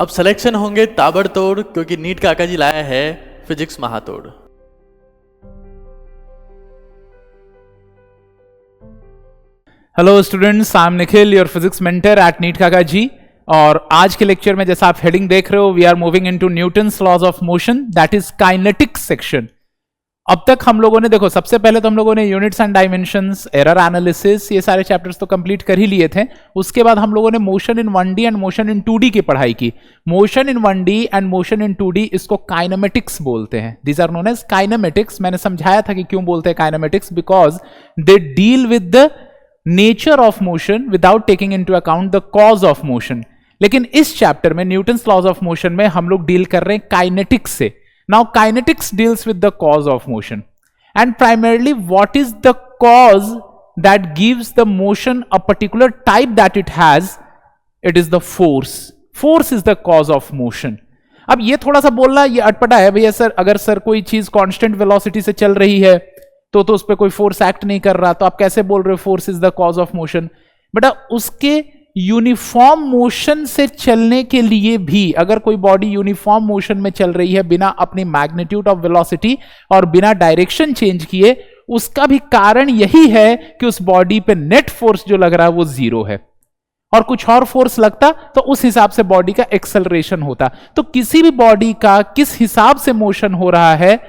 अब सिलेक्शन होंगे ताबड़तोड़, क्योंकि नीट काका जी लाया है फिजिक्स महातोड़। Hello students, I am Nikhil, your physics mentor at NEET Kaka ji. और आज के लेक्चर में जैसा आप हेडिंग देख रहे हो, we are moving into Newton's laws of motion, that is kinetics section. अब तक हम लोगों ने देखो, सबसे पहले तो हम लोगों ने units and dimensions, error analysis, ये सारे चैप्टर्स तो कंप्लीट कर ही लिए थे। उसके बाद हम लोगों ने motion in 1D and motion in 2D की पढ़ाई की। Motion in 1D and motion in 2D, इसको काइनेमेटिक्स बोलते हैं। These are known as kinematics. मैंने समझाया था कि क्यों बोलते हैं kinematics, because they deal with the nature of motion without taking into account the cause of motion. लेकिन इस चैप्टर में न्यूटन्स लॉज ऑफ मोशन में हम लोग डील कर रहे हैं काइनेटिक्स से। Now kinetics deals with the cause of motion and primarily what is the cause that gives the motion a particular type that it has, it is the force. Force is the cause of motion. अब ये थोड़ा सा बोलना ये अटपटा है भैया sir, अगर सर कोई चीज कांस्टेंट वेलोसिटी से चल रही है तो उस पर कोई फोर्स एक्ट नहीं कर रहा, तो आप कैसे बोल रहे हो force is the cause of motion? बेटा उसके यूनिफॉर्म मोशन से चलने के लिए भी, अगर कोई बॉडी यूनिफॉर्म मोशन में चल रही है बिना अपनी मैग्नीट्यूड ऑफ वेलोसिटी और बिना डायरेक्शन चेंज किए, उसका भी कारण यही है कि उस बॉडी पे नेट फोर्स जो लग रहा है वो जीरो है, और कुछ और फोर्स लगता तो उस हिसाब से बॉडी का एक्सेलरेशन होता। तो किसी भी बॉडी का किस हिसाब से मोशन हो रहा है,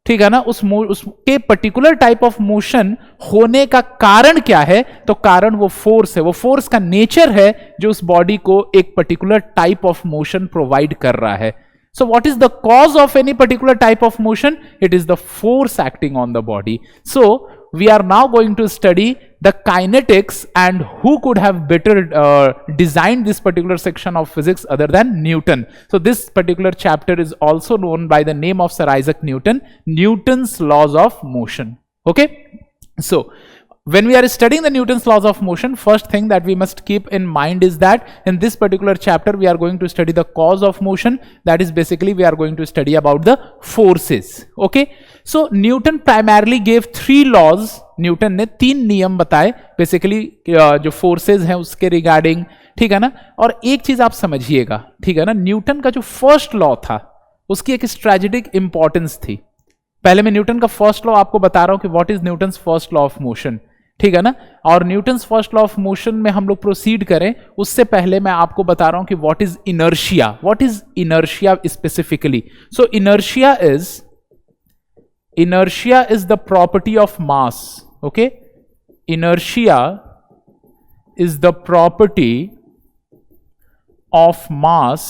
ठीक है ना, उसके पर्टिकुलर टाइप ऑफ मोशन होने का कारण क्या है? तो कारण वो फोर्स है, वो फोर्स का नेचर है जो उस बॉडी को एक particular type of motion provide कर रहा है। So what is the cause of any particular type of motion? It is the force acting on the body. So we are now going to study the kinetics and who could have better designed this particular section of physics other than Newton. So this particular chapter is also known by the name of Sir Isaac Newton, Newton's laws of motion. Okay? So when we are studying the Newton's laws of motion, first thing that we must keep in mind is that in this particular chapter we are going to study the cause of motion. That is basically we are going to study about the forces. Okay? So Newton primarily gave 3 laws. Newton ने 3 नियम बताए basically जो forces हैं उसके regarding, ठीक है ना। और एक चीज आप समझिएगा, ठीक है ना, न्यूटन का जो फर्स्ट लॉ था उसकी एक स्ट्रेटेजिक इंपॉर्टेंस थी। पहले मैं न्यूटन का फर्स्ट लॉ आपको बता रहा हूं कि what is Newton's first law of motion, ठीक है ना। और Newton's first law of motion में हम लोग प्रोसीड करें उससे पहले मैं आपको बता रहा हूं कि what is inertia. What is inertia specifically? So inertia is the property of mass. Okay, inertia is the property of mass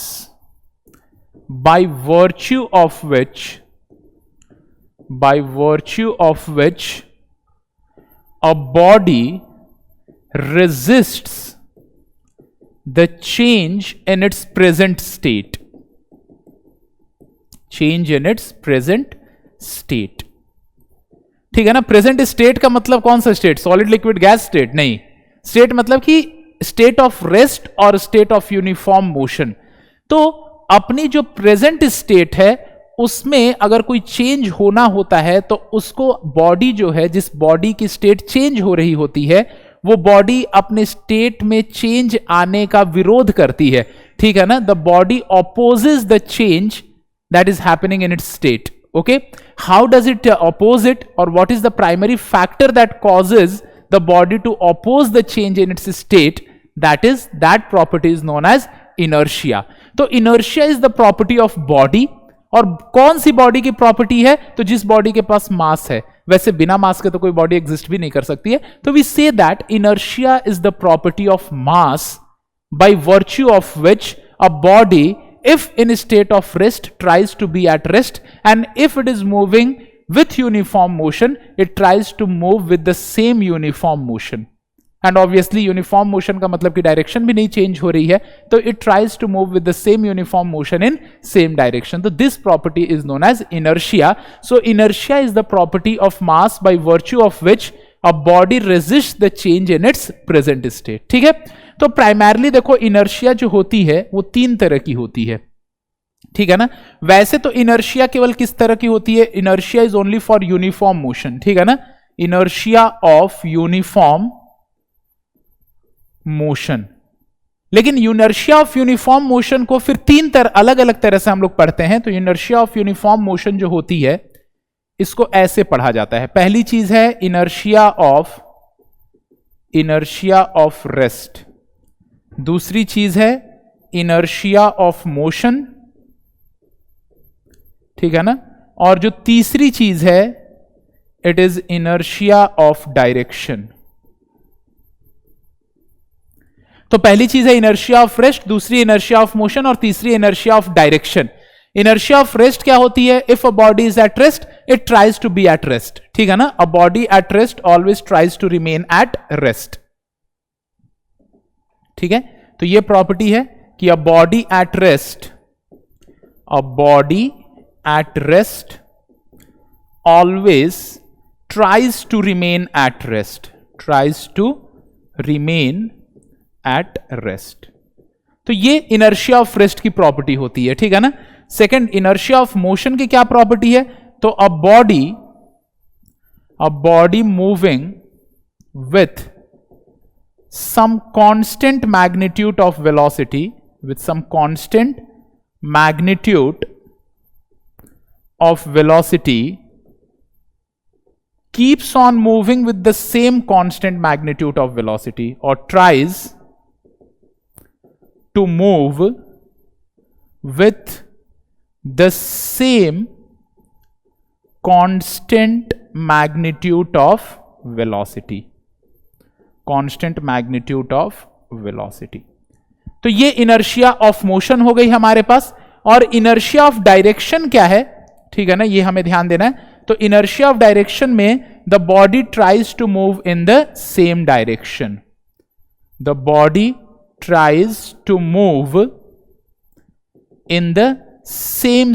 by virtue of which a body resists the change in its present state. Change in its present state. ठीक है ना। Present state का मतलब कौन सा state? Solid, liquid, gas state नहीं। State मतलब कि स्टेट ऑफ रेस्ट और स्टेट ऑफ यूनिफॉर्म मोशन। तो अपनी जो प्रेजेंट स्टेट है उसमें अगर कोई चेंज होना होता है तो उसको बॉडी जो है, जिस बॉडी की स्टेट चेंज हो रही होती है, वो बॉडी अपने स्टेट में चेंज आने का विरोध करती है, ठीक है ना। The body opposes the change that is happening in its state. Okay, how does it oppose it, or what is the primary factor that causes the body to oppose the change in its state? That property is known as inertia. तो inertia is the property of body. और कौन सी body की property है? तो जिस body के पास मास है। वैसे बिना मास के तो कोई बॉडी एग्जिस्ट भी नहीं कर सकती है। तो we say that inertia is the property of mass by virtue of which a body, if in a state of rest, tries to be at rest, and if it is moving with uniform motion, it tries to move with the same uniform motion. And obviously uniform motion का मतलब कि direction भी नहीं change हो रही है, तो it tries to move with the same uniform motion in same direction. So this property is known as inertia. So inertia is the property of mass by virtue of which a body resists the change in its present state. ठीक है। तो primarily देखो inertia जो होती है वो 3 तरह की होती है, ठीक है ना। वैसे तो इनर्शिया केवल किस तरह की होती है? Inertia is only for uniform motion, ठीक है ना। इनर्शिया ऑफ यूनिफॉर्म मोशन, लेकिन यूनर्शिया ऑफ यूनिफॉर्म मोशन को फिर अलग अलग तरह से हम लोग पढ़ते हैं। तो यूनर्शिया ऑफ यूनिफॉर्म मोशन जो होती है इसको ऐसे पढ़ा जाता है। पहली चीज है इनर्शिया ऑफ रेस्ट, दूसरी चीज है इनर्शिया ऑफ मोशन, ठीक है ना, और जो तीसरी चीज है it is inertia of direction. तो पहली चीज है इनर्शिया ऑफ रेस्ट, दूसरी इनर्शिया ऑफ मोशन और तीसरी inertia of direction. Inertia of rest क्या होती है? If a body is at rest it tries to be at rest, ठीक है ना। A body at rest always tries to remain at rest, ठीक है। तो ये प्रॉपर्टी है कि a body at rest always tries to remain at rest, तो ये इनर्शिया ऑफ रेस्ट की प्रॉपर्टी होती है, ठीक है ना। सेकंड, इनर्शिया ऑफ मोशन की क्या प्रॉपर्टी है? तो a body moving with some constant magnitude of velocity, keeps on moving with the same constant magnitude of velocity or tries to move with the same constant magnitude of velocity. तो ये inertia of motion हो गई हमारे पास। और inertia of direction क्या है, ठीक है ना, ये हमें ध्यान देना है। तो इनर्शिया ऑफ डायरेक्शन में the body tries to move in the same direction, the body tries to move in the same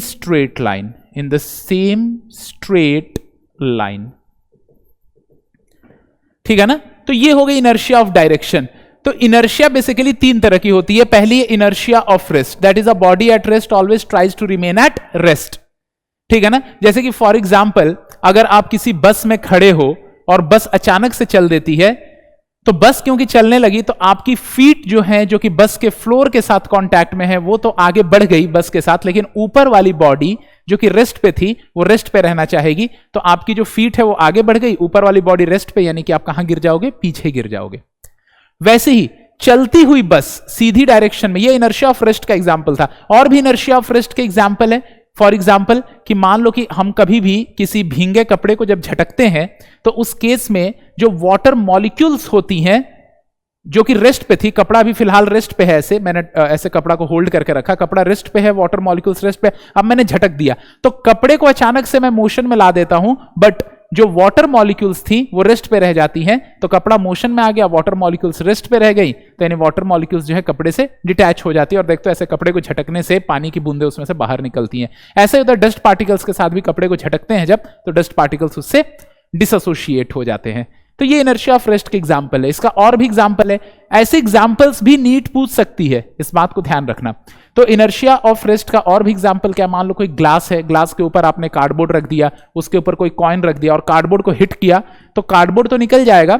straight line, ठीक है ना। तो ये हो गई इनर्शिया ऑफ डायरेक्शन। तो इनर्शिया बेसिकली तीन तरह की होती है। पहली है inertia of rest, that is a body at rest always tries to remain at rest, ठीक है ना। जैसे कि फॉर एग्जांपल अगर आप किसी बस में खड़े हो और बस अचानक से चल देती है, तो बस क्योंकि चलने लगी तो आपकी फीट जो है, जो कि बस के फ्लोर के साथ कांटेक्ट में है, वो तो आगे बढ़ गई बस के साथ, लेकिन ऊपर वाली बॉडी जो कि रेस्ट पे थी वो रेस्ट पे रहना चाहेगी। तो आपकी जो फीट है वो आगे बढ़ गई, ऊपर वाली बॉडी रेस्ट पे, यानी कि आप कहां गिर जाओगे? पीछे गिर जाओगे। वैसे ही चलती हुई बस सीधी डायरेक्शन में, ये इनर्शिया ऑफ रेस्ट का एग्जांपल था। और भी इनर्शिया ऑफ रेस्ट के एग्जांपल है। फॉर एग्जाम्पल कि मान लो कि हम कभी भी किसी भींगे कपड़े को जब झटकते हैं तो उस केस में जो वाटर मॉलिक्यूल्स होती हैं जो कि रेस्ट पे थी, कपड़ा भी फिलहाल रेस्ट पे है, ऐसे मैंने ऐसे कपड़ा को होल्ड करके रखा, कपड़ा रेस्ट पे है, वाटर मॉलिक्यूल्स रेस्ट पे, अब मैंने झटक दिया तो कपड़े को अचानक से मैं मोशन में ला देता हूं, बट जो वाटर मॉलिक्यूल्स थी वो रेस्ट पे रह जाती हैं। तो कपड़ा मोशन में आ गया, वाटर मॉलिक्यूल्स रेस्ट पे रह गई, तो यानी वाटर मॉलिक्यूल्स जो है कपड़े से डिटैच हो जाती है। और देखते हो ऐसे कपड़े को झटकने से पानी की बूंदें उसमें से बाहर निकलती हैं। ऐसे उधर डस्ट पार्टिकल्स के साथ भी कपड़े को झटकते हैं जब, तो डस्ट पार्टिकल्स उससे डिसएसोसिएट हो जाते हैं। तो ये इनर्शिया ऑफ रेस्ट के एग्जाम्पल है। इसका और भी एग्जाम्पल है, ऐसे एग्जाम्पल्स भी नीट पूछ सकती है, इस बात को ध्यान रखना। तो इनर्शिया ऑफ रेस्ट का और भी एग्जाम्पल क्या, मान लो कोई ग्लास है, ग्लास के ऊपर आपने कार्डबोर्ड रख दिया, उसके ऊपर कोई कॉइन रख दिया और कार्डबोर्ड को हिट किया, तो कार्डबोर्ड तो निकल जाएगा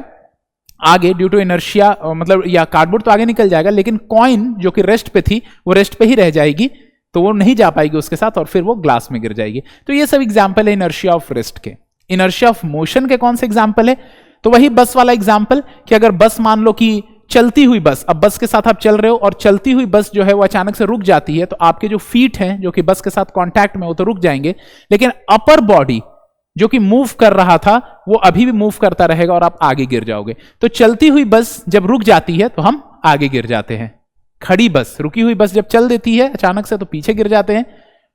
आगे ड्यू टू इनर्शिया, मतलब या कार्डबोर्ड तो आगे निकल जाएगा, लेकिन कॉइन जो कि रेस्ट पे थी वो रेस्ट पे ही रह जाएगी, तो वो नहीं जा पाएगी उसके साथ और फिर वो ग्लास में गिर जाएगी। तो ये सब एग्जाम्पल है इनर्शिया ऑफ रेस्ट के। इनर्शिया ऑफ मोशन के कौन से एग्जाम्पल है, तो वही बस वाला एग्जाम्पल कि अगर बस मान लो कि चलती हुई बस, अब बस के साथ आप चल रहे हो और चलती हुई बस जो है वो अचानक से रुक जाती है, तो आपके जो फीट हैं जो कि बस के साथ कांटेक्ट में, वो तो रुक जाएंगे, लेकिन अपर बॉडी जो कि मूव कर रहा था वो अभी भी मूव करता रहेगा और आप आगे गिर जाओगे। तो चलती हुई बस जब रुक जाती है तो हम आगे गिर जाते हैं। खड़ी बस, रुकी हुई बस जब चल देती है अचानक से तो पीछे गिर जाते हैं,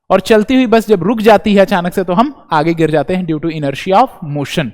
और चलती हुई बस जब रुक जाती है अचानक से तो हम आगे गिर जाते हैं due to inertia of motion.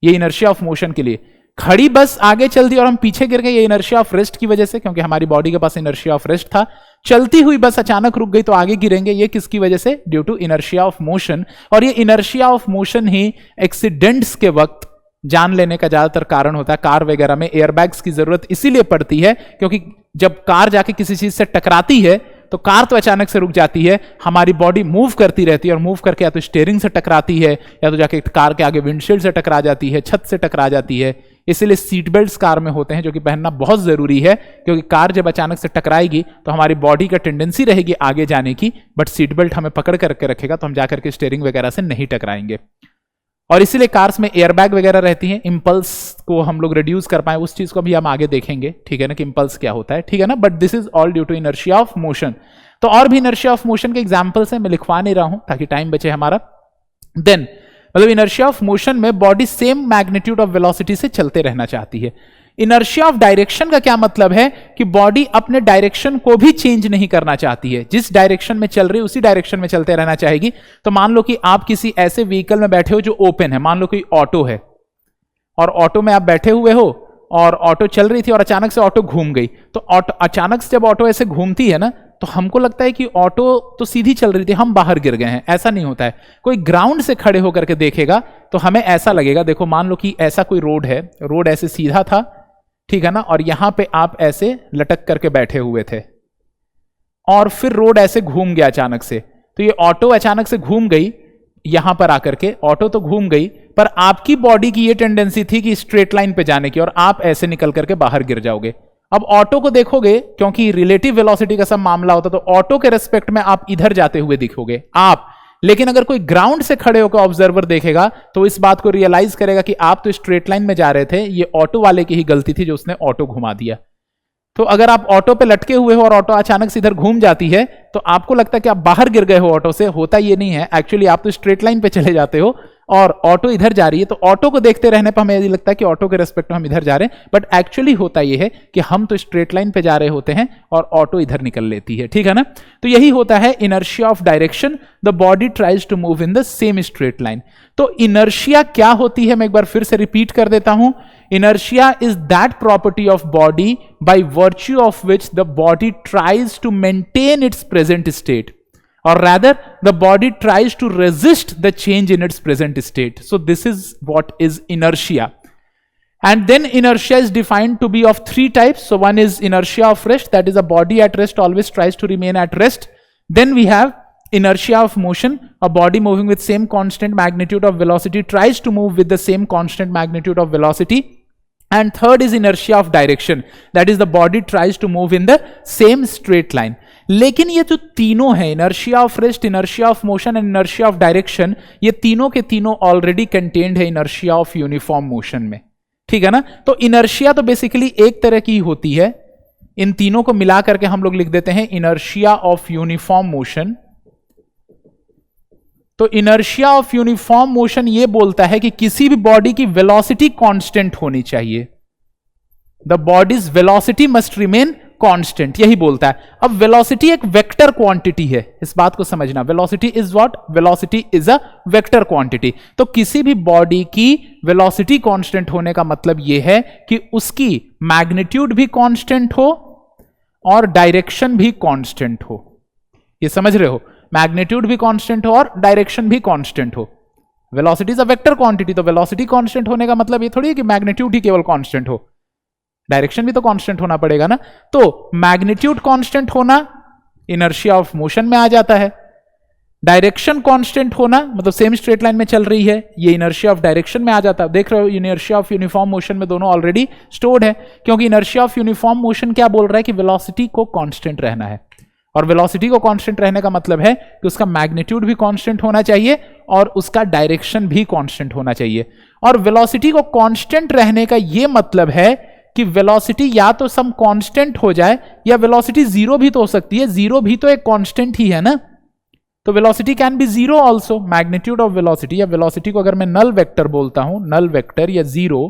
ये इनर्शिया ऑफ मोशन के लिए। खड़ी बस आगे चल दी और हम पीछे गिर गए, ये इनर्शिया ऑफ रेस्ट की वजह से, क्योंकि हमारी बॉडी के पास इनर्शिया ऑफ रेस्ट था। चलती हुई बस अचानक रुक गई तो आगे गिरेंगे, ये किसकी वजह से, due to inertia of motion. और ये इनर्शिया ऑफ मोशन ही एक्सीडेंट्स के वक्त जान लेने का ज्यादातर कारण होता है। कार वगैरह में एयरबैग्स की जरूरत इसीलिए पड़ती है क्योंकि जब कार जाके किसी चीज से टकराती है तो कार तो अचानक से रुक जाती है, हमारी बॉडी मूव करती रहती है और मूव करके या तो स्टीयरिंग से टकराती है या तो जाके कार के आगे विंडशील्ड से टकरा जाती है, छत से टकरा जाती है, इसीलिए सीट बेल्ट कार में होते हैं, जो कि पहनना बहुत जरूरी है, क्योंकि कार जब अचानक से टकराएगी तो हमारी बॉडी का टेंडेंसी रहेगी आगे जाने की, बट सीट बेल्ट हमें पकड़ करके रखेगा, तो हम जाकर के स्टीयरिंग वगैरह से नहीं टकराएंगे। और इसीलिए कार्स में एयरबैग वगैरह रहती हैं, इंपल्स को हम लोग रिड्यूस कर पाए, उस चीज को भी हम आगे देखेंगे, ठीक है ना, कि इंपल्स क्या होता है, ठीक है ना। But this is all due to inertia of motion. तो और भी इनर्शिया ऑफ मोशन के एग्जांपल्स हैं, मैं लिखवा नहीं रहा हूं ताकि टाइम बचे हमारा। देन मतलब इनर्शिया ऑफ मोशन में body same magnitude of velocity से चलते रहना चाहती है। इनर्शिया ऑफ डायरेक्शन का क्या मतलब है कि बॉडी अपने डायरेक्शन को भी चेंज नहीं करना चाहती है, जिस डायरेक्शन में चल रही है उसी डायरेक्शन में चलते रहना चाहेगी। तो मान लो कि आप किसी ऐसे व्हीकल में बैठे हो जो ओपन है, मान लो कि ऑटो है, और ऑटो में आप बैठे हुए हो और ऑटो चल रही थी और अचानक से ऑटो घूम गई। तो अचानक से जब ऑटो ऐसे घूमती है ना, तो हमको लगता है कि ऑटो तो सीधी चल रही थी, हम बाहर गिर गए हैं। ऐसा नहीं होता है। कोई ग्राउंड से खड़े होकर के देखेगा तो हमें ऐसा लगेगा, देखो मान लो कि ऐसा कोई रोड है, रोड ऐसे सीधा था, ठीक है ना, और यहां पे आप ऐसे लटक करके बैठे हुए थे और फिर रोड ऐसे घूम गया अचानक से, तो ये ऑटो अचानक से घूम गई, यहां पर आकर के ऑटो तो घूम गई, पर आपकी बॉडी की ये टेंडेंसी थी कि स्ट्रेट लाइन पे जाने की, और आप ऐसे निकल करके बाहर गिर जाओगे। अब ऑटो को देखोगे, क्योंकि रिलेटिव वेलोसिटी का सब मामला होता, तो ऑटो के रेस्पेक्ट में आप इधर जाते हुए दिखोगे आप। लेकिन अगर कोई ग्राउंड से खड़े होकर ऑब्जर्वर देखेगा तो इस बात को रियलाइज करेगा कि आप तो स्ट्रेट लाइन में जा रहे थे, ये ऑटो वाले की ही गलती थी जो उसने ऑटो घुमा दिया। तो अगर आप ऑटो पे लटके हुए हो और ऑटो अचानक से इधर घूम जाती है, तो आपको लगता है कि आप बाहर गिर गए हो ऑटो से, होता ये नहीं है। एक्चुअली आप तो स्ट्रेट लाइन पे चले जाते हो और ऑटो इधर जा रही है, तो ऑटो को देखते रहने पर हमें यही लगता है कि ऑटो के रेस्पेक्ट में हम इधर जा रहे हैं, बट एक्चुअली होता यह है कि हम तो स्ट्रेट लाइन पे जा रहे होते हैं और ऑटो इधर निकल लेती है, ठीक है ना। तो यही होता है inertia of direction, the body tries to move in the same straight line. तो इनर्शिया क्या होती है, मैं एक बार फिर से रिपीट कर देता हूं। Inertia is that property of body by virtue of which the body tries to maintain its present state, or rather the body tries to resist the change in its present state. So this is what is inertia. And then inertia is defined to be of three types. So one is inertia of rest, that is a body at rest always tries to remain at rest. Then we have inertia of motion, a body moving with same constant magnitude of velocity tries to move with the same constant magnitude of velocity. And third is inertia of direction, that is the body tries to move in the same straight line. लेकिन ये जो तीनों है, inertia of rest, inertia of motion and inertia of direction, ये तीनों के तीनों already contained है इनर्शिया ऑफ यूनिफॉर्म मोशन में, ठीक है ना। तो इनर्शिया तो बेसिकली एक तरह की होती है, इन तीनों को मिला करके हम लोग लिख देते हैं इनर्शिया ऑफ यूनिफॉर्म मोशन। तो इनर्शिया ऑफ यूनिफॉर्म मोशन ये बोलता है कि किसी भी बॉडी की वेलोसिटी कांस्टेंट होनी चाहिए, the bodies velocity must remain constant, यही बोलता है। अब वेलोसिटी एक वेक्टर क्वांटिटी है, इस बात को समझना। Velocity is what? Velocity is a vector quantity. तो किसी भी बॉडी की वेलोसिटी कांस्टेंट होने का मतलब यह है कि उसकी मैग्नीट्यूड भी कांस्टेंट हो और डायरेक्शन भी कांस्टेंट हो। ये समझ रहे हो? मैग्नीट्यूड भी कांस्टेंट हो और डायरेक्शन भी कांस्टेंट हो। Velocity is a vector quantity, तो वेलोसिटी कांस्टेंट होने का मतलब ये थोड़ी है कि मैग्नीट्यूड ही केवल कांस्टेंट हो, डायरेक्शन भी तो कांस्टेंट होना पड़ेगा ना। तो मैग्नीट्यूड कांस्टेंट होना इनर्शिया ऑफ मोशन में आ जाता है, डायरेक्शन कांस्टेंट होना मतलब सेम स्ट्रेट लाइन में चल रही है, ये इनर्शिया ऑफ डायरेक्शन में आ जाता है। देख रहे हो, इनर्शिया ऑफ यूनिफॉर्म मोशन में दोनों ऑलरेडी स्टोर्ड है, क्योंकि इनर्शिया ऑफ यूनिफॉर्म मोशन क्या बोल रहा है कि वेलोसिटी को कांस्टेंट रहना है, और वेलोसिटी को कांस्टेंट रहने का मतलब है कि उसका मैग्नीट्यूड भी कांस्टेंट होना चाहिए और उसका डायरेक्शन भी कांस्टेंट होना चाहिए। और वेलोसिटी को कांस्टेंट रहने का यह मतलब है कि वेलोसिटी या तो सम कांस्टेंट हो जाए या वेलोसिटी जीरो भी तो हो सकती है, जीरो भी तो एक कांस्टेंट ही है ना। तो velocity can be zero also, magnitude of velocity, या वेलोसिटी को अगर मैं नल वेक्टर बोलता हूं, नल वेक्टर या जीरो,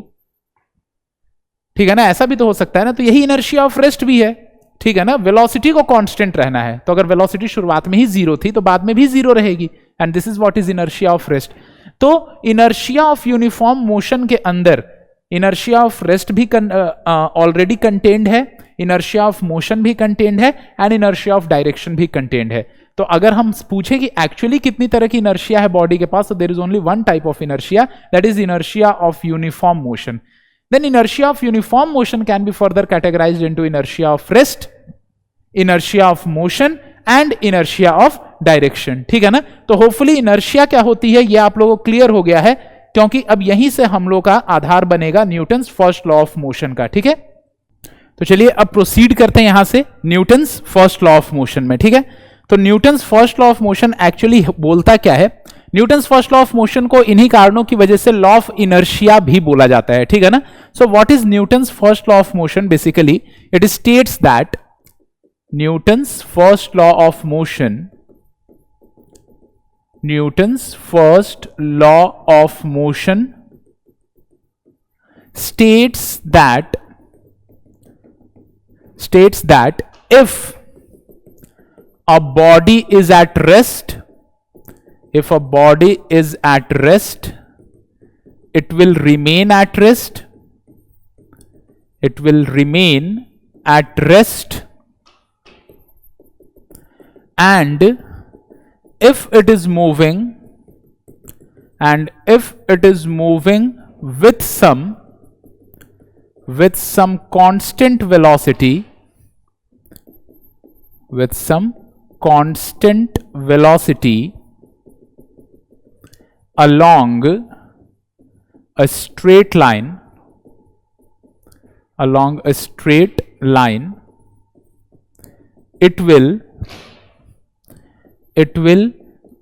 ठीक है ना, ऐसा भी तो हो सकता है ना। तो यही इनर्शिया ऑफ रेस्ट भी है, ठीक है ना। वेलोसिटी को कांस्टेंट रहना है, तो अगर वेलोसिटी शुरुआत में ही जीरो थी तो बाद में भी जीरो रहेगी, and this is what is inertia of rest. तो इनर्शिया ऑफ यूनिफॉर्म मोशन के अंदर इनर्शिया ऑफ रेस्ट भी ऑलरेडी कंटेन्ड है, इनर्शिया ऑफ मोशन भी कंटेन्ड है, एंड इनर्शिया ऑफ डायरेक्शन भी कंटेन्ड है। तो अगर हम पूछें कि एक्चुअली कितनी तरह की इनर्शिया है बॉडी के पास, तो there is only one type of inertia, that is inertia of uniform motion. Then inertia of uniform motion can be further categorized into inertia of rest, inertia of motion and inertia of direction, ठीक है ना। तो hopefully inertia क्या होती है ये आप लोगों को क्लियर हो गया है, क्योंकि अब यहीं से हम लोग का आधार बनेगा Newton's first law of motion का, ठीक है। तो चलिए अब प्रोसीड करते हैं यहां से Newton's first law of motion में, ठीक है। तो Newton's first law of motion actually बोलता क्या है? Newton's first law of motion को इन्हीं कारणों की वजह से लॉ ऑफ इनर्शिया भी बोला जाता है, ठीक है ना। So what is Newton's first law of motion? Basically it states that Newton's first law of motion, Newton's first law of motion states that if a body is at rest, if a body is at rest, it will remain at rest, it will remain at rest, and if it is moving, and if it is moving with some constant velocity, with some constant velocity along a straight line, along a straight line, it will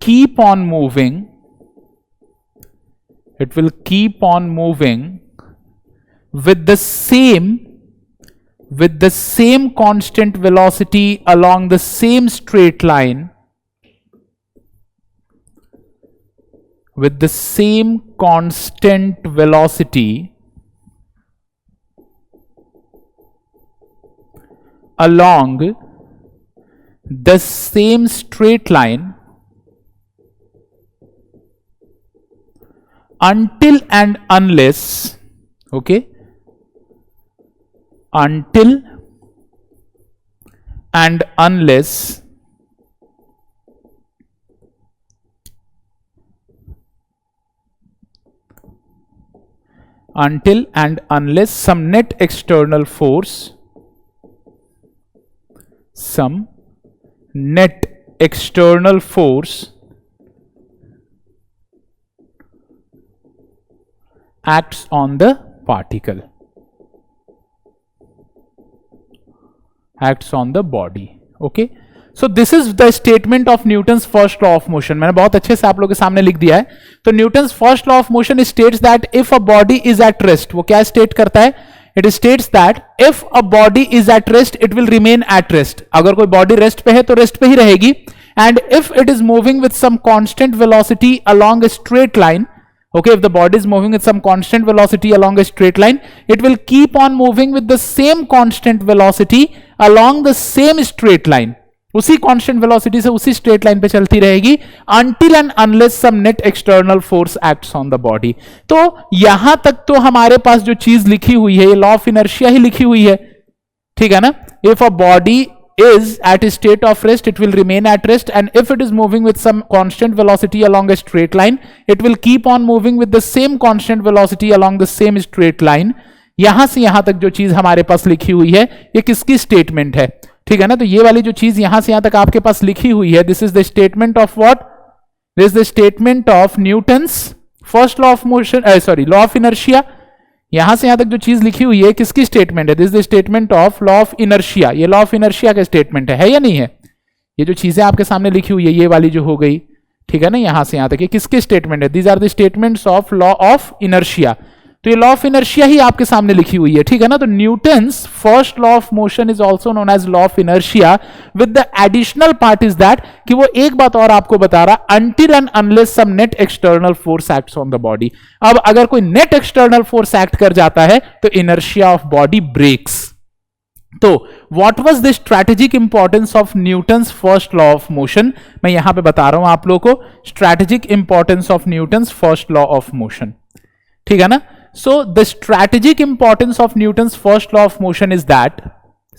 keep on moving, it will keep on moving with the same constant velocity along the same straight line, with the same constant velocity along the same straight line until and unless, okay, until and unless some net external force, some net external force acts on the particle, acts on the body, okay. So this is the statement of Newton's first law of motion. मैंने बहुत अच्छे से आप लोगों के सामने लिख दिया है। तो Newton's first law of motion states that if a body is at rest, वो क्या स्टेट करता है? It states that if a body is at rest, it will remain at rest. अगर कोई बॉडी रेस्ट पे है तो रेस्ट पे ही रहेगी। And if it is moving with some constant velocity along a straight line, okay, if the body is moving with some constant velocity along a straight line, it will keep on moving with the same constant velocity along the same straight line, उसी constant velocity से उसी straight line पे चलती रहेगी until and unless some net external force acts on the body। तो यहां तक तो हमारे पास जो चीज लिखी हुई है ये लॉ ऑफ इनर्शिया ही लिखी हुई है, ठीक है ना। If a body is at a state of rest, it will remain at rest, and if it is moving with some constant velocity along a straight line, it will keep on moving with the same constant velocity along the same straight line। यहां से यहां तक जो चीज हमारे पास लिखी हुई है ये किसकी स्टेटमेंट है, ठीक है ना। तो ये वाली जो चीज यहां से यहां तक आपके पास लिखी हुई है, this is the statement of what, this is the statement of Newton's first law of motion, sorry law of inertia. यहां से यहां तक जो चीज लिखी हुई है किसकी स्टेटमेंट है? This is the statement of law of inertia. ये लॉ ऑफ इनर्शिया का स्टेटमेंट है या नहीं है? ये जो चीजें आपके सामने लिखी हुई है ये वाली जो हो गई, ठीक है ना, यहां से यहां तक ये किसके स्टेटमेंट है? These are the statements of law of inertia. तो ये लॉ ऑफ इनर्शिया ही आपके सामने लिखी हुई है, ठीक है ना। तो Newton's first law of motion is also known as law of inertia with the additional part is that कि वो एक बात और आपको बता रहा, until and unless some net external force acts on the body. अब अगर कोई नेट एक्सटर्नल फोर्स एक्ट कर जाता है तो इनर्शिया ऑफ बॉडी ब्रेक्स। तो what was the strategic importance of Newton's first law of motion? मैं यहां पे बता रहा हूं आप लोगों को strategic importance of Newton's first law of motion, ठीक है ना। So the strategic importance of Newton's first law of motion is that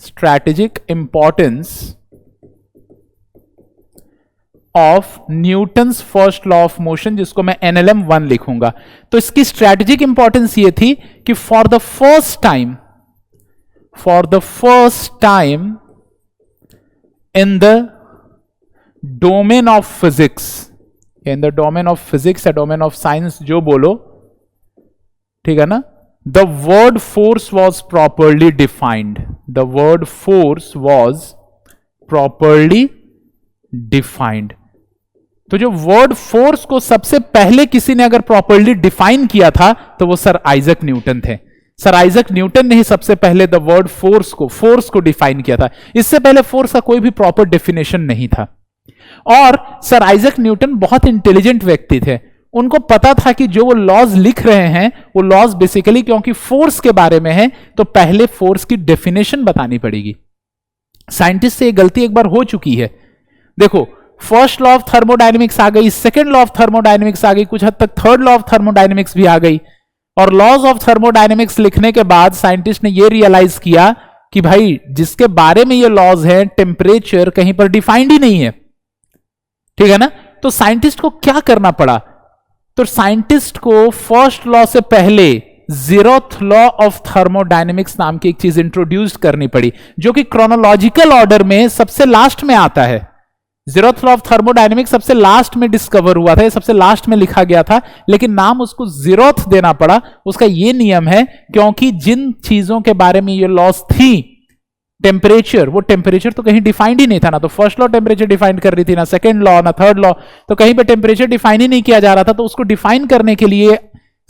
strategic importance of Newton's first law of motion, जिसको मैं NLM 1 लिखूंगा, तो इसकी strategic importance ये थी कि for the first time in the domain of physics, in the domain of physics या domain of science जो बोलो, ठीक है ना, the word force was properly defined, the word force was properly defined. तो जो वर्ड फोर्स को सबसे पहले किसी ने अगर प्रॉपरली डिफाइन किया था तो वो सर आइजक न्यूटन थे। सर आइजक न्यूटन ने ही सबसे पहले द वर्ड फोर्स को डिफाइन किया था। इससे पहले फोर्स का कोई भी प्रॉपर डेफिनेशन नहीं था। और सर आइजक न्यूटन बहुत इंटेलिजेंट व्यक्ति थे। उनको पता था कि जो वो लॉज लिख रहे हैं वो लॉज बेसिकली क्योंकि फोर्स के बारे में है तो पहले फोर्स की डेफिनेशन बतानी पड़ेगी। साइंटिस्ट से ये गलती एक बार हो चुकी है। देखो, फर्स्ट लॉ ऑफ थर्मोडायनेमिक्स आ गई, सेकेंड लॉ ऑफ थर्मोडायनेमिक्स आ गई, कुछ हद तक थर्ड लॉ ऑफ थर्मोडायनेमिक्स भी आ गई। और लॉज ऑफ थर्मोडायनेमिक्स लिखने के बाद साइंटिस्ट ने ये रियलाइज किया कि भाई जिसके बारे में ये लॉज है टेम्परेचर कहीं पर डिफाइंड ही नहीं है, ठीक है ना। तो साइंटिस्ट को क्या करना पड़ा, तो साइंटिस्ट को फर्स्ट लॉ से पहले जीरोथ लॉ ऑफ थर्मोडायनेमिक्स नाम की एक चीज इंट्रोड्यूस करनी पड़ी, जो कि क्रोनोलॉजिकल ऑर्डर में सबसे लास्ट में आता है। जीरोथ लॉ ऑफ थर्मोडायनेमिक्स सबसे लास्ट में डिस्कवर हुआ था, ये सबसे लास्ट में लिखा गया था, लेकिन नाम उसको जीरोथ देना पड़ा। उसका ये नियम है क्योंकि जिन चीजों के बारे में ये लॉज थी, टेम्परेचर, वो टेम्परेचर तो कहीं डिफाइंड ही नहीं था ना। तो फर्स्ट लॉ टेम्परेचर डिफाइन कर रही थी, ना सेकंड लॉ ना थर्ड लॉ, तो कहीं पे टेम्परेचर डिफाइन ही नहीं किया जा रहा था। तो उसको डिफाइन करने के लिए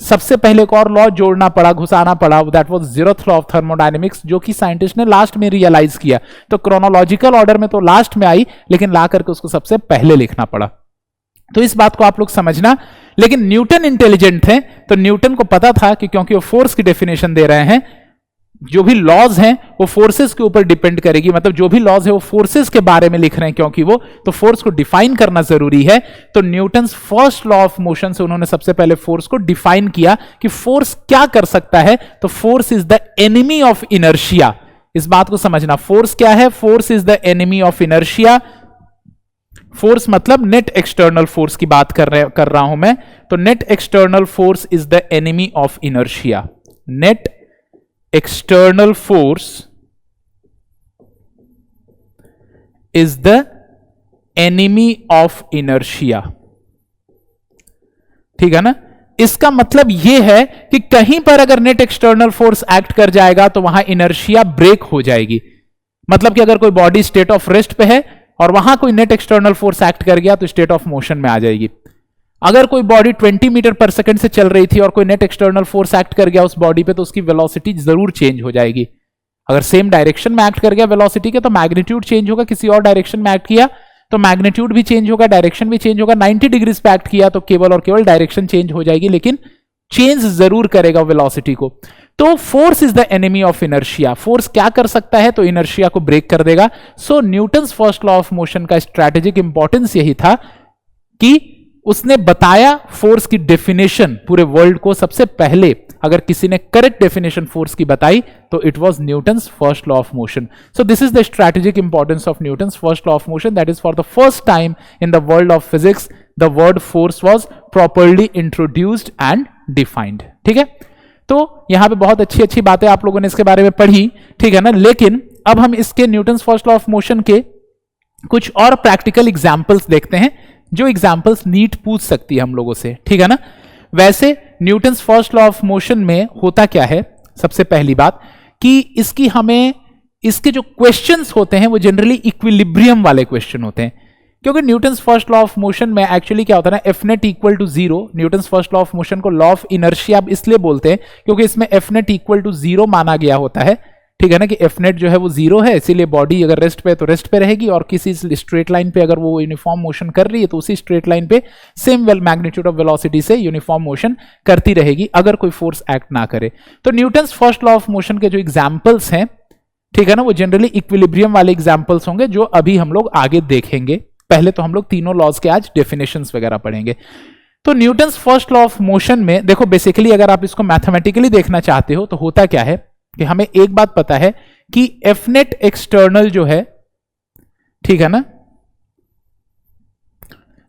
सबसे पहले एक और लॉ जोड़ना पड़ा, घुसाना पड़ा, that was zeroth law of thermodynamics, जो कि साइंटिस्ट ने लास्ट में रियलाइज किया। तो क्रोनोलॉजिकल ऑर्डर में तो लास्ट में आई, लेकिन ला करके उसको सबसे पहले लिखना पड़ा। तो इस बात को आप लोग समझना। लेकिन न्यूटन इंटेलिजेंट थे, तो न्यूटन को पता था कि क्योंकि वो फोर्स की डेफिनेशन दे रहे हैं, जो भी लॉज हैं वो फोर्सेस के ऊपर डिपेंड करेगी, मतलब जो भी लॉज है वो फोर्सेस के बारे में लिख रहे हैं क्योंकि वो, तो फोर्स को डिफाइन करना जरूरी है। तो Newton's first law of motion से उन्होंने सबसे पहले फोर्स को डिफाइन किया कि फोर्स क्या कर सकता है। तो force is the enemy of inertia. इस बात को समझना, फोर्स क्या है, force is the enemy of inertia. Force मतलब नेट एक्सटर्नल फोर्स की बात कर रहा हूं मैं। तो net external force is the enemy of inertia. Net external force is the enemy of inertia, ठीक है ना। इसका मतलब यह है कि कहीं पर अगर नेट एक्सटर्नल फोर्स एक्ट कर जाएगा तो वहां इनर्शिया ब्रेक हो जाएगी। मतलब कि अगर कोई बॉडी स्टेट ऑफ रेस्ट पे है और वहां कोई नेट एक्सटर्नल फोर्स एक्ट कर गया तो स्टेट ऑफ मोशन में आ जाएगी। अगर कोई बॉडी 20 मीटर पर सेकंड से चल रही थी और कोई नेट एक्सटर्नल फोर्स एक्ट कर गया उस बॉडी पे, तो उसकी वेलोसिटी जरूर चेंज हो जाएगी। अगर सेम डायरेक्शन में एक्ट कर गया वेलोसिटी के, तो मैग्नीट्यूड चेंज होगा। किसी और डायरेक्शन में एक्ट किया तो मैग्नीट्यूड भी चेंज होगा, डायरेक्शन भी चेंज होगा। 90 डिग्रीज पे एक्ट किया तो केवल और केवल डायरेक्शन चेंज हो जाएगी, लेकिन चेंज जरूर करेगा वेलोसिटी को। तो force is the enemy of inertia. Force क्या कर सकता है, तो इनर्शिया को ब्रेक कर देगा। So Newton's first law of motion का स्ट्रैटेजिक इंपॉर्टेंस यही था कि उसने बताया फोर्स की डेफिनेशन पूरे वर्ल्ड को सबसे पहले। अगर किसी ने करेक्ट डेफिनेशन फोर्स की बताई तो it was Newton's first law of motion. So this is the strategic importance of Newton's first law of motion, that is for the first time in the world of physics the word force was properly introduced and defined, ठीक है। तो यहां पे बहुत अच्छी अच्छी बातें आप लोगों ने इसके बारे में पढ़ी, ठीक है ना। लेकिन अब हम इसके Newton's first law of motion के कुछ और प्रैक्टिकल एग्जाम्पल्स देखते हैं, जो एग्जाम्पल्स नीट पूछ सकती है हम लोगों से, ठीक है ना। वैसे Newton's first law of motion में होता क्या है, सबसे पहली बात कि इसकी हमें, इसके जो क्वेश्चंस होते हैं वो जनरली इक्विलिब्रियम वाले क्वेश्चन होते हैं। क्योंकि Newton's first law of motion में एक्चुअली क्या होता है ना, F net equal to zero. Newton's first law of motion को लॉ ऑफ इनर्शिया इसलिए बोलते हैं क्योंकि इसमें F net equal to zero माना गया होता है, ठीक है ना, कि एफ नेट जो है वो जीरो है, इसीलिए बॉडी अगर रेस्ट पे है तो रेस्ट पे रहेगी, और किसी स्ट्रेट लाइन पे अगर वो यूनिफॉर्म मोशन कर रही है तो उसी स्ट्रेट लाइन पे सेम मैग्नीट्यूड ऑफ वेलोसिटी से यूनिफॉर्म मोशन करती रहेगी अगर कोई फोर्स एक्ट ना करे। तो Newton's first law of motion के जो एग्जाम्पल्स हैं, ठीक है ना, वो जनरली इक्विलिब्रियम वाले एग्जाम्पल्स होंगे जो अभी हम लोग आगे देखेंगे। पहले तो हम लोग तीनों लॉज के आज डेफिनेशंस वगैरह पढ़ेंगे। तो Newton's first law of motion में देखो, बेसिकली अगर आप इसको मैथमेटिकली देखना चाहते हो तो होता क्या है कि हमें एक बात पता है कि एफ नेट एक्सटर्नल जो है, ठीक है ना,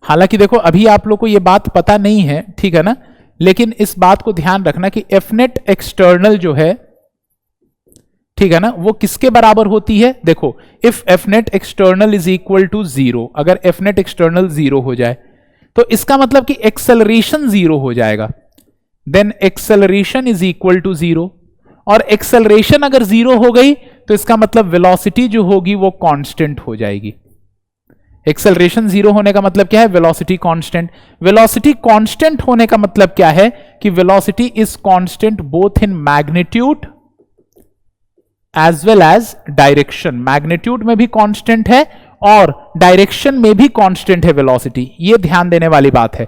हालांकि देखो अभी आप लोग को यह बात पता नहीं है, ठीक है ना, लेकिन इस बात को ध्यान रखना कि एफ नेट एक्सटर्नल जो है, ठीक है ना, वो किसके बराबर होती है। देखो, if F net external is equal to zero, अगर एफ नेट एक्सटर्नल जीरो हो जाए तो इसका मतलब कि एक्सेलरेशन जीरो हो जाएगा। Then acceleration is equal to 0, और एक्सेलरेशन अगर 0 हो गई तो इसका मतलब वेलोसिटी जो होगी वो कांस्टेंट हो जाएगी। एक्सेलरेशन 0 होने का मतलब क्या है? Velocity constant. वेलोसिटी कांस्टेंट होने का मतलब क्या है? कि velocity is constant both in magnitude as well as direction. Magnitude में भी कांस्टेंट है और डायरेक्शन में भी कांस्टेंट है वेलोसिटी, ये ध्यान देने वाली बात है।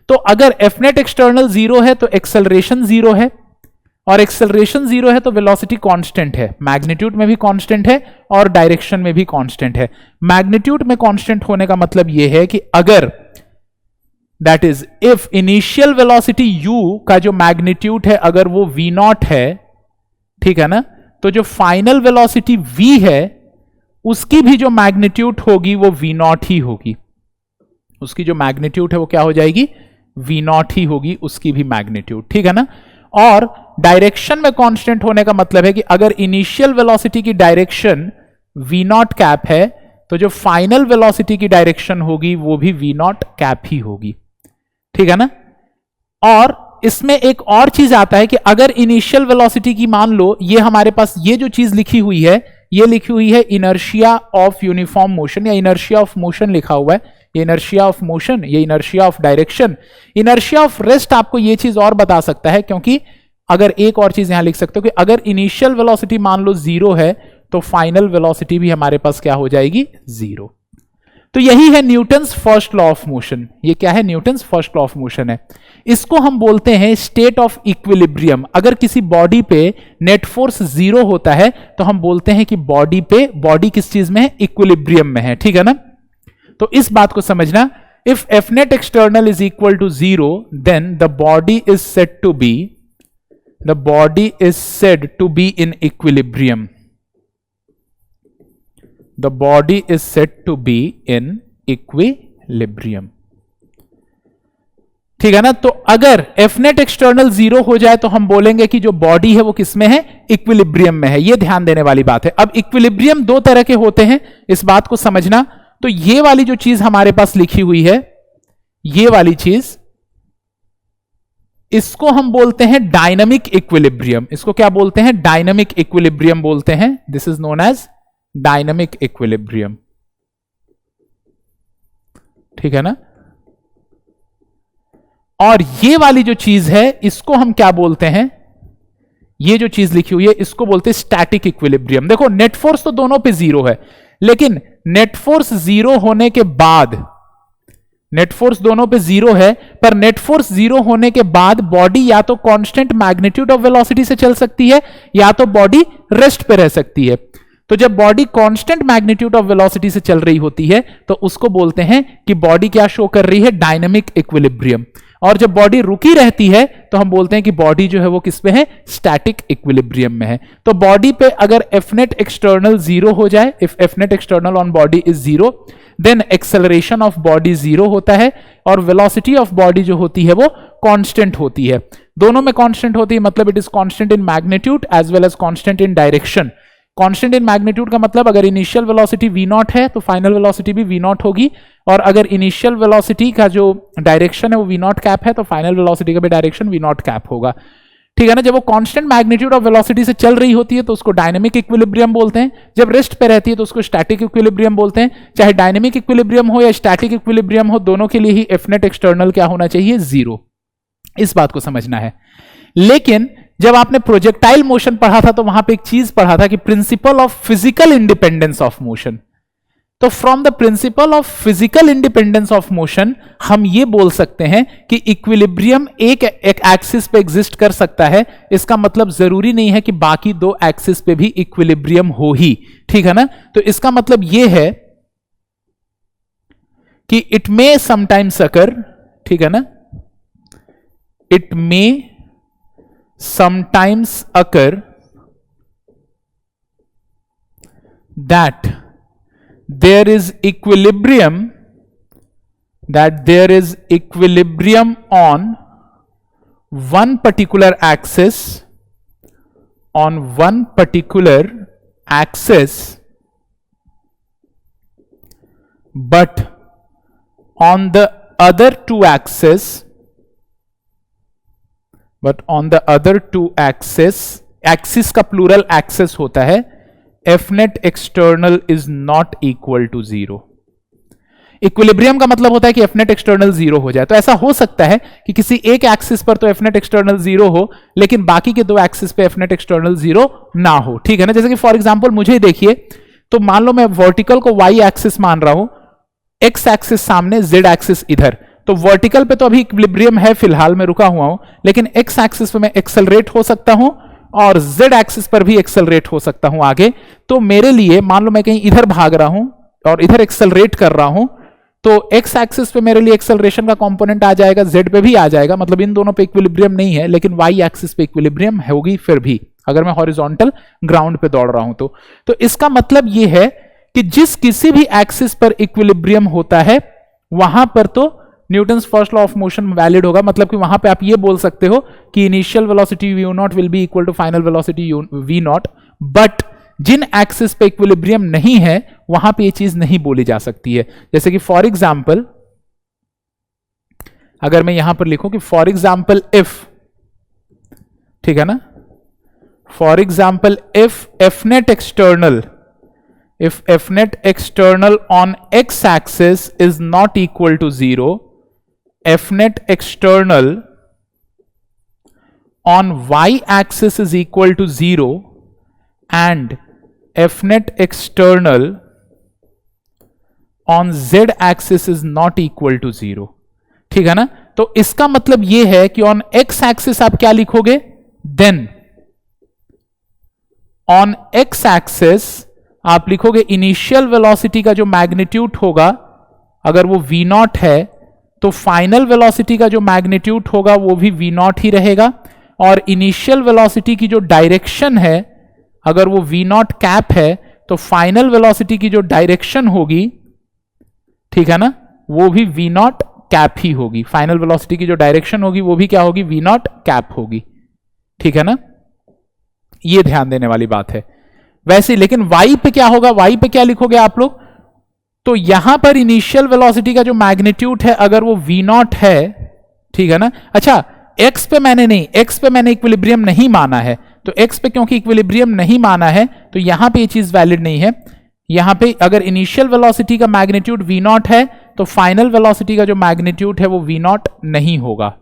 तो अगर एफ नेट एक्सटर्नल 0 है तो एक्सेलरेशन 0 है, और एक्सेलरेशन 0 है तो वेलोसिटी कांस्टेंट है, मैग्नीट्यूड में भी कांस्टेंट है और डायरेक्शन में भी कांस्टेंट है। मैग्नीट्यूड में कांस्टेंट होने का मतलब यह है कि अगर that is if initial velocity u का जो मैग्नीट्यूड है अगर वो v0 है, ठीक है ना, तो जो फाइनल वेलोसिटी v है उसकी भी जो मैग्नीट्यूड होगी वो v0 ही होगी। उसकी जो मैग्नीट्यूड है वो क्या हो जाएगी? v0 ही होगी उसकी भी मैग्नीट्यूड, ठीक है ना। और डायरेक्शन में कांस्टेंट होने का मतलब है कि अगर इनिशियल वेलोसिटी की डायरेक्शन v0 कैप है तो जो फाइनल वेलोसिटी की डायरेक्शन होगी वो भी v0 कैप ही होगी, ठीक है ना। और इसमें एक और चीज आता है कि अगर इनिशियल वेलोसिटी की, मान लो ये हमारे पास ये जो चीज लिखी हुई है, ये लिखी हुई है इनर्शिया ऑफ यूनिफॉर्म मोशन या इनर्शिया ऑफ मोशन लिखा हुआ है, ये इनर्शिया ऑफ मोशन, ये inertia of direction. Inertia of rest आपको ये चीज और बता सकता है, क्योंकि अगर एक और चीज यहां लिख सकते हो कि अगर इनिशियल वेलोसिटी मान लो 0 है तो फाइनल वेलोसिटी भी हमारे पास क्या हो जाएगी? 0। तो यही है Newton's first law of motion. ये क्या है? Newton's first law of motion है। इसको हम बोलते हैं स्टेट ऑफ इक्विलिब्रियम। अगर किसी बॉडी पे नेट फोर्स 0 होता है तो हम बोलते हैं कि बॉडी किस चीज में है? इक्विलिब्रियम में है, ठीक है ना। तो इस बात को समझना, if F net external is equal to 0 then the body is said to be in equilibrium. The body is said to be in equilibrium, ठीक है ना। तो अगर एफ नेट एक्सटर्नल 0 हो जाए तो हम बोलेंगे कि जो बॉडी है वो किसमें है? इक्विलिब्रियम में है। ये ध्यान देने वाली बात है। अब इक्विलिब्रियम दो तरह के होते हैं, इस बात को समझना। तो ये वाली जो चीज हमारे पास लिखी हुई है, ये वाली चीज, इसको हम बोलते हैं डायनामिक इक्विलिब्रियम। इसको क्या बोलते हैं? डायनामिक इक्विलिब्रियम बोलते हैं। This is known as dynamic equilibrium, ठीक है ना। और ये वाली जो चीज है इसको हम क्या बोलते हैं? ये जो चीज लिखी हुई है इसको बोलते हैं स्टैटिक इक्विलिब्रियम। देखो नेट फोर्स तो दोनों पे 0 है, लेकिन नेट फोर्स 0 होने के बाद, नेट फोर्स दोनों पे 0 है, पर नेट फोर्स 0 होने के बाद बॉडी या तो कांस्टेंट मैग्नीट्यूड ऑफ वेलोसिटी से चल सकती है या तो बॉडी रेस्ट पे रह सकती है। तो जब body constant magnitude of velocity से चल रही होती है तो उसको बोलते हैं कि बॉडी क्या शो कर रही है? Dynamic equilibrium. और जब बॉडी रुकी रहती है तो हम बोलते हैं कि बॉडी जो है वो किस पे है? स्टैटिक इक्विलिब्रियम में है। तो बॉडी पे अगर एफ नेट एक्सटर्नल 0 हो जाए, if F net external on body is 0, then acceleration of body 0 होता है और वेलोसिटी ऑफ बॉडी जो होती है वो कांस्टेंट होती है। दोनों में कांस्टेंट होती है, मतलब it is constant in magnitude as well as constant in direction. Constant in magnitude का मतलब अगर इनिशियल वेलोसिटी v0 है तो फाइनल वेलोसिटी भी v0 होगी, और अगर इनिशियल वेलोसिटी का जो डायरेक्शन है वो v0 कैप है तो फाइनल वेलोसिटी का भी डायरेक्शन v0 कैप होगा, ठीक है ना। जब वो कांस्टेंट मैग्नीट्यूड ऑफ वेलोसिटी से चल रही होती है तो उसको डायनेमिक इक्विलिब्रियम बोलते हैं। जब रेस्ट पे रहती है तो उसको स्टैटिक इक्विलिब्रियम बोलते हैं। चाहे डायनेमिक इक्विलिब्रियम हो या स्टैटिक इक्विलिब्रियम हो, दोनों के लिए ही एफ नेट एक्सटर्नल क्या होना चाहिए? 0। इस बात को समझना है। लेकिन जब आपने प्रोजेक्टाइल मोशन पढ़ा था तो वहां पे एक चीज पढ़ा था कि principle of physical independence of motion. तो from the principle of physical independence of motion हम ये बोल सकते हैं कि इक्विलिब्रियम एक एक्सिस पे एग्जिस्ट कर सकता है। इसका मतलब जरूरी नहीं है कि बाकी दो एक्सिस पे भी इक्विलिब्रियम हो ही, ठीक है ना। तो इसका मतलब ये है कि इट मे समटाइम्स अकर, ठीक है ना, it may sometimes occur that there is equilibrium on one particular axis, but on the other two axes but on the other two axis, axis का प्लूरल एक्सेस होता है, F net external is not equal to zero. Equilibrium का मतलब होता है कि F net external zero हो जाए। तो ऐसा हो सकता है कि किसी एक एक्सिस पर तो एफ नेट एक्सटर्नल जीरो हो, लेकिन बाकी के दो एक्सिस पे एफ नेट एक्सटर्नल जीरो ना हो, ठीक है ना। जैसे कि फॉर एग्जांपल मुझे देखिए, तो मान लो मैं वर्टिकल को वाई एक्सिस मान रहा हूं, एक्स एक्सिस सामने, जेड एक्सिस इधर, तो वर्टिकल पे तो अभी इक्विलिब्रियम है, फिलहाल मैं रुका हुआ हूं, लेकिन एक्स एक्सिस पे मैं एक्सेलरेट हो सकता हूं और जेड एक्सिस पर भी एक्सेलरेट हो सकता हूं आगे। तो मेरे लिए मान लो मैं कहीं इधर भाग रहा हूं और इधर एक्सेलरेट कर रहा हूं, तो एक्स एक्सिस पे मेरे लिए एक्सेलरेशन का कंपोनेंट आ जाएगा, जेड पे भी आ जाएगा, मतलब इन दोनों पे इक्विलिब्रियम नहीं है, लेकिन वाई एक्सिस पे इक्विलिब्रियम होगी फिर भी, अगर मैं हॉरिजॉन्टल ग्राउंड पे दौड़ रहा हूं तो इसका मतलब यह है कि जिस किसी भी एक्सिस पर इक्विलिब्रियम होता है वहां पर तो Newton's first law of motion valid होगा। मतलब कि वहां पे आप ये बोल सकते हो कि initial velocity v naught will be equal to final velocity v naught, but जिन एक्सिस पे इक्विलिब्रियम नहीं है वहां पे ये चीज नहीं बोली जा सकती है। जैसे कि फॉर एग्जाम्पल अगर मैं यहां पर लिखूं कि फॉर एग्जाम्पल इफ, ठीक है ना, for example if F net external, if f net external on x axis is not equal to 0, f net external on y axis is equal to 0 and f net external on z axis is not equal to 0, ठीक है ना। तो इसका मतलब यह है कि on x axis आप क्या लिखोगे, then on x axis आप लिखोगे इनिशियल वेलोसिटी का जो मैग्नीट्यूड होगा, अगर वो v नॉट है तो फाइनल वेलोसिटी का जो मैग्नीट्यूड होगा वो भी v नॉट ही रहेगा, और इनिशियल वेलोसिटी की जो डायरेक्शन है अगर वो v नॉट कैप है तो फाइनल वेलोसिटी की जो डायरेक्शन होगी, ठीक है ना, वो भी v नॉट कैप ही होगी। फाइनल वेलोसिटी की जो डायरेक्शन होगी वो भी क्या होगी, v नॉट कैप होगी, ठीक है ना। ये ध्यान देने वाली बात है। वैसे लेकिन y पे क्या होगा, y पे क्या लिखोगे आप लोग, तो यहां पर इनिशियल वेलोसिटी का जो मैग्नीट्यूड है अगर वो v नॉट है, ठीक है ना। अच्छा x पे मैंने नहीं, x पे मैंने इक्विलिब्रियम नहीं माना है, तो x पे क्योंकि इक्विलिब्रियम नहीं माना है तो यहां पे ये चीज वैलिड नहीं है। यहां पे अगर इनिशियल वेलोसिटी का मैग्नीट्यूड v नॉट है तो फाइनल वेलोसिटी का जो मैग्नीट्यूड है वो v नॉट नहीं होगा,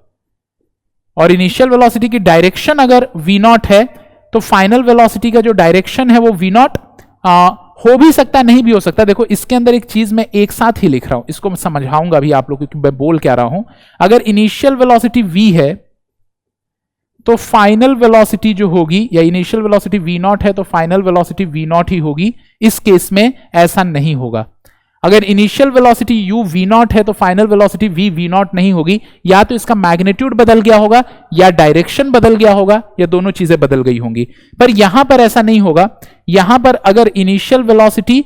और इनिशियल वेलोसिटी की डायरेक्शन अगर v नॉट है तो फाइनल वेलोसिटी का जो डायरेक्शन है वो v नॉट हो भी सकता, नहीं भी हो सकता। देखो इसके अंदर एक चीज मैं एक साथ ही लिख रहा हूं, इसको मैं समझाऊंगा भी आप लोग, क्योंकि मैं बोल क्या रहा हूं। अगर इनिशियल वेलोसिटी v है तो फाइनल वेलोसिटी जो होगी, या इनिशियल वेलोसिटी v नॉट है तो फाइनल वेलोसिटी v नॉट ही होगी। इस केस में ऐसा नहीं होगा। अगर initial velocity u v not है तो फाइनल वेलोसिटी v नॉट नहीं होगी, या तो इसका मैग्नीट्यूड बदल गया होगा या डायरेक्शन बदल गया होगा या दोनों चीजें बदल गई होंगी। पर यहां पर ऐसा नहीं होगा। यहां पर अगर इनिशियल वेलोसिटी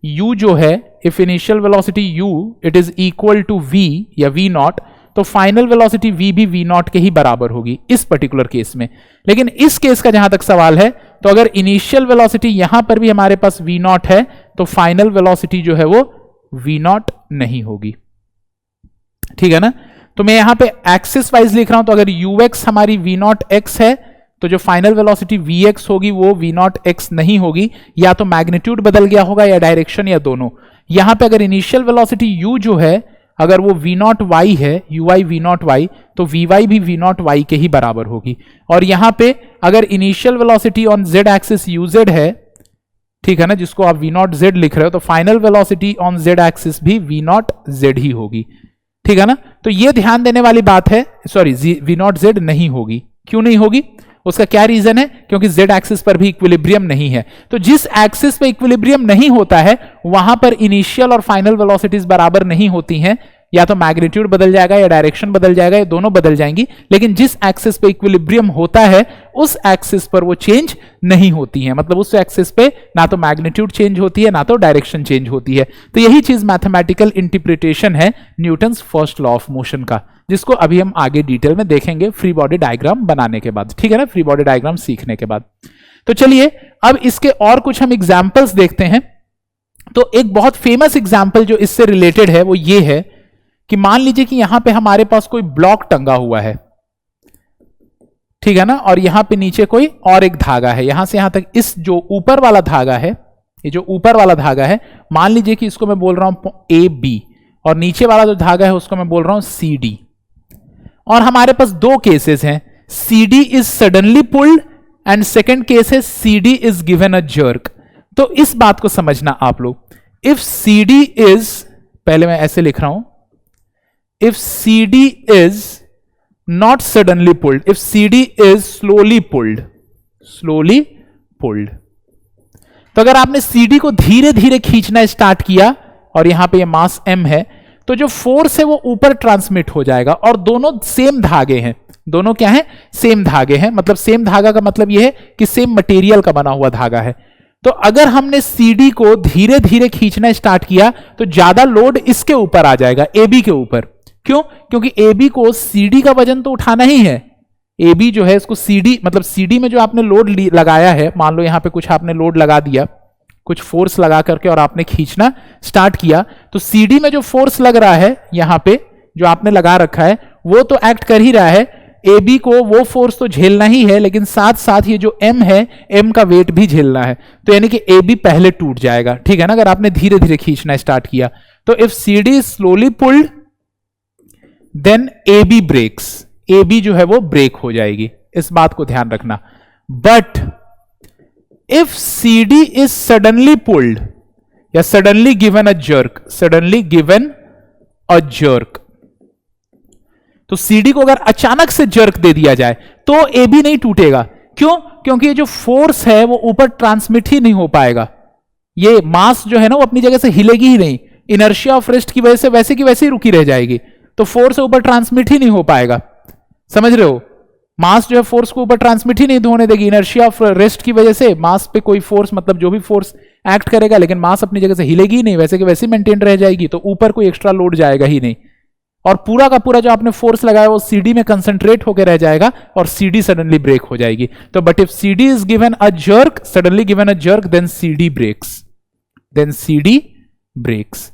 u जो है, if initial velocity u it is equal to v या v नॉट, तो फाइनल वेलोसिटी v भी v नॉट के ही बराबर होगी इस पर्टिकुलर केस में। लेकिन इस केस का जहां तक सवाल है, तो अगर इनिशियल वेलोसिटी यहां पर भी हमारे पास v नॉट है तो फाइनल वेलोसिटी जो है वो v नॉट नहीं होगी, ठीक है ना। तो मैं यहां पे एक्सिस वाइज लिख रहा हूं, तो अगर ux हमारी v नॉट x है तो जो फाइनल वेलोसिटी vx होगी वो v नॉट x नहीं होगी, या तो मैग्नीट्यूड बदल गया होगा या डायरेक्शन, या दोनों। यहां पे अगर इनिशियल वेलोसिटी u जो है अगर वो v नॉट y है, ui v नॉट y, तो vy भी v नॉट y के ही बराबर होगी। और यहां पे अगर initial velocity on z axis uz है, ठीक है ना, जिसको आप v नॉट z लिख रहे हो, तो final velocity on z axis भी v नॉट z ही होगी, ठीक है ना। तो ये ध्यान देने वाली बात है। सॉरी, v नॉट z नहीं होगी। क्यों नहीं होगी, उसका क्या रीजन है, क्योंकि z एक्सिस पर भी इक्विलिब्रियम नहीं है। तो जिस एक्सिस पे इक्विलिब्रियम नहीं होता है वहां पर इनिशियल और फाइनल वेलोसिटीज बराबर नहीं होती हैं, या तो मैग्नीट्यूड बदल जाएगा या डायरेक्शन बदल जाएगा, या दोनों बदल जाएंगी। लेकिन जिस एक्सिस पे इक्विलिब्रियम होता है उस एक्सिस पर वो चेंज नहीं होती है, मतलब उस एक्सिस पे ना तो मैग्नीट्यूड चेंज होती है ना तो डायरेक्शन चेंज होती है। तो यही चीज मैथमेटिकल इंटरप्रिटेशन है Newton's first law of motion का, जिसको अभी हम आगे डिटेल में देखेंगे फ्री बॉडी डायग्राम बनाने के बाद, ठीक है ना, फ्री बॉडी डायग्राम सीखने के बाद। तो चलिए अब इसके और कुछ हम एग्जाम्पल्स देखते हैं। तो एक बहुत फेमस एग्जाम्पल जो इससे रिलेटेड है वो ये है कि मान लीजिए कि यहां पे हमारे पास कोई ब्लॉक टंगा हुआ है। ठीक है ना, और यहां पे नीचे कोई और एक धागा है, यहां से यहां तक इस जो ऊपर वाला धागा है, ये जो ऊपर वाला धागा है, मान लीजिए कि इसको मैं बोल रहा हूं ए बी, और नीचे वाला जो धागा है उसको मैं बोल रहा हूं सी डी। और हमारे पास दो केसेस हैं, C D is suddenly pulled and second case है C D is given a jerk. तो इस बात को समझना आप लोग, इफ सी डी इज, पहले मैं ऐसे लिख रहा हूं, if C D is not suddenly pulled, if C D is slowly pulled, slowly pulled, तो अगर आपने सीडी को धीरे धीरे खींचना स्टार्ट किया और यहां पे ये मास m है, तो जो फोर्स है वो ऊपर ट्रांसमिट हो जाएगा, और दोनों सेम धागे हैं, दोनों क्या है, सेम धागे हैं, मतलब सेम धागा का मतलब ये है कि सेम मटेरियल का बना हुआ धागा है। तो अगर हमने सीडी को धीरे धीरे खींचना स्टार्ट किया तो ज्यादा लोड इसके ऊपर आ जाएगा, AB के ऊपर। क्यों? क्योंकि AB को CD का वजन तो उठाना ही है। AB जो है इसको CD, मतलब CD में जो आपने लोड लगाया है, मान लो यहां पे कुछ आपने लोड लगा दिया, कुछ फोर्स लगा करके और आपने खींचना स्टार्ट किया, तो CD में जो फोर्स लग रहा है यहां पे जो आपने लगा रखा है वो तो एक्ट कर ही रहा है, AB को वो फोर्स तो झेलना ही है, लेकिन साथ साथ ये जो M है, M का वेट भी झेलना है, तो यानी कि AB पहले टूट जाएगा, ठीक है ना, अगर आपने धीरे धीरे खींचना स्टार्ट किया। तो if CD is slowly pulled then AB breaks, AB जो है वो ब्रेक हो जाएगी, इस बात को ध्यान रखना। But if CD is suddenly pulled या suddenly given a jerk, suddenly given a jerk, तो CD को अगर अचानक से जर्क दे दिया जाए तो AB नहीं टूटेगा। क्यों? क्योंकि ये जो फोर्स है वो ऊपर ट्रांसमिट ही नहीं हो पाएगा, ये मास जो है ना वो अपनी जगह से हिलेगी ही नहीं, इनर्शिया ऑफ रेस्ट की वजह से वैसे की वैसे ही रुकी रह जाएगी, तो फोर्स ऊपर ट्रांसमिट ही नहीं हो पाएगा। समझ रहे हो? मास जो है फोर्स को ऊपर ट्रांसमिट ही नहीं होने देगी, इनर्शिया ऑफ रेस्ट की वजह से मास पे कोई फोर्स, मतलब जो भी फोर्स एक्ट करेगा, लेकिन मास अपनी जगह से हिलेगी ही नहीं, वैसे कि वैसे मेंटेन रह जाएगी, तो ऊपर कोई एक्स्ट्रा लोड जाएगा ही नहीं, और पूरा का पूरा जो आपने फोर्स लगाया वो CD में कंसंट्रेट होकर रह जाएगा और CD सडनली ब्रेक हो जाएगी। तो but if CD is given a jerk, suddenly given a jerk, then CD breaks, then CD breaks.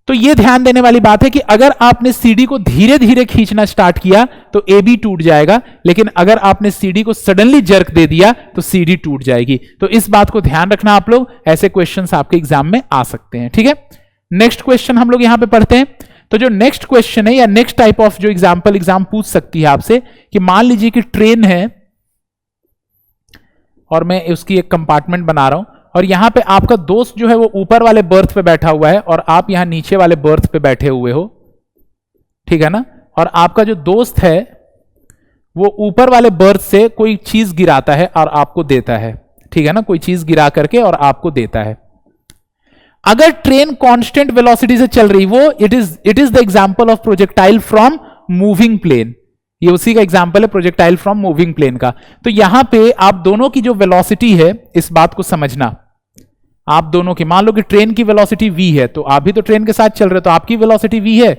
तो ये ध्यान देने वाली बात है कि अगर आपने CD को धीरे धीरे खींचना स्टार्ट किया तो AB टूट जाएगा, लेकिन अगर आपने CD को सडनली जर्क दे दिया तो CD टूट जाएगी। तो इस बात को ध्यान रखना आप लोग, ऐसे क्वेश्चंस आपके एग्जाम में आ सकते हैं, ठीक है। नेक्स्ट क्वेश्चन हम लोग यहां पे पढ़ते हैं। तो जो नेक्स्ट क्वेश्चन है या नेक्स्ट टाइप ऑफ जो एग्जाम पूछ सकती है आपसे, कि मान लीजिए कि ट्रेन है और मैं उसकी एक कंपार्टमेंट बना रहा हूं, और यहां पे आपका दोस्त जो है वो ऊपर वाले बर्थ पे बैठा हुआ है और आप यहां नीचे वाले बर्थ पे बैठे हुए हो, ठीक है ना, और आपका जो दोस्त है वो ऊपर वाले बर्थ से कोई चीज गिराता है और आपको देता है, ठीक है ना, कोई चीज गिरा करके और आपको देता है। अगर ट्रेन कांस्टेंट वेलोसिटी से चल रही, वो it is the example of projectile from moving plane, ये उसी का एग्जांपल है प्रोजेक्टाइल फ्रॉम मूविंग प्लेन का। तो यहां पे आप दोनों की जो वेलोसिटी है, इस बात को समझना, आप दोनों की, मान लो कि ट्रेन की वेलोसिटी v है, तो आप भी तो ट्रेन के साथ चल रहे हो, तो आपकी वेलोसिटी v है,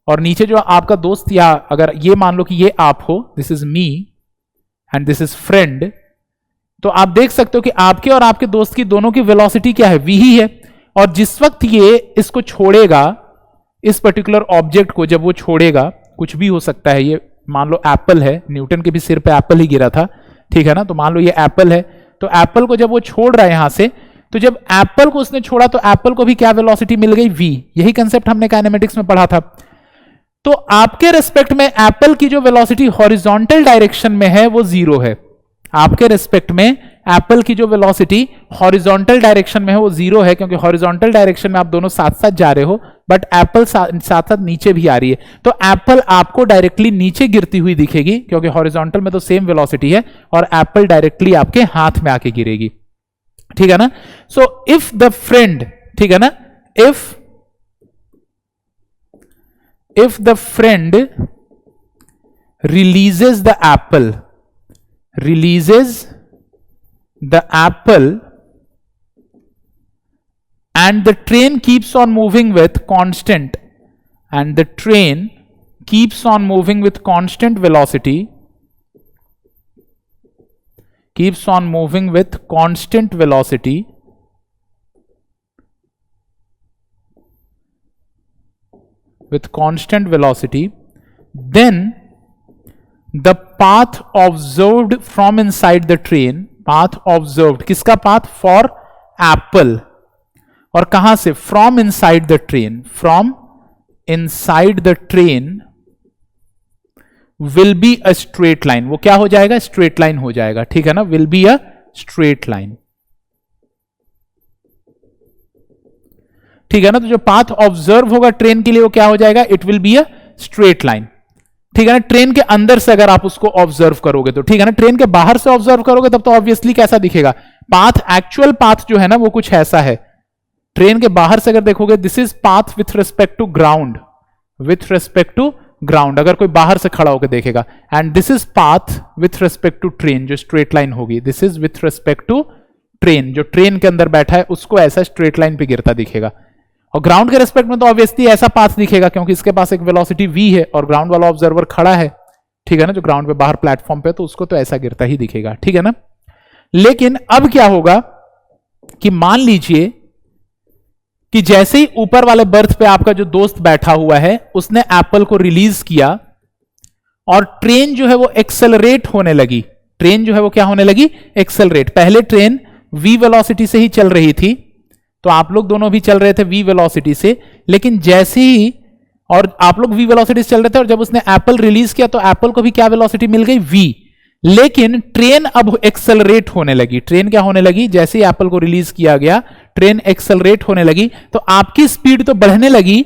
और नीचे जो आपका दोस्त, या अगर ये मान लो कि ये आप हो, this is me and this is friend, तो आप देख सकते हो कि आपके और आपके दोस्त की दोनों की वेलोसिटी क्या है, v ही है। और जिस वक्त ये इसको छोड़ेगा, इस पर्टिकुलर ऑब्जेक्ट को जब वो छोड़ेगा, कुछ भी हो सकता है, ये मान लो एप्पल है, न्यूटन के भी सिर पे एप्पल ही गिरा था, ठीक है ना, तो मान लो ये एप्पल है, तो एप्पल को जब वो छोड़ रहा है यहां से, तो जब एप्पल को उसने छोड़ा तो एप्पल को भी क्या वेलोसिटी मिल गई, v। यही कंसेप्ट हमने काइनेमेटिक्स में पढ़ा था। तो आपके रेस्पेक्ट में एप्पल की जो वेलोसिटी हॉरिजॉन्टल डायरेक्शन में है वो 0 है, आपके रेस्पेक्ट में एप्पल की जो वेलोसिटी हॉरिजॉन्टल डायरेक्शन में है वो 0 है, क्योंकि हॉरिजॉन्टल डायरेक्शन में आप दोनों साथ साथ जा रहे हो, बट एप्पल साथ साथ नीचे भी आ रही है, तो एप्पल आपको डायरेक्टली नीचे गिरती हुई दिखेगी, क्योंकि हॉरिजॉन्टल में तो सेम वेलोसिटी है, और एप्पल डायरेक्टली आपके हाथ में आके गिरेगी, ठीक है ना। सो इफ द फ्रेंड, ठीक है ना, if the friend releases the Apple, releases the apple and the train keeps on moving with constant, and the train keeps on moving with constant velocity, keeps on moving with constant velocity, with constant velocity, then the path observed from inside the train, path observed किसका path? For Apple, और कहां से? From inside the train, from inside the train will be a straight line, वो क्या हो जाएगा? Straight line हो जाएगा, ठीक है ना, will be a straight line, ठीक है ना। तो जो पाथ ऑब्जर्व होगा ट्रेन के लिए वो क्या हो जाएगा? It will be a straight line, ठीक है ना। ट्रेन के अंदर से अगर आप उसको ऑब्जर्व करोगे तो, ठीक है ना, ट्रेन के बाहर से ऑब्जर्व करोगे तब तो ऑब्वियसली कैसा दिखेगा? पाथ, एक्चुअल पाथ जो है ना वो कुछ ऐसा है। ट्रेन के बाहर से अगर देखोगे, this is path with respect to ground, with respect to ground, अगर कोई बाहर से खड़ा होकर देखेगा, and this is path with respect to train, जो स्ट्रेट लाइन होगी, this is with respect to train, जो ट्रेन के अंदर बैठा है उसको ऐसा स्ट्रेट लाइन पे गिरता दिखेगा। और ग्राउंड के रिस्पेक्ट में तो ऑब्वियसली ऐसा पाथ दिखेगा क्योंकि इसके पास एक वेलोसिटी v है और ग्राउंड वाला ऑब्जर्वर खड़ा है, ठीक है ना, जो ग्राउंड पे बाहर प्लेटफॉर्म पे, तो उसको तो ऐसा गिरता ही दिखेगा, ठीक है ना। लेकिन अब क्या होगा कि मान लीजिए कि जैसे ही ऊपर वाले बर्थ पे आपका जो दोस्त बैठा हुआ है उसने एप्पल को रिलीज किया और ट्रेन जो है वो एक्सेलरेट होने लगी, ट्रेन जो है वो क्या होने लगी? एक्सेलरेट। पहले ट्रेन v वेलोसिटी से ही चल रही थी, तो आप लोग दोनों भी चल रहे थे v वेलोसिटी से, लेकिन जैसे ही, और आप लोग v वेलोसिटी से चल रहे थे, और जब उसने एप्पल रिलीज किया तो एप्पल को भी क्या वेलोसिटी मिल गई? v। लेकिन ट्रेन अब एक्सेलरेट होने लगी, ट्रेन क्या होने लगी? जैसे ही एप्पल को रिलीज किया गया ट्रेन एक्सेलरेट होने लगी, तो आपकी स्पीड तो बढ़ने लगी,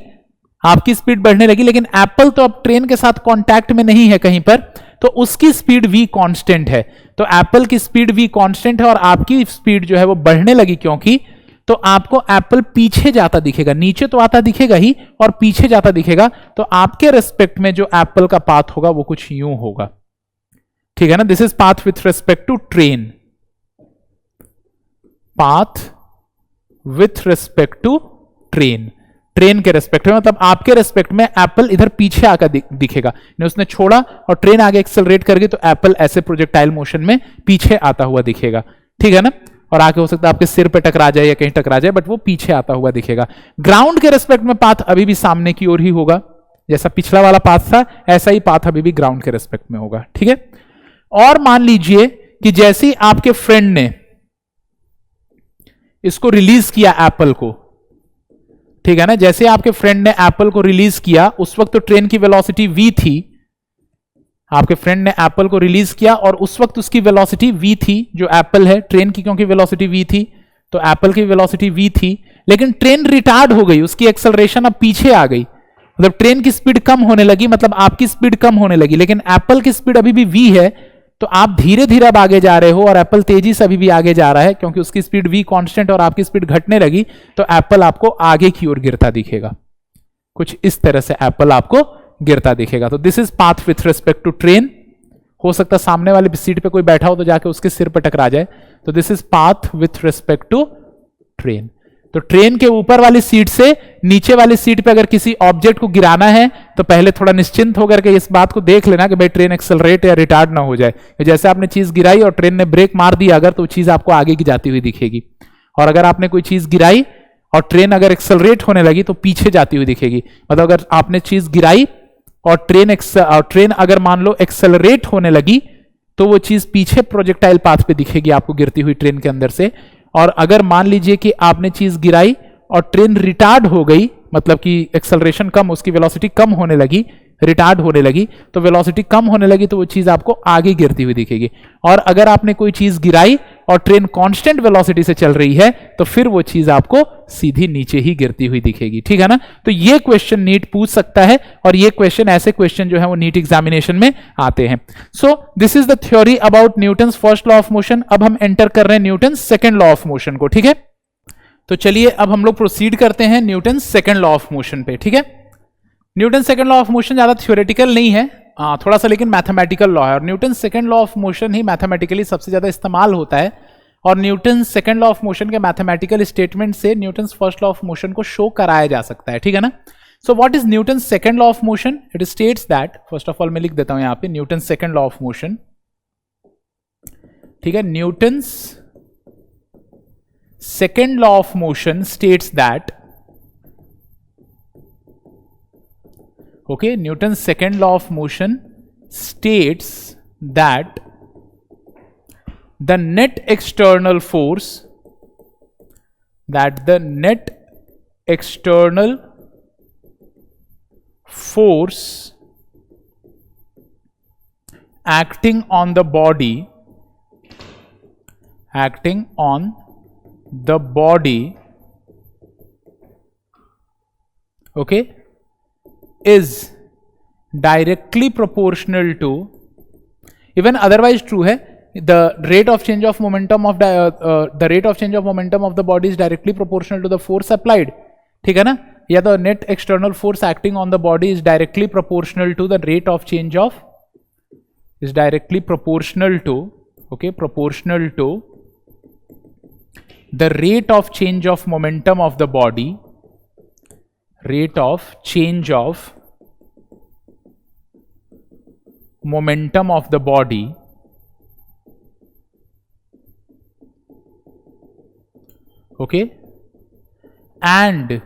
आपकी स्पीड बढ़ने लगी, लेकिन एप्पल तो अब ट्रेन के साथ कांटेक्ट में नहीं है कहीं पर, तो उसकी स्पीड v कांस्टेंट है। तो एप्पल की स्पीड v कांस्टेंट है और आपकी स्पीड जो है वो बढ़ने लगी, क्योंकि तो आपको एप्पल पीछे जाता दिखेगा, नीचे तो आता दिखेगा ही और पीछे जाता दिखेगा, तो आपके रेस्पेक्ट में जो एप्पल का पाथ होगा वो कुछ यूं होगा, ठीक है ना। This is path with respect to train, path with respect to train, train के रेस्पेक्ट में, मतलब आपके रेस्पेक्ट में एप्पल इधर पीछे आकर दिखेगा, उसने छोड़ा और ट्रेन आगे एक्सेलरेट कर गई तो एप्पल ऐसे प्रोजेक्टाइल मोशन में पीछे आता हुआ दिखेगा, ठीक है ना। और आगे हो सकता है आपके सिर पे टकरा जाए या कहीं टकरा जाए, बट वो पीछे आता हुआ दिखेगा। ग्राउंड के रेस्पेक्ट में पाथ अभी भी सामने की ओर ही होगा, जैसा पिछला वाला पाथ था ऐसा ही पाथ अभी भी ग्राउंड के रेस्पेक्ट में होगा, ठीक है। और मान लीजिए कि जैसे ही आपके फ्रेंड ने इसको रिलीज किया एप्पल को, ठीक है ना, जैसे आपके फ्रेंड ने एप्पल को रिलीज किया, उस वक्त तो ट्रेन की वेलोसिटी v थी, आपके फ्रेंड ने एप्पल को रिलीज किया और उस वक्त उसकी वेलोसिटी v थी, जो एप्पल है, ट्रेन की क्योंकि वेलोसिटी v थी तो एप्पल की वेलोसिटी v थी, लेकिन ट्रेन रिटार्ड हो गई, उसकी एक्सेलरेशन अब पीछे आ गई, मतलब ट्रेन की स्पीड कम होने लगी, मतलब आपकी स्पीड कम होने लगी, लेकिन एप्पल की स्पीड अभी भी v है, तो आप धीरे धीरे अब आगे जा रहे हो और एप्पल तेजी से अभी भी आगे जा रहा है, क्योंकि उसकी स्पीड v कांस्टेंट और आपकी स्पीड घटने लगी, तो एप्पल आपको आगे की ओर गिरता दिखेगा, कुछ इस तरह से एप्पल आपको गिरता दिखेगा। तो this is path with respect to train, हो सकता है सामने वाले सीट पे कोई बैठा हो तो जाके उसके सिर पे टकरा जाए, तो this is path with respect to train. तो ट्रेन के ऊपर वाली सीट से नीचे वाली सीट पे अगर किसी ऑब्जेक्ट को गिराना है तो पहले थोड़ा निश्चिंत होकर के इस बात को देख लेना कि भाई ट्रेन एक्सेलरेट या रिटार्ड ना हो जाए, जैसे आपने चीज गिराई और ट्रेन ने ब्रेक मार दिया अगर, तो चीज आपको आगे की जाती हुई दिखेगी, और अगर आपने कोई चीज गिराई और ट्रेन अगर एक्सेलरेट होने लगी तो पीछे जाती हुई दिखेगी। मतलब अगर आपने चीज गिराई और ट्रेन अगर मान लो एक्सेलरेट होने लगी तो वो चीज पीछे प्रोजेक्टाइल पाथ पे दिखेगी आपको गिरती हुई ट्रेन के अंदर से, और अगर मान लीजिए कि आपने चीज गिराई और ट्रेन रिटार्ड हो गई, मतलब कि एक्सेलरेशन कम, उसकी वेलोसिटी कम होने लगी, रिटार्ड होने लगी, तो वेलोसिटी कम होने लगी तो वो चीज आपको आगे गिरती हुई दिखेगी। और अगर आपने कोई चीज गिराई और ट्रेन कांस्टेंट वेलोसिटी से चल रही है तो फिर वो चीज आपको सीधी नीचे ही गिरती हुई दिखेगी, ठीक है ना। तो ये क्वेश्चन नीट पूछ सकता है, और ये क्वेश्चन, ऐसे क्वेश्चन जो है वो नीट एग्जामिनेशन में आते हैं। सो this is the theory about Newton's first law of motion. अब हम एंटर कर रहे हैं Newton's second law of motion को, ठीक है। तो चलिए अब हम लोग प्रोसीड करते हैं Newton second law of motion पे, ठीक है। Newton second law of motion ज्यादा थ्योरेटिकल नहीं है, थोड़ा सा लेकिन मैथमेटिकल लॉ है, और Newton second law of motion he mathematically सबसे ज्यादा इस्तेमाल होता है, और Newton second law of motion के मैथमेटिकल स्टेटमेंट से Newton first law of motion को शो कराया जा सकता है, ठीक है ना। So what is Newton second law of motion? It states that, first of all मैं लिख देता हूं यहां पे Newton second law of motion, ठीक है। Newton's second law of motion states that, okay, Newton's second law of motion states that the net external force acting on the body okay, is directly proportional to, even otherwise true है, the rate of change of momentum of the body is directly proportional to the force applied. ठीक है ना, या the net external force acting on the body is directly proportional to the rate of change of, is directly proportional to, okay, proportional to the rate of change of momentum of the body, rate of change of momentum of the body, okay, and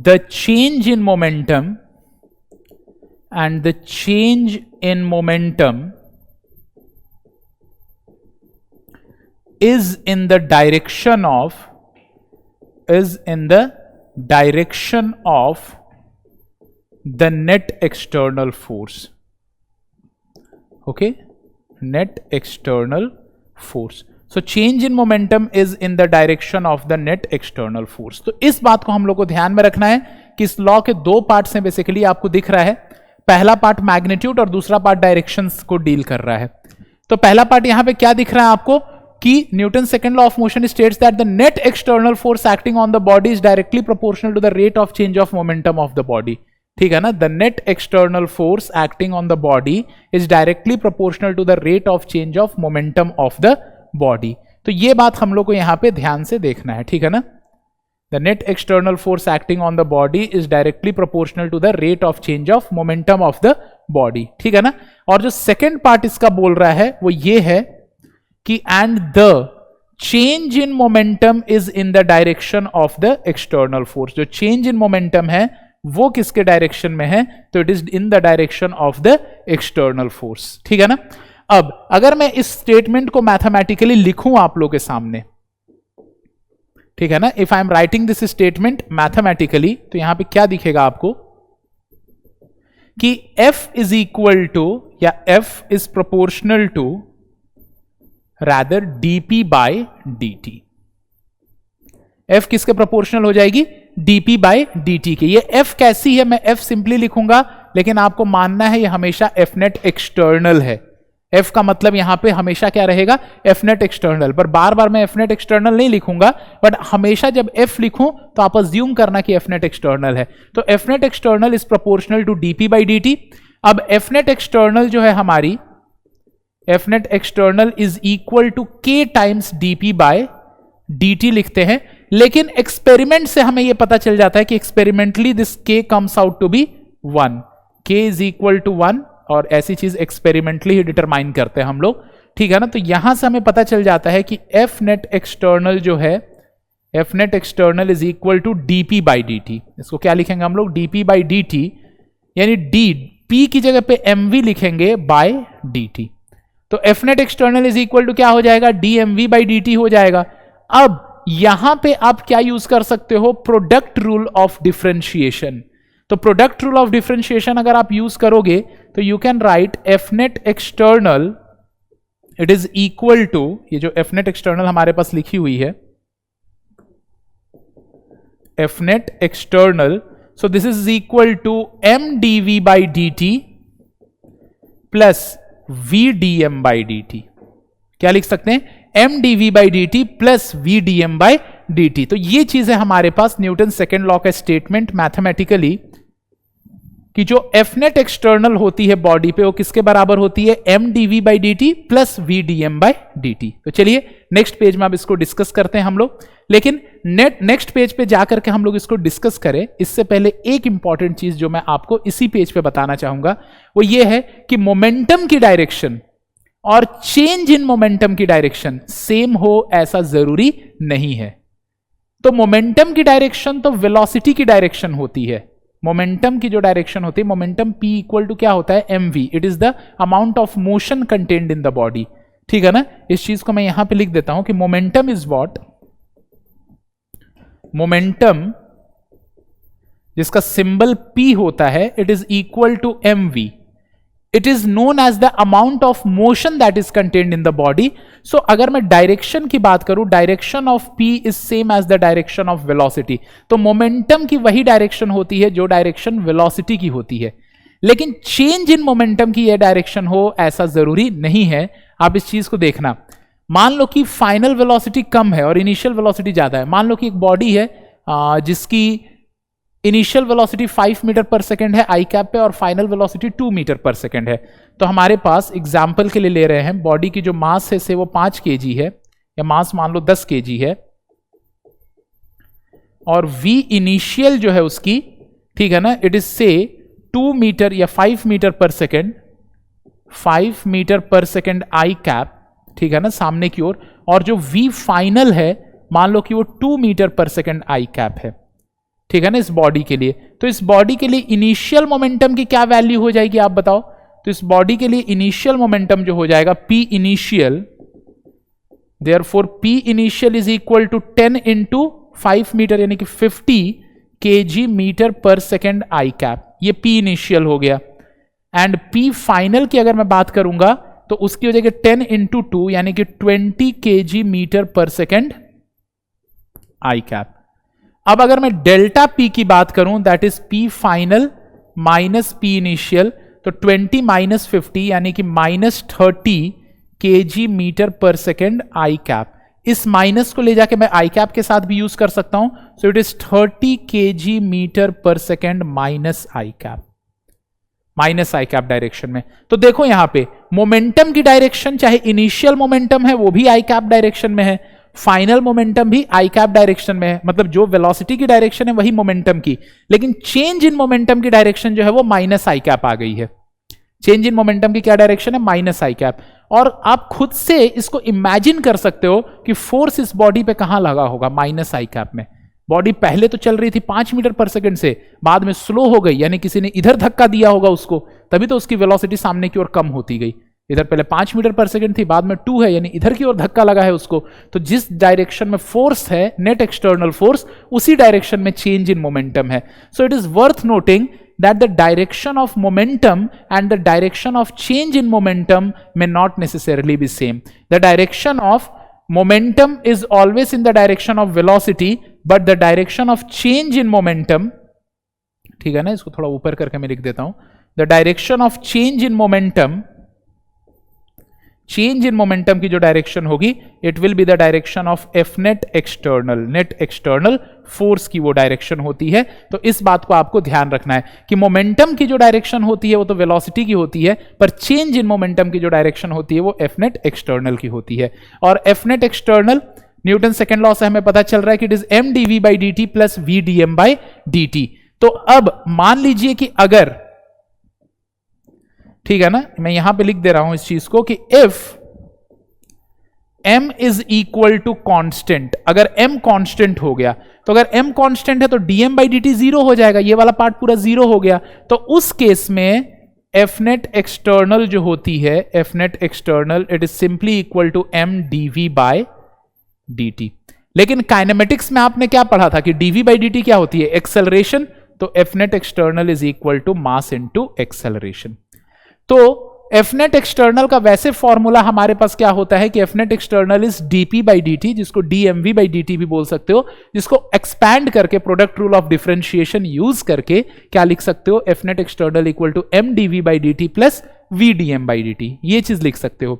the change in momentum is in the direction of the net external force, okay, net external force. So change in momentum is in the direction of the net external force. तो इस बात को हम लोग को ध्यान में रखना है कि इस लॉ के दो पार्ट्स हैं, बेसिकली आपको दिख रहा है, पहला पार्ट मैग्नीट्यूड और दूसरा पार्ट डायरेक्शंस को डील कर रहा है. तो पहला पार्ट यहां पे क्या दिख रहा है आपको कि Newton second law of motion states that the net external force acting on the body is directly proportional to the rate of change of momentum of the body. ठीक है ना, the net external force acting on the body is directly proportional to the rate of change of momentum of the body. तो ये बात हम लोग को यहां पे ध्यान से देखना है. ठीक है ना, the net external force acting on the body is directly proportional to the rate of change of momentum of the body. ठीक है ना, और जो सेकेंड पार्ट इसका बोल रहा है वो ये है कि and the change in momentum is in the direction of the external force. जो चेंज इन मोमेंटम है वो किसके डायरेक्शन में है, तो it is in the direction of the external force. ठीक है ना. अब अगर मैं इस स्टेटमेंट को मैथमेटिकली लिखूं आप लोगों के सामने, ठीक है ना, if I am writing this statement mathematically, तो यहां पे क्या दिखेगा आपको कि F इज इक्वल टू या F is proportional to rather dp by dt. F किसके प्रोपोर्शनल हो जाएगी, dp by dt के. ये F कैसी है, मैं F सिंपली लिखूंगा, लेकिन आपको मानना है ये हमेशा F नेट एक्सटर्नल है. F का मतलब यहां पे हमेशा क्या रहेगा, F नेट एक्सटर्नल. पर बार बार मैं F नेट एक्सटर्नल नहीं लिखूंगा, बट हमेशा जब F लिखूं तो आप अज्यूम करना कि F नेट एक्सटर्नल है. तो F net external is proportional to dp by dt. अब F नेट एक्सटर्नल जो है हमारी, F net external is equal to K times dp by dt लिखते हैं, लेकिन एक्सपेरिमेंट से हमें यह पता चल जाता है कि experimentally this K comes out to be 1. K is equal to 1, और ऐसी चीज एक्सपेरिमेंटली ही डिटरमाइन करते हैं हम लोग. ठीक है ना, तो यहां से हमें पता चल जाता है कि F नेट एक्सटर्नल जो है, F net external is equal to dp by dt. इसको क्या लिखेंगे हम लोग, dp बाई dt, यानी p की जगह पे mv लिखेंगे बाय dt. तो F net external is equal to क्या हो जाएगा, dmv बाई dt हो जाएगा. अब यहां पे आप क्या यूज कर सकते हो, प्रोडक्ट रूल ऑफ डिफरेंशिएशन. तो प्रोडक्ट रूल ऑफ डिफरेंशिएशन अगर आप यूज करोगे तो you can write F net external, it is equal to, ये जो F नेट एक्सटर्नल हमारे पास लिखी हुई है, F net external, so this is equal to m dv by dt plus v dm by dt. क्या लिख सकते हैं, m dv by dt plus v dm by dt. तो ये चीज है हमारे पास न्यूटन सेकेंड लॉ का स्टेटमेंट मैथमेटिकली, कि जो F नेट एक्सटर्नल होती है बॉडी पे वो किसके बराबर होती है, m dv by dt plus v dm by dt. तो चलिए नेक्स्ट पेज में अब इसको डिस्कस करते हैं हम लोग. लेकिन नेक्स्ट पेज पे जाकर के हम लोग इसको डिस्कस करें, इससे पहले एक इंपॉर्टेंट चीज जो मैं आपको इसी पेज पे बताना चाहूंगा वो ये है कि मोमेंटम की डायरेक्शन और चेंज इन मोमेंटम की डायरेक्शन सेम हो ऐसा जरूरी नहीं है. तो मोमेंटम की डायरेक्शन तो वेलोसिटी की डायरेक्शन होती है, मोमेंटम की जो डायरेक्शन होती है, मोमेंटम p इक्वल टू क्या होता है, mv, it is the amount of motion contained in the body. ठीक है ना, इस चीज को मैं यहां पे लिख देता हूं कि मोमेंटम इज व्हाट, मोमेंटम जिसका सिंबल p होता है, it is equal to mv, it is known as the amount of motion that is contained in the body. So अगर मैं डायरेक्शन की बात करूं, direction of p is same as the direction of velocity. तो momentum की वही direction होती है जो डायरेक्शन वेलोसिटी की होती है, लेकिन चेंज इन मोमेंटम की यह डायरेक्शन हो ऐसा जरूरी नहीं है। आप इस चीज को देखना, मान लो कि फाइनल वेलोसिटी कम है और इनिशियल वेलोसिटी ज्यादा है। मान लो कि एक बॉडी है जिसकी initial velocity 5 metre per second है आई कैप पे और final velocity 2 metre per second है। तो हमारे पास एग्जाम्पल के लिए ले रहे हैं, बॉडी की जो मास है से वो 5 kg है, या मास मान लो 10 kg है, और v इनिशियल जो है उसकी, ठीक है ना, इट इज से 2 मीटर या 5 metre per second, 5 metre per second I cap, ठीक है ना, सामने की ओर, और जो v फाइनल है मान लो कि वो 2 metre per second I cap है, ठीक है ना, इस बॉडी के लिए। तो इस बॉडी के लिए इनिशियल मोमेंटम की क्या वैल्यू हो जाएगी आप बताओ? तो इस बॉडी के लिए इनिशियल मोमेंटम जो हो जाएगा p initial, therefore p initial is equal to 10 into 5 metre यानी कि 50 kg metre per second I cap, ये p इनिशियल हो गया। एंड p फाइनल की अगर मैं बात करूंगा तो उसकी हो जाएगी 10 इंटू 2 यानी कि 20 kg metre per second I cap. अब अगर मैं डेल्टा p की बात करूं, that is p final minus p initial, तो 20 माइनस 50 यानी कि -30 kg metre per second I cap. इस माइनस को ले जाके मैं आई कैप के साथ भी यूज कर सकता हूं, so it is 30 kg metre per second minus I cap, minus I cap direction में। तो देखो यहां पे मोमेंटम की डायरेक्शन चाहे इनिशियल मोमेंटम है वो भी आई कैप डायरेक्शन में है, फाइनल मोमेंटम भी आई कैप डायरेक्शन में है, मतलब जो वेलोसिटी की डायरेक्शन है वही मोमेंटम की, लेकिन चेंज इन मोमेंटम की डायरेक्शन जो है वो माइनस आई कैप आ गई है। चेंज इन मोमेंटम की क्या डायरेक्शन है? Minus I cap. और आप खुद से इसको इमेजिन कर सकते हो कि फोर्स इस बॉडी पे कहां लगा होगा, माइनस आई कैप में। बॉडी पहले तो चल रही थी 5 मीटर पर सेकंड से, बाद में स्लो हो गई, यानी किसी ने इधर धक्का दिया होगा उसको, तभी तो उसकी वेलोसिटी सामने की ओर कम होती गई। इधर पहले 5 मीटर पर सेकंड थी, बाद में 2 है, यानी इधर की ओर धक्का लगा है उसको। तो जिस डायरेक्शन में फोर्स है, नेट एक्सटर्नल फोर्स, उसी डायरेक्शन में चेंज इन मोमेंटम है। सो it is worth noting that the direction of momentum and the direction of change in momentum may not necessarily be same. The direction of momentum is always in the direction of velocity, but the direction of change in momentum, ठीक है ना, इसको थोड़ा ऊपर करके मैं लिख देता हूं, the direction of change in momentum, change in momentum की जो डायरेक्शन होगी, it will be the direction of F net external, net external force की वो डायरेक्शन होती है। तो इस बात को आपको ध्यान रखना है कि मोमेंटम की जो डायरेक्शन होती है वो तो वेलोसिटी की होती है, पर चेंज इन मोमेंटम की जो डायरेक्शन होती है वो एफ नेट एक्सटर्नल की होती है। और F net external Newton second law से हमें पता चल रहा है कि it is M DV by D T plus V D M by D T. तो अब मान लीजिए कि अगर, ठीक है ना, मैं यहां पे लिख दे रहा हूं इस चीज को कि if m is equal to constant, अगर m कांस्टेंट हो गया, तो अगर m कांस्टेंट है तो dm बाई dt जीरो हो जाएगा, ये वाला पार्ट पूरा जीरो हो गया। तो उस केस में एफ नेट एक्सटर्नल जो होती है, F net external, it is simply equal to m dv by dt। लेकिन काइनेमेटिक्स में आपने क्या पढ़ा था कि dv बाई dt क्या होती है? एक्सेलरेशन। तो F net external is equal to mass into acceleration. तो एफ नेट एक्सटर्नल का वैसे फॉर्मूला हमारे पास क्या होता है कि F net external is DP by D T, जिसको डीएमवी बाई डी टी भी बोल सकते हो, जिसको एक्सपैंड करके product rule of differentiation use करके क्या लिख सकते हो? F net external equal to M DV by D T plus V D M by D T, ये चीज लिख सकते हो।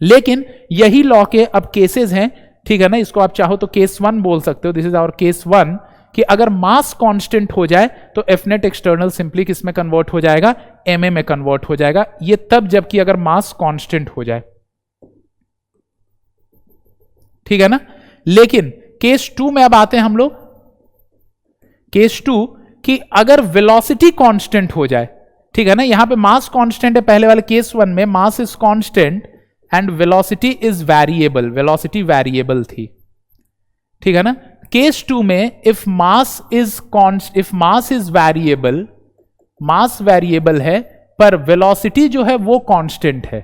लेकिन यही लॉ के अब केसेस हैं, ठीक है ना, इसको आप चाहो तो केस 1 बोल सकते हो, दिस इज आवर केस 1, कि अगर मास कांस्टेंट हो जाए तो एफ नेट एक्सटर्नल सिंपली किस में कन्वर्ट हो जाएगा? एमए में कन्वर्ट हो जाएगा। ये तब जबकि अगर मास कांस्टेंट हो जाए, ठीक है ना। लेकिन केस 2 में अब आते हैं हम लोग, केस 2 कि अगर वेलोसिटी कांस्टेंट हो जाए, ठीक है ना, यहां पे मास कांस्टेंट है, पहले वाले केस 1 में मास is constant and velocity is variable, velocity variable थी, ठीक है ना। केस 2 में if mass is variable, mass variable है पर वेलोसिटी जो है वो कांस्टेंट है,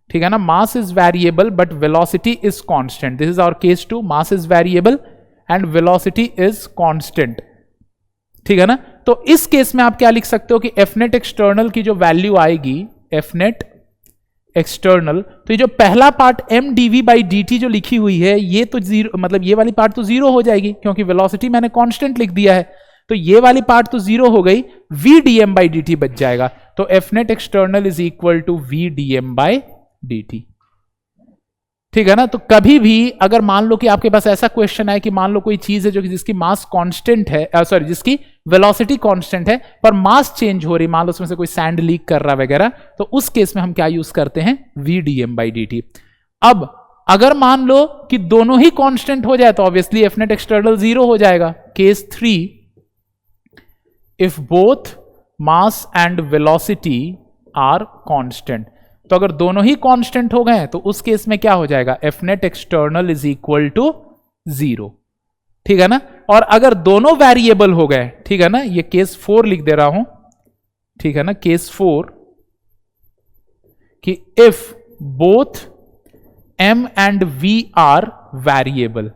ठीक है ना, mass is variable but velocity is constant, this is our case 2, mass is variable and velocity is constant, ठीक है ना। तो इस केस में आप क्या लिख सकते हो कि एफ नेट एक्सटर्नल की जो वैल्यू आएगी, एफ नेट एक्सटर्नल, तो ये जो पहला part M DV by D T जो लिखी हुई है ये तो जीरो, मतलब ये वाली पार्ट तो जीरो हो जाएगी क्योंकि वेलोसिटी मैंने कांस्टेंट लिख दिया है, तो ये वाली पार्ट तो जीरो हो गई, V D M by D T बच जाएगा। तो F net external is equal to V D M by D T, ठीक है ना। तो कभी भी अगर मान लो कि आपके पास ऐसा क्वेश्चन है कि मान लो कोई चीज है जो कि जिसकी मास कांस्टेंट है, सॉरी जिसकी वेलोसिटी कांस्टेंट है पर मास चेंज हो रही, मान लो उसमें से कोई सैंड लीक कर रहा वगैरह, तो उस केस में हम क्या यूज करते हैं, V D M by D T. अब अगर मान लो कि दोनों ही कांस्टेंट हो जाए तो obviously F net external zero हो जाएगा। Case 3, if both mass and velocity are constant, तो अगर दोनों ही कांस्टेंट हो गए तो उस केस में क्या हो जाएगा, F net external is equal to zero, ठीक है ना। और अगर दोनों वेरिएबल हो गए, ठीक है ना, ये केस 4 लिख दे रहा हूं, ठीक है ना, केस 4 कि if both M and V are variable,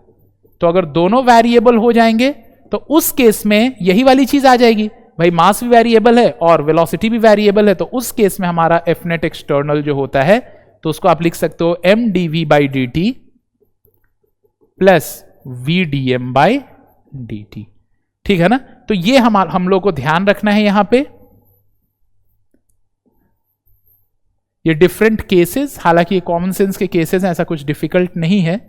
तो अगर दोनों वेरिएबल हो जाएंगे तो उस केस में यही वाली चीज आ जाएगी, भाई मास भी वेरिएबल है और वेलोसिटी भी वेरिएबल है, तो उस केस में हमारा एफ नेट एक्सटर्नल जो होता है तो उसको आप लिख सकते हो M D V by D T plus V D M by D T, ठीक है ना। तो ये हम लोग को ध्यान रखना है यहां पे, ये डिफरेंट केसेस, हालांकि ये कॉमन सेंस के केसेस हैं, ऐसा कुछ डिफिकल्ट नहीं है,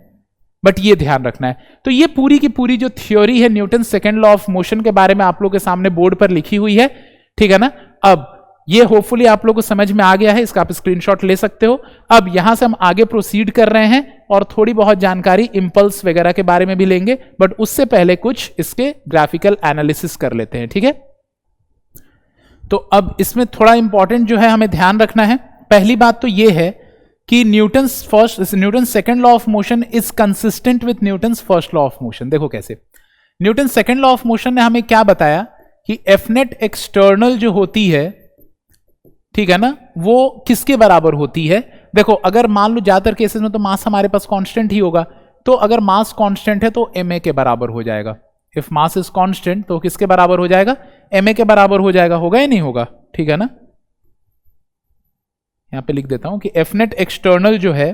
बट ये ध्यान रखना है। तो ये पूरी की पूरी जो थ्योरी है Newton second law of motion के बारे में आप लोग के सामने बोर्ड पर लिखी हुई है, ठीक है ना। अब ये होपफुली आप लोग को समझ में आ गया है, इसका आप स्क्रीनशॉट ले सकते हो। अब यहां से हम आगे प्रोसीड कर रहे हैं और थोड़ी बहुत जानकारी इंपल्स वगैरह के बारे में भी लेंगे, बट उससे पहले कुछ इसके ग्राफिकल एनालिसिस कर लेते हैं, ठीक है। तो अब इसमें थोड़ा इंपॉर्टेंट जो है हमें ध्यान रखना है, पहली बात तो यह है कि Newton second law of motion is consistent with Newton first law of motion. देखो कैसे, Newton second law of motion ने हमें क्या बताया कि एफ नेट एक्सटर्नल जो होती है, ठीक है ना, वो किसके बराबर होती है। देखो अगर मान लो ज्यादातर केसेस में तो मास हमारे पास कांस्टेंट ही होगा, तो अगर मास कांस्टेंट है तो एम ए के बराबर हो जाएगा। इफ मास इज कांस्टेंट तो किसके बराबर हो जाएगा, एम ए के बराबर हो जाएगा, होगा या नहीं होगा, ठीक है ना। यहां पे लिख देता हूं कि एफ नेट एक्सटर्नल जो है,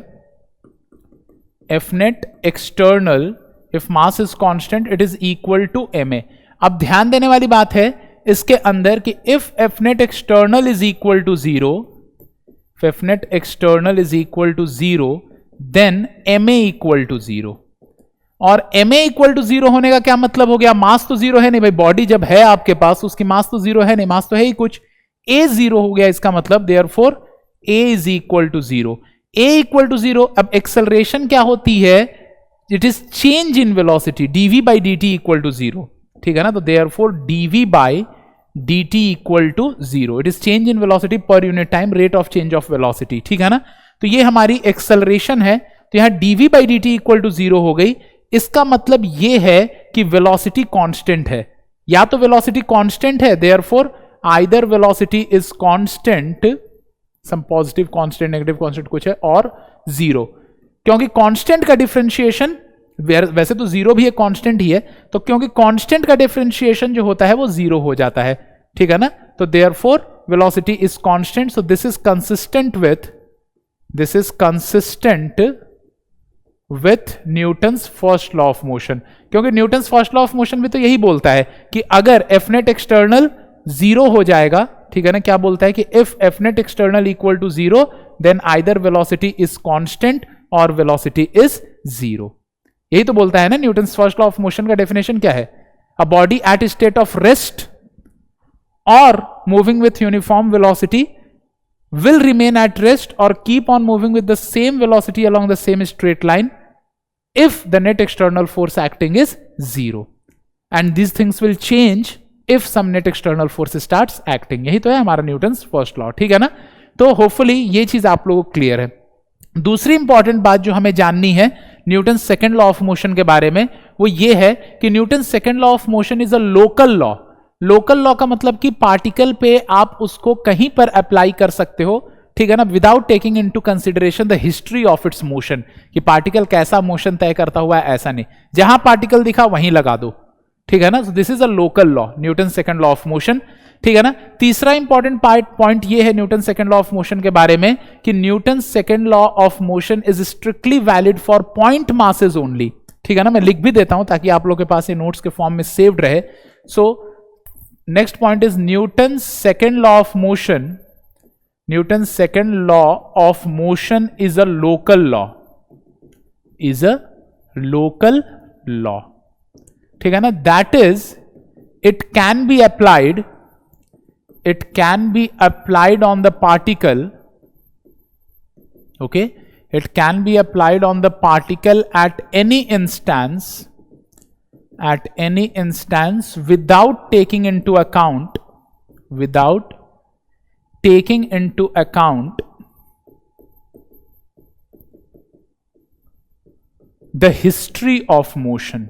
F net external if mass is constant it is equal to m a. अब ध्यान देने वाली बात है इसके अंदर कि if F net external is equal to zero, F net external is equal to zero, then m a equal to zero. और m a equal to zero होने का क्या मतलब हो गया, मास तो जीरो है नहीं भाई, बॉडी जब है आपके पास उसकी मास तो जीरो है नहीं, मास तो है ही कुछ, ए जीरो हो गया, इसका मतलब therefore A is equal to zero. A equal to zero, अब एक्सेलरेशन क्या होती है, it is change in velocity, DV by D T equal to zero, ठीक है ना। तो therefore DV by D T equal to zero, it is change in velocity per unit time, rate of change of velocity, ठीक है ना। तो ये हमारी एक्सेलरेशन है, तो यहां DV by D T equal to zero हो गई। इसका मतलब ये है कि वेलोसिटी कांस्टेंट है, या तो वेलोसिटी कांस्टेंट है, therefore either velocity is constant, some positive constant negative constant कुछ है, और जीरो, क्योंकि कांस्टेंट का डिफरेंशिएशन, वैसे तो जीरो भी एक कांस्टेंट ही है, तो क्योंकि कांस्टेंट का डिफरेंशिएशन जो होता है वो जीरो हो जाता है, ठीक है ना। तो therefore velocity is constant, so this is consistent with Newton's first law of motion, क्योंकि Newton's first law of motion भी तो यही बोलता है कि अगर एफ नेट एक्सटर्नल जीरो हो जाएगा, ठीक है ना, क्या बोलता है कि if F net external equal to zero then either velocity is constant और वेलोसिटी इज जीरो। यही तो बोलता है ना Newton's first law of motion का डेफिनेशन क्या है, a body at state of rest और moving with uniform velocity will remain at rest or keep on moving with the same velocity along the same straight line if the net external force acting is zero, and these things will change if some net external force starts acting। यही तो है हमारा Newton's first law, ठीक है ना। तो hopefully ये चीज आप लोगों को क्लियर है। दूसरी इंपॉर्टेंट बात जो हमें जाननी है Newton second law of motion के बारे में, वो ये है कि Newton second law of motion is a local law. Local law का मतलब कि पार्टिकल पे आप उसको कहीं पर अप्लाई कर सकते हो, ठीक है ना, without taking into consideration the history of its motion, कि पार्टिकल कैसा मोशन तय करता हुआ है, ऐसा नहीं, जहां पार्टिकल दिखा वहीं लगा दो, ठीक है ना। सो this is a local law, Newton second law of motion, ठीक है ना। तीसरा इंपॉर्टेंट पॉइंट ये है Newton second law of motion के बारे में कि Newton second law of motion is strictly valid for point masses only, ठीक है ना। मैं लिख भी देता हूं ताकि आप लोगों के पास ये नोट्स के फॉर्म में सेव्ड रहे। So next point is Newton second law of motion, Newton's second law of motion is a local law, is a local law, ठीक है ना। That is, it can be applied on the particle, okay, it can be applied on the particle at any instance without taking into account the history of motion,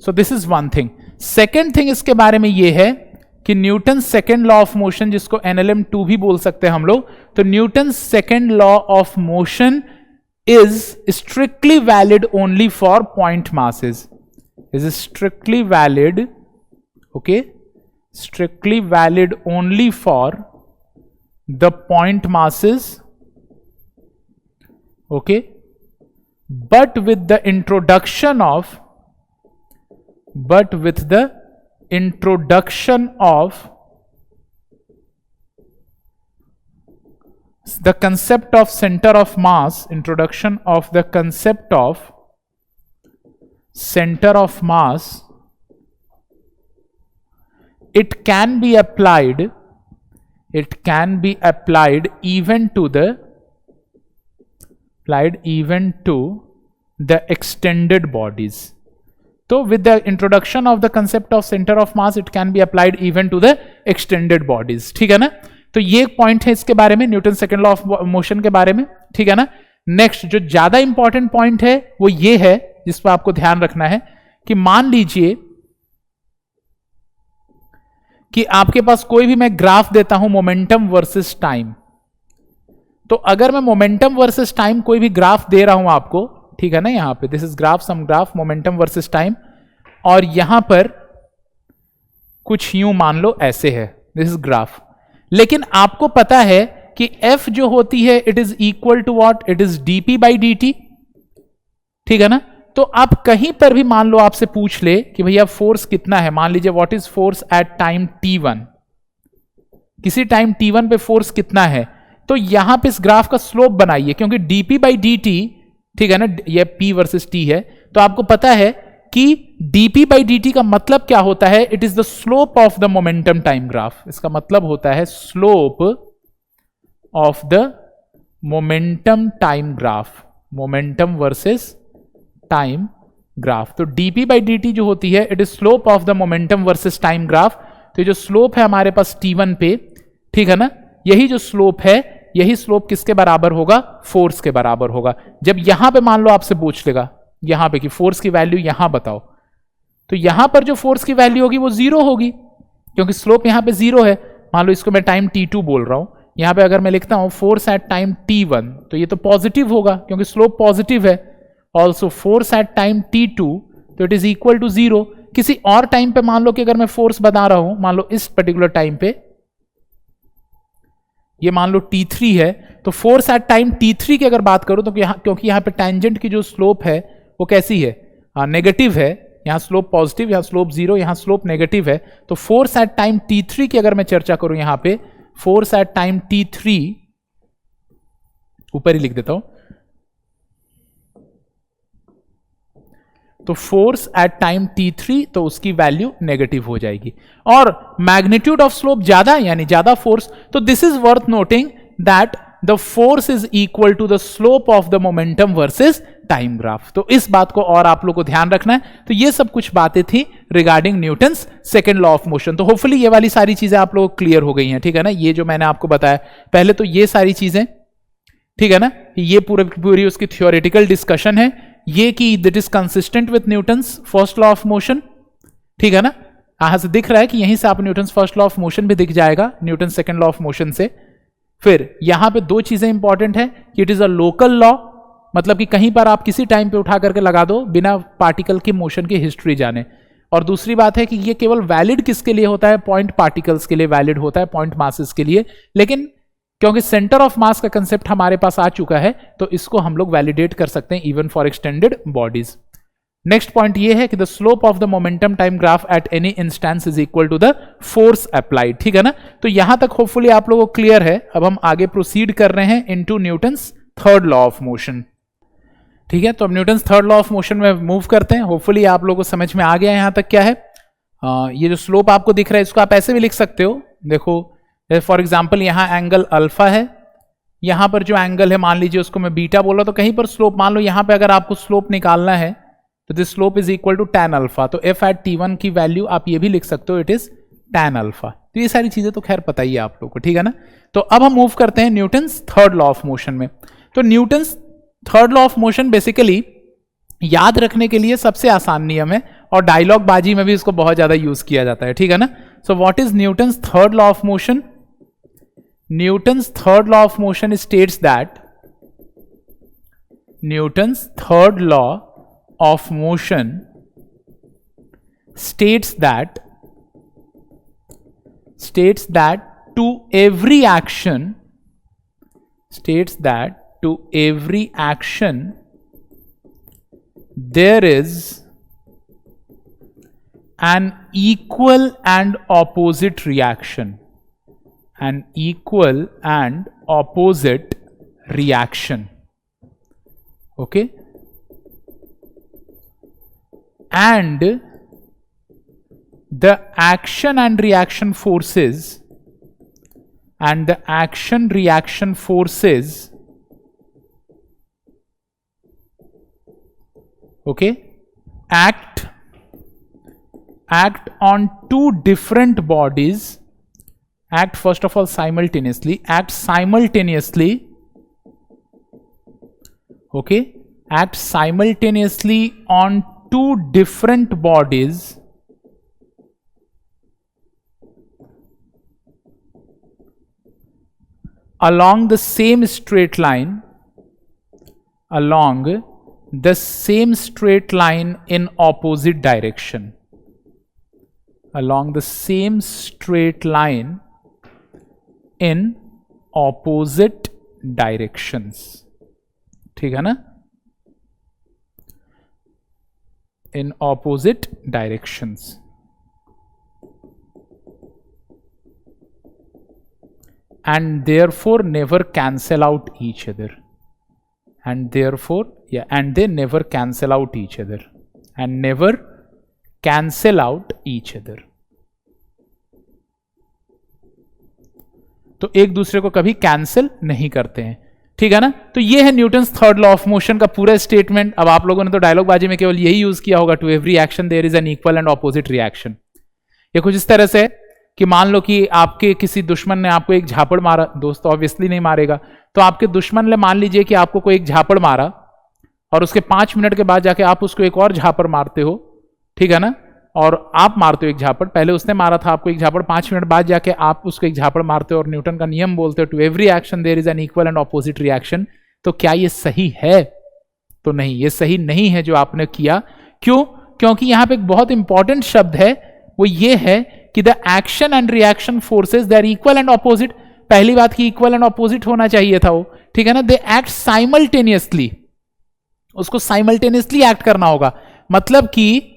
so this is one thing. Second thing इसके बारे में ये है कि Newton second law of motion, जिसको NLM 2 भी बोल सकते हैं हम लोग, तो Newton second law of motion is strictly valid only for point masses, is strictly valid, okay, strictly valid only for the point masses, okay, but with the introduction of the concept of center of mass, introduction of the concept of center of mass, it can be applied even to the extended bodies. So with the introduction of the concept of center of mass, it can be applied even to the extended bodies, ठीक है ना। तो ये एक point है इसके बारे में, Newton second law of motion के बारे में, ठीक है ना। नेक्स्ट जो ज्यादा इंपॉर्टेंट पॉइंट है वो ये है, जिस पर आपको ध्यान रखना है कि मान लीजिए कि आपके पास कोई भी मैं ग्राफ देता हूं मोमेंटम वर्सेस टाइम, तो अगर मैं मोमेंटम वर्सेस टाइम कोई भी ग्राफ दे रहा हूं आपको, ठीक है ना, यहां पे this is graph, some graph momentum versus time, और यहां पर कुछ यूं मान लो ऐसे है, दिस इज ग्राफ, लेकिन आपको पता है कि F जो होती है it is equal to what, it is dp by dt, ठीक है ना। तो आप कहीं पर भी मान लो आपसे पूछ ले कि भैया फोर्स कितना है, मान लीजिए what is force at time t1, किसी टाइम t1 पे फोर्स कितना है, तो यहां पे इस ग्राफ का स्लोप बनाइए, क्योंकि dp बाई dt, ठीक है ना, ये p वर्सेस t है, तो आपको पता है कि dp बाई dt का मतलब क्या होता है, it is the slope of the momentum time graph, इसका मतलब होता है slope of the momentum time graph, momentum versus time graph. तो dp बाई dt जो होती है it is slope of the momentum versus time graph. तो ये जो स्लोप है हमारे पास t1 पे, ठीक है ना, यही जो स्लोप है, यही स्लोप किसके बराबर होगा, फोर्स के बराबर होगा। जब यहां पे मान लो आपसे पूछ लेगा यहां पे कि फोर्स की वैल्यू यहां बताओ, तो यहां पर जो फोर्स की वैल्यू होगी वो 0 होगी, क्योंकि स्लोप यहां पे 0 है। मान लो इसको मैं टाइम t2 बोल रहा हूं, यहां पे अगर मैं लिखता हूं फोर्स एट टाइम t1, तो ये तो पॉजिटिव होगा क्योंकि स्लोप पॉजिटिव है। Also force at time t2, तो इट इज इक्वल टू 0। किसी और टाइम पे मान लो कि अगर मैं फोर्स बता रहा हूं, मान लो इस पर्टिकुलर टाइम पे ये मान लो t3 है, तो फोर्स एट टाइम t3 की अगर बात करूं तो क्योंकि यहां पे टेंजेंट की जो स्लोप है वो कैसी है, नेगेटिव है, यहां स्लोप पॉजिटिव, यहां स्लोप 0, यहां स्लोप नेगेटिव है। तो फोर्स एट टाइम t3 की अगर मैं चर्चा करूं, यहां पे फोर्स एट टाइम t3 ऊपर ही लिख देता हूं, तो फोर्स एट टाइम t3, तो उसकी वैल्यू नेगेटिव हो जाएगी। और मैग्नीट्यूड ऑफ स्लोप ज्यादा, यानी ज्यादा फोर्स, तो this is worth noting that the force is equal to the slope of the momentum versus time graph. तो इस बात को और आप लोग को ध्यान रखना है। तो ये सब कुछ बातें थी regarding Newton's second law of motion. तो होपफुली ये वाली सारी चीजें आप लोग क्लियर हो गई हैं, ठीक है ना। ये जो मैंने आपको बताया पहले, तो ये सारी चीजें ठीक है ना। ये पूरी उसकी थियोरेटिकल डिस्कशन है, ये कि that is consistent with Newton's first law of motion, ठीक है ना। यहां से दिख रहा है कि यहीं से आप Newton's first law of motion भी दिख जाएगा Newton second law of motion से। फिर यहां पे दो चीजें इंपॉर्टेंट है कि it is a local law, मतलब कि कहीं पर आप किसी टाइम पे उठा करके लगा दो बिना पार्टिकल की मोशन की हिस्ट्री जाने। और दूसरी बात है कि ये केवल वैलिड किसके लिए होता है, पॉइंट पार्टिकल्स के लिए वैलिड होता है, पॉइंट मासेस के लिए। लेकिन क्योंकि सेंटर ऑफ मास का कंसेप्ट हमारे पास आ चुका है तो इसको हम लोग वैलिडेट कर सकते हैं even for extended bodies. Next point ये है कि the slope of the momentum time graph at any instance is equal to the force applied, ठीक है ना। तो यहां तक होपफुली आप लोगों को क्लियर है। अब हम आगे प्रोसीड कर रहे हैं into Newton's third law of motion, ठीक है। तो अब Newton's third law of motion में मूव करते हैं। होपफुली आप लोगों को समझ में आ गया यहां तक क्या है। ये जो स्लोप आपको दिख रहा है इसको आप ऐसे भी लिख सकते हो, देखो फॉर एग्जाम्पल यहां एंगल अल्फा है, यहां पर जो एंगल है मान लीजिए उसको मैं बीटा बोला, तो कहीं पर स्लोप मान लो यहां पे अगर आपको स्लोप निकालना है तो this slope is equal to tan alpha, तो f एट t1 की वैल्यू आप ये भी लिख सकते हो, इट इज tan अल्फा। तो ये सारी चीजें तो खैर पता ही है आप लोगों को, ठीक है ना। तो अब हम मूव करते हैं Newton's third law of motion में। तो Newton's third law of motion basically याद रखने के लिए सबसे आसान नियम है और डायलॉग बाजी में भी इसको बहुत ज्यादा यूज किया जाता है, ठीक है ना। So what is Newton's third law of motion? Newton's third law of motion states that Newton's third law of motion states that to every action there is an equal and opposite reaction. An equal and opposite reaction, okay, and the action and reaction forces okay act on two different bodies, act first of all simultaneously, okay, act simultaneously on two different bodies along the same straight line in opposite direction, along the same straight line in opposite directions, ठीक है ना, in opposite directions, and therefore never cancel out each other, and they never cancel out each other, and never cancel out each other. तो एक दूसरे को कभी cancel नहीं करते हैं, ठीक है ना। तो ये है Newton's third law of motion का पूरा स्टेटमेंट। अब आप लोगों ने तो डायलॉग बाजी में केवल यही यूज किया होगा, to every action there is an equal and opposite reaction. ये कुछ इस तरह से कि मान लो कि आपके किसी दुश्मन ने आपको एक झापड़ मारा, दोस्त ऑब्वियसली नहीं मारेगा, तो आपके दुश्मन ने मान लीजिए कि आपको कोई एक झापड़ मारा और उसके 5 मिनट के बाद जाके आप उसको एक और झापड़ मारते हो, ठीक है ना, और आप मारते हो एक झापड़, पहले उसने मारा था आपको एक झापड़, 5 मिनट बाद जाके आप उसको एक झापड़ मारते हो और न्यूटन का नियम बोलते हो to every action there is an equal and opposite reaction. तो क्या ये सही है? तो नहीं, ये सही नहीं है जो आपने किया। क्यों? क्योंकि यहां पे एक बहुत इंपॉर्टेंट शब्द है, वो ये है कि the action and reaction forces they are equal and opposite. पहली बात की इक्वल एंड ऑपोजिट होना चाहिए था वो, ठीक है ना। दे एक्ट साइमल्टेनियसली, उसको साइमल्टेनियसली एक्ट करना होगा। मतलब कि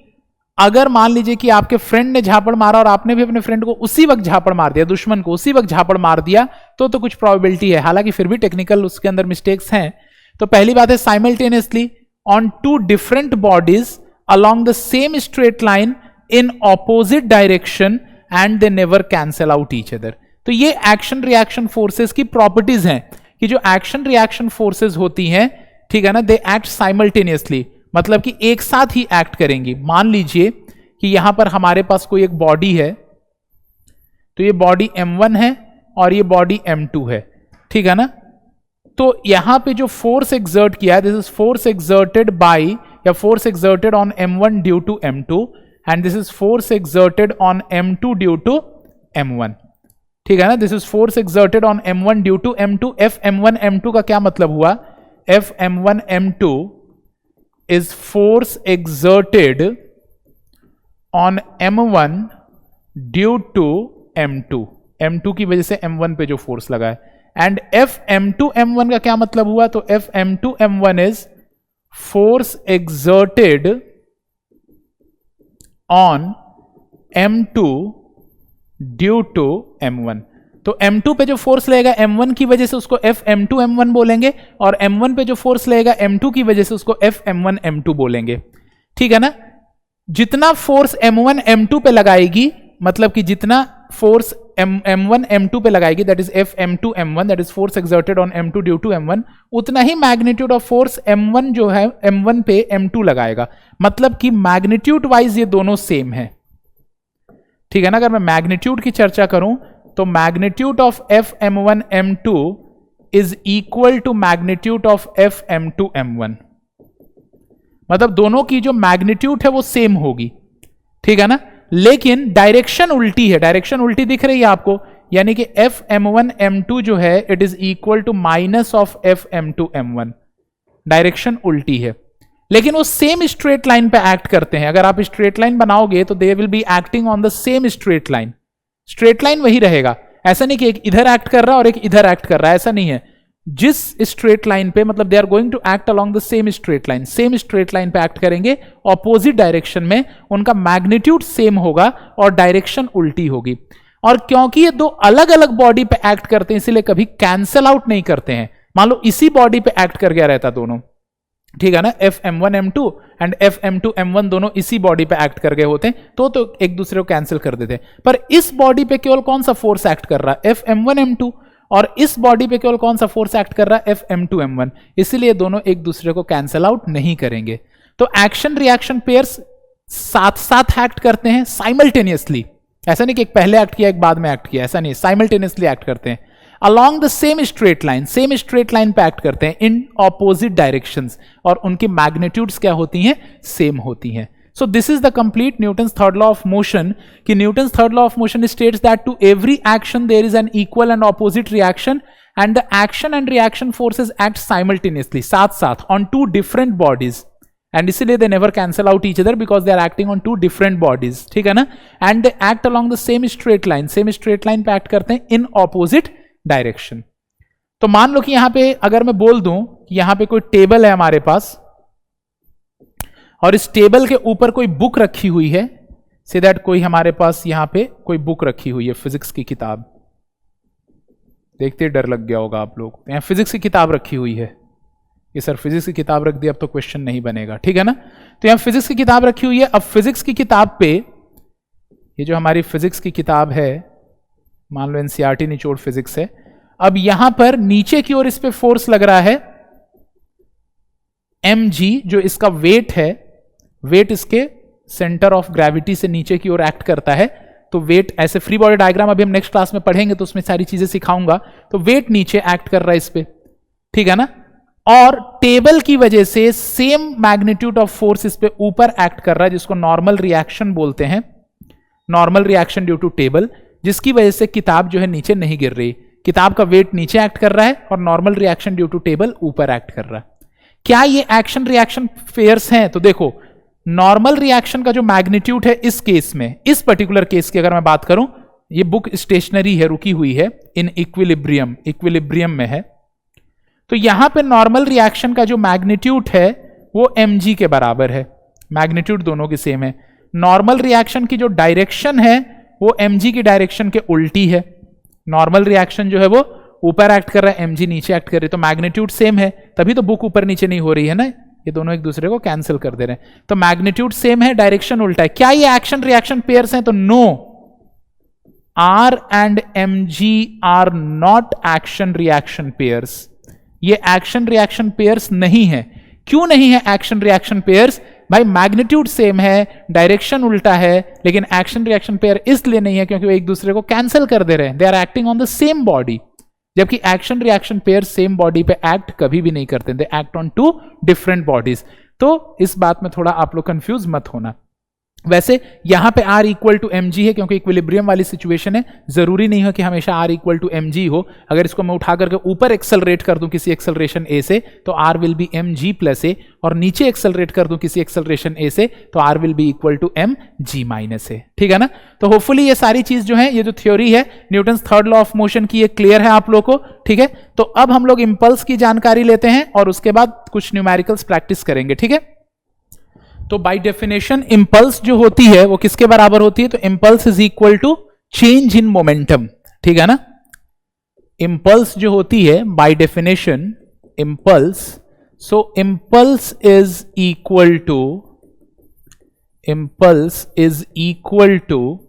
अगर मान लीजिए कि आपके फ्रेंड ने झापड़ मारा और आपने भी अपने फ्रेंड को उसी वक्त झापड़ मार दिया, दुश्मन को उसी वक्त झापड़ मार दिया, तो कुछ प्रोबेबिलिटी है, हालांकि फिर भी टेक्निकल उसके अंदर मिस्टेक्स हैं। तो पहली बात है simultaneously on two different bodies along the same straight line in opposite direction and they never cancel out each other. तो ये एक्शन रिएक्शन फोर्सेस की प्रॉपर्टीज हैं कि जो एक्शन रिएक्शन फोर्सेस होती हैं, ठीक है ना, दे एक्ट साइमल्टेनियसली, मतलब कि एक साथ ही एक्ट करेंगी। मान लीजिए कि यहां पर हमारे पास कोई एक बॉडी है, तो ये बॉडी m1 है और ये बॉडी m2 है, ठीक है ना। तो यहां पे जो फोर्स एक्सर्ट किया है, this is force exerted by या force exerted on m1 due to m2 and this is force exerted on m2 due to m1. ठीक है ना, this is force exerted on m1 due to m2. F m1 m2 का क्या मतलब हुआ? F m1 m2 is force exerted on m1 due to m2. m2 की वजह से m1 पे जो फोर्स लगा है. एंड एफ m2 m1 का क्या मतलब हुआ? तो F m2 m1 is force exerted on m2 due to m1. तो m2 पे जो फोर्स लगेगा m1 की वजह से उसको एफ m2 m1 बोलेंगे, और m1 पे जो फोर्स लगेगा m2 की वजह से उसको एफ m1 m2 बोलेंगे. ठीक है ना. जितना फोर्स m1 m2 पे लगाएगी, मतलब कि जितना फोर्स m1 m2 पे लगाएगी, that is F m2 m1, that is force exerted on m2 due to m1, उतना ही मैग्नीट्यूड ऑफ फोर्स m1 जो है m1 पे m2 लगाएगा. मतलब कि मैग्नीट्यूड वाइज ये दोनों सेम है. ठीक है ना. अगर मैं मैग्नीट्यूड की चर्चा करूं तो magnitude of F m1 m2 is equal to magnitude of F m2 m1. मतलब दोनों की जो मैग्नीट्यूड है वो सेम होगी. ठीक है ना. लेकिन डायरेक्शन उल्टी है. डायरेक्शन उल्टी दिख रही है आपको, यानी कि एफ m1 m2 जो है it is equal to minus of F m2 m1. Direction उल्टी है, लेकिन वो सेम स्ट्रेट लाइन पे एक्ट करते हैं. अगर आप स्ट्रेट लाइन बनाओगे तो they will be acting on the same straight line. Straight line वही रहेगा. ऐसा नहीं कि एक इधर एक्ट कर रहा है और एक इधर एक्ट कर रहा है, ऐसा नहीं है. जिस स्ट्रेट लाइन पे, मतलब they are going to act along the same straight line. Same straight line पे एक्ट करेंगे, ऑपोजिट डायरेक्शन में, उनका मैग्नीट्यूड सेम होगा और डायरेक्शन उल्टी होगी. और क्योंकि ये दो अलग अलग बॉडी पे एक्ट करते हैं, इसलिए कभी कैंसल आउट नहीं करते हैं. मान लो इसी बॉडी पे एक्ट कर गया रहता दोनों. ठीक है ना. F m1 m2 and F m2 m1 दोनों इसी बॉडी पे एक्ट कर गए होते तो एक दूसरे को कैंसिल कर देते. पर इस बॉडी पे केवल कौन सा फोर्स एक्ट कर रहा है? F m1 m2. और इस बॉडी पे केवल कौन सा फोर्स एक्ट कर रहा है? F m2 m1. इसलिए दोनों एक दूसरे को कैंसिल आउट नहीं करेंगे. तो एक्शन रिएक्शन पेयर्स साथ साथ एक्ट करते हैं साइमल्टेनियसली. ऐसा नहीं कि एक पहले एक्ट किया एक बाद में एक्ट किया, ऐसा नहीं. साइमल्टेनियसली एक्ट करते हैं along the same straight line. Same straight line पे एक्ट करते हैं इन ऑपोजिट डायरेक्शंस, और उनकी मैग्नीट्यूड्स क्या होती हैं? सेम होती हैं. So this is the complete Newton's third law of motion. कि Newton's third law of motion states that to every action there is an equal and opposite reaction, and the action and reaction forces act simultaneously, साथ साथ, on two different bodies. And इसलिए they never cancel out each other because they are acting on two different bodies. ठीक है ना. And they act along the same straight line. Same straight line पे act करते हैं in opposite direction. तो मान लो कि यहां पे अगर मैं बोल दूं कि यहां पे कोई टेबल है हमारे पास, और इस टेबल के ऊपर कोई बुक रखी हुई है. से दैट कोई हमारे पास यहां पे कोई बुक रखी हुई है, फिजिक्स की किताब. देखते डर लग गया होगा आप लोग. यहां फिजिक्स की किताब रखी हुई है. ये सर फिजिक्स की किताब रख दी, अब तो क्वेश्चन नहीं बनेगा. ठीक है ना. तो यहां फिजिक्स की किताब रखी हुई है. अब फिजिक्स की किताब पे, ये जो हमारी फिजिक्स की किताब है, मान लो एनसीईआरटी निचोड़ फिजिक्स है. अब यहां पर नीचे की ओर इस पे फोर्स लग रहा है mg, जो इसका वेट है. वेट इसके सेंटर ऑफ ग्रेविटी से नीचे की ओर एक्ट करता है. तो वेट, ऐसे फ्री बॉडी डायग्राम अभी हम नेक्स्ट क्लास में पढ़ेंगे तो उसमें सारी चीजें सिखाऊंगा. तो वेट नीचे एक्ट कर रहा है इस पे. ठीक है ना. और टेबल की वजह से सेम मैग्नीट्यूड ऑफ फोर्स इस पे ऊपर एक्ट कर रहा है, जिसको नॉर्मल रिएक्शन बोलते हैं. Normal reaction due to table, जिसकी वजह से किताब जो है नीचे नहीं गिर रही. किताब का वेट नीचे एक्ट कर रहा है और normal reaction due to table ऊपर एक्ट कर रहा है. क्या ये एक्शन रिएक्शन पेयर्स हैं? तो देखो, नॉर्मल रिएक्शन का जो मैग्नीट्यूड है इस केस में, इस पर्टिकुलर केस की अगर मैं बात करूं, ये बुक स्टेशनरी है, रुकी हुई है, इन इक्विलिब्रियम में है. तो यहां पे नॉर्मल रिएक्शन का जो मैग्नीट्यूड है वो mg के बराबर है. मैग्नीट्यूड दोनों की सेम है. नॉर्मल रिएक्शन की जो डायरेक्शन है वो mg की डायरेक्शन के उल्टी है. नॉर्मल रिएक्शन जो है वो ऊपर एक्ट कर रहा है, mg नीचे एक्ट कर रही है. तो मैग्नीट्यूड सेम है, तभी तो बुक ऊपर नीचे नहीं हो रही है ना. ये दोनों एक दूसरे को कैंसिल कर दे रहे हैं. तो मैग्नीट्यूड सेम है, डायरेक्शन उल्टा है. क्या ये एक्शन रिएक्शन पेयर्स हैं? तो no, R and mg are not action reaction pairs. ये एक्शन रिएक्शन पेयर्स नहीं है. क्यों नहीं है एक्शन रिएक्शन पेयर्स? भाई मैग्नीट्यूड सेम है, डायरेक्शन उल्टा है, लेकिन एक्शन रिएक्शन पेयर इसलिए नहीं है क्योंकि वो एक दूसरे को कैंसिल कर दे रहे हैं. They are acting on the same body. जबकि action reaction pair same body पे एक्ट कभी भी नहीं करते, they act on two different bodies. तो इस बात में थोड़ा आप लोग कंफ्यूज मत होना। वैसे यहां पे R इक्वल टू mg है क्योंकि इक्विलिब्रियम वाली सिचुएशन है, जरूरी नहीं हो कि हमेशा R इक्वल टू mg हो। अगर इसको मैं उठा करके ऊपर एक्सेलरेट कर दूं किसी एक्सेलरेशन a से तो R will B mg plus a, और नीचे एक्सेलरेट कर दूं किसी एक्सेलरेशन a से तो R will be equal to mg minus a। ठीक है ना। तो होपफुली ये सारी चीज जो है, ये जो थ्योरी है Newton's third law of motion की, ये क्लियर है आप लोग को। ठीक है, तो अब हम लोग इंपल्स की जानकारी लेते हैं और उसके बाद कुछ न्यूमेरिकल्स प्रैक्टिस करेंगे। ठीक है, तो बाय डेफिनेशन इंपल्स जो होती है वो किसके बराबर होती है? तो impulse is equal to change in momentum. ठीक है ना, इंपल्स जो होती है by definition impulse, so impulse is equal to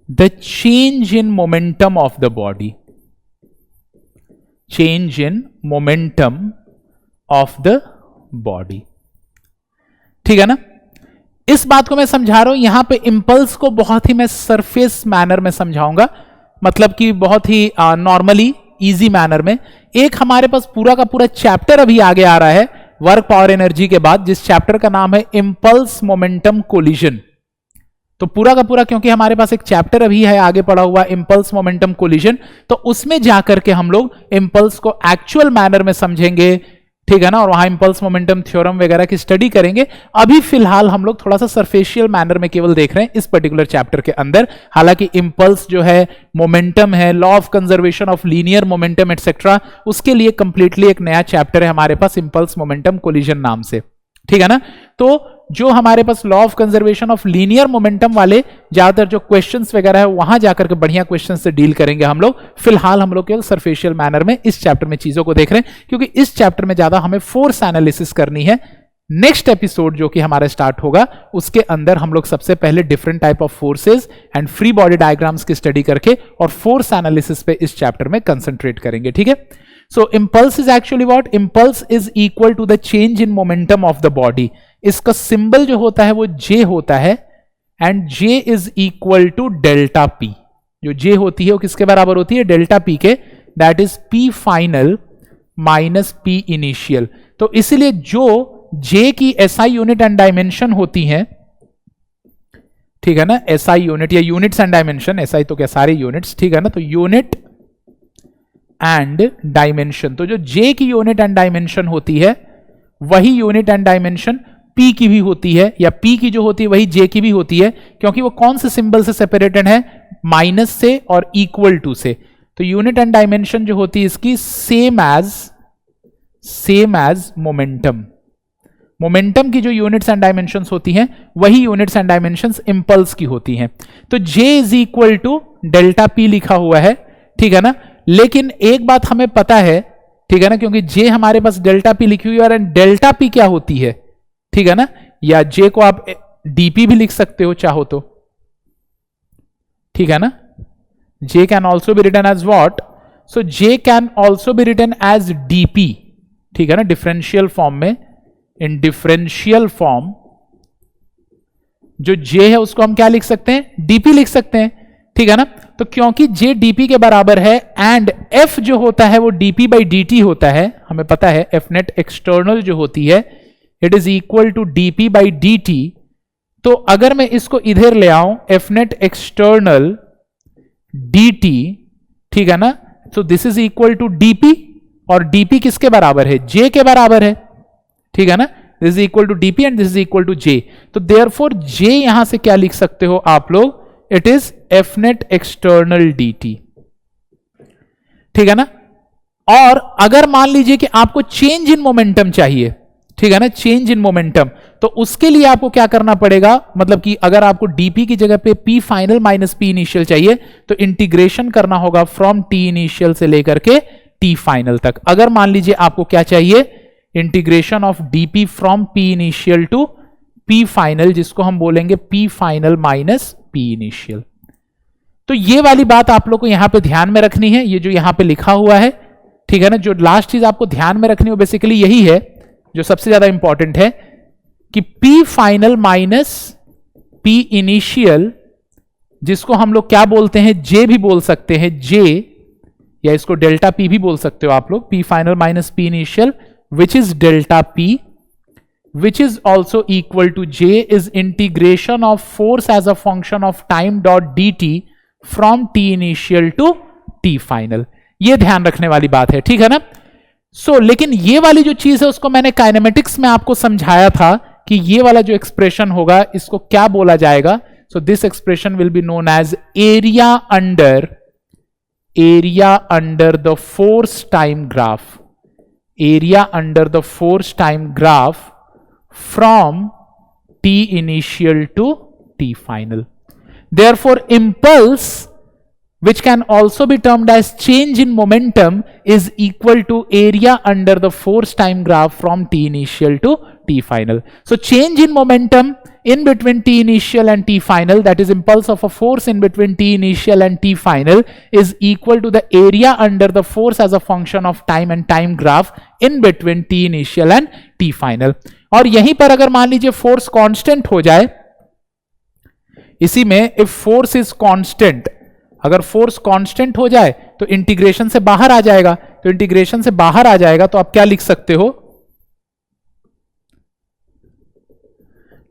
the change in momentum of the body, change in momentum of the body. ठीक है ना, इस बात को मैं समझा रहा हूं, यहां पे इंपल्स को बहुत ही मैं सरफेस मैनर में समझाऊंगा, मतलब कि बहुत ही नॉर्मली इजी मैनर में। एक हमारे पास पूरा का पूरा चैप्टर अभी आगे आ रहा है वर्क पावर एनर्जी के बाद, जिस चैप्टर का नाम है इंपल्स मोमेंटम कोलिजन। तो पूरा का पूरा, क्योंकि हमारे पास एक चैप्टर अभी है आगे पड़ा हुआ इंपल्स मोमेंटम कोलिजन, तो उसमें जाकर के हम लोग इंपल्स को एक्चुअल मैनर में समझेंगे। ठीक है ना, और वहां इंपल्स मोमेंटम थ्योरम वगैरह की स्टडी करेंगे। अभी फिलहाल हम लोग थोड़ा सा सरफेशियल मैनर में केवल देख रहे हैं इस पर्टिकुलर चैप्टर के अंदर। हालांकि इंपल्स जो है, मोमेंटम है, law of conservation of linear momentum etcetera, उसके लिए कंप्लीटली एक नया चैप्टर है हमारे पास इंपल्स मोमेंटम कोलिजन नाम से। ठीक है ना, तो जो हमारे पास law of conservation of linear momentum वाले ज्यादातर जो क्वेश्चंस वगैरह है वहां जाकर के बढ़िया क्वेश्चंस से डील करेंगे हम लोग। फिलहाल हम लोग केवल सरफेशियल मैनर में इस चैप्टर में चीजों को देख रहे हैं, क्योंकि इस चैप्टर में ज्यादा हमें फोर्स एनालिसिस करनी है। नेक्स्ट एपिसोड जो कि हमारा स्टार्ट होगा उसके अंदर हम लोग सबसे पहले different type of forces and free body diagrams की स्टडी करके और फोर्स एनालिसिस पे इस चैप्टर में कंसंट्रेट करेंगे। ठीक है, so impulse is actually what? Impulse is equal to the change in momentum of the body. इसका सिंबल जो होता है वो J होता है, and J is equal to delta P। जो J होती है वो किसके बराबर होती है? डेल्टा P के, that is P final minus P initial। तो इसलिए जो J की SI यूनिट एंड डायमेंशन होती है, ठीक है ना, SI यूनिट या यूनिट्स एंड डायमेंशन, SI तो क्या सारे यूनिट्स, ठीक है ना, तो यूनिट एंड डायमेंशन, तो जो J की यूनिट एंड डायमेंशन होती है वही यूनिट एंड डायमेंशन P की भी होती है, या P की जो होती है वही J की भी होती है, क्योंकि वो कौन से सिंबल से सेपरेटेड है? माइनस से और इक्वल टू से। तो यूनिट एंड डायमेंशन जो होती है इसकी सेम एज मोमेंटम। मोमेंटम की जो यूनिट्स एंड डायमेंशंस होती हैं वही यूनिट्स एंड डायमेंशंस इंपल्स की होती हैं। तो J is equal to delta P लिखा हुआ है, ठीक है ना। लेकिन एक बात हमें पता है, ठीक है ना, क्योंकि J हमारे पास डेल्टा P लिखी हुई है, और डेल्टा P क्या होती है, ठीक है ना, या J को आप dP भी लिख सकते हो चाहो तो, ठीक है ना। J can also be written as what? So J can also be written as dP, ठीक है ना, डिफरेंशियल फॉर्म में। इन डिफरेंशियल फॉर्म जो J है उसको हम क्या लिख सकते हैं? dP लिख सकते हैं, ठीक है ना। तो क्योंकि J dP के बराबर है एंड F जो होता है वो dP by dt होता है, हमें पता है F नेट एक्सटर्नल जो होती है it is equal to dP by dt। तो अगर मैं इसको इधर ले आऊं F नेट एक्सटर्नल dt, ठीक है ना, तो this is equal to dP, और dP किसके बराबर है? J के बराबर है, ठीक है ना। This is equal to dP and this is equal to J। तो देयरफॉर J यहां से क्या लिख सकते हो आप लोग? It is F net external dt, ठीक है ना। और अगर मान लीजिए कि आपको चेंज इन मोमेंटम चाहिए, ठीक है ना, चेंज इन मोमेंटम, तो उसके लिए आपको क्या करना पड़ेगा? मतलब कि अगर आपको dP की जगह पे P final minus P initial चाहिए तो इंटीग्रेशन करना होगा फ्रॉम T इनिशियल से लेकर के T फाइनल तक। अगर मान लीजिए आपको क्या चाहिए? Integration of dP from P initial to P final, जिसको हम बोलेंगे P final minus P initial. तो ये वाली बात आप लोग को यहां पे ध्यान में रखनी है, ये जो यहां पे लिखा हुआ है, ठीक है ना। जो लास्ट चीज आपको ध्यान में रखनी है बेसिकली यही है जो सबसे ज्यादा इंपॉर्टेंट है, कि P final minus P initial, जिसको हम लोग क्या बोलते हैं? J भी बोल सकते हैं, J, या इसको डेल्टा पी भी बोल सकते हो आप लोग, P final minus P initial which is delta P, which is also equal to J is integration of force as a function of time dot dt from t initial to t final. ये ध्यान रखने वाली बात है, ठीक है ना। लेकिन ये वाली जो चीज है उसको मैंने काइनेमेटिक्स में आपको समझाया था कि ये वाला जो एक्सप्रेशन होगा इसको क्या बोला जाएगा। So this expression will be known as area under the force time graph, area under the force time graph from t initial to t final. Therefore, impulse, which can also be termed as change in momentum, is equal to area under the force time graph from t initial to t final. So, change in momentum in between t initial and t final, that is impulse of a force in between t initial and t final, is equal to the area under the force as a function of time and time graph in between t initial and t final. और यहीं पर अगर मान लीजिए force constant हो जाए, इसी में इफ फोर्स इज कांस्टेंट, अगर फोर्स कांस्टेंट हो जाए तो इंटीग्रेशन से बाहर आ जाएगा, तो इंटीग्रेशन से बाहर आ जाएगा तो आप क्या लिख सकते हो,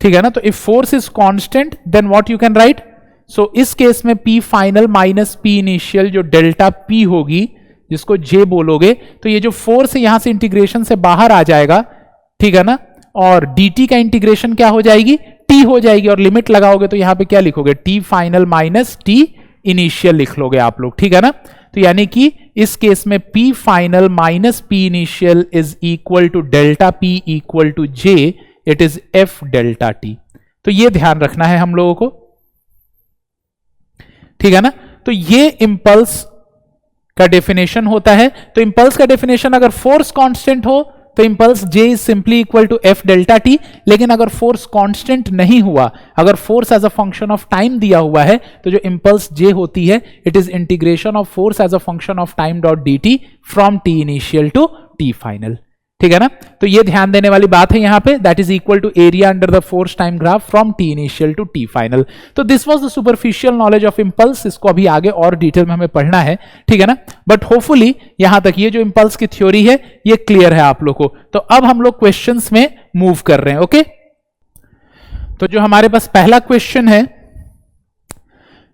ठीक है ना। तो if force is constant then what you can write, so इस केस में P final minus P initial जो डेल्टा पी होगी जिसको जे बोलोगे, तो ये जो फोर्स है यहां से इंटीग्रेशन से बाहर आ जाएगा, ठीक है ना। और dt का इंटीग्रेशन क्या हो जाएगी, t हो जाएगी, और लिमिट लगाओगे तो यहां पे क्या लिखोगे, t final minus t initial लिख लोगे आप लोग, ठीक है ना। तो यानी कि इस केस में p final minus p initial is equal to delta p equal to j, it is f delta t। तो ये ध्यान रखना है हम लोगों को, ठीक है ना। तो ये इंपल्स का डेफिनेशन होता है। तो इंपल्स का डेफिनेशन अगर फोर्स कांस्टेंट हो तो impulse J is simply equal to F delta T, लेकिन अगर फोर्स कांस्टेंट नहीं हुआ, अगर force as a function of time दिया हुआ है, तो जो इंपल्स J होती है it is integration of force as a function of time dot dt from t initial to t final, ठीक है ना। तो ये ध्यान देने वाली बात है यहां पे, that is equal to area under the force time graph from t initial to t final. तो this was the superficial knowledge of impulse, इसको अभी आगे और डिटेल में हमें पढ़ना है, ठीक है ना। बट होपफुली यहां तक ये जो इंपल्स की थ्योरी है ये क्लियर है आप लोग को। तो अब हम लोग क्वेश्चंस में मूव कर रहे हैं, ओके। तो जो हमारे पास पहला क्वेश्चन है,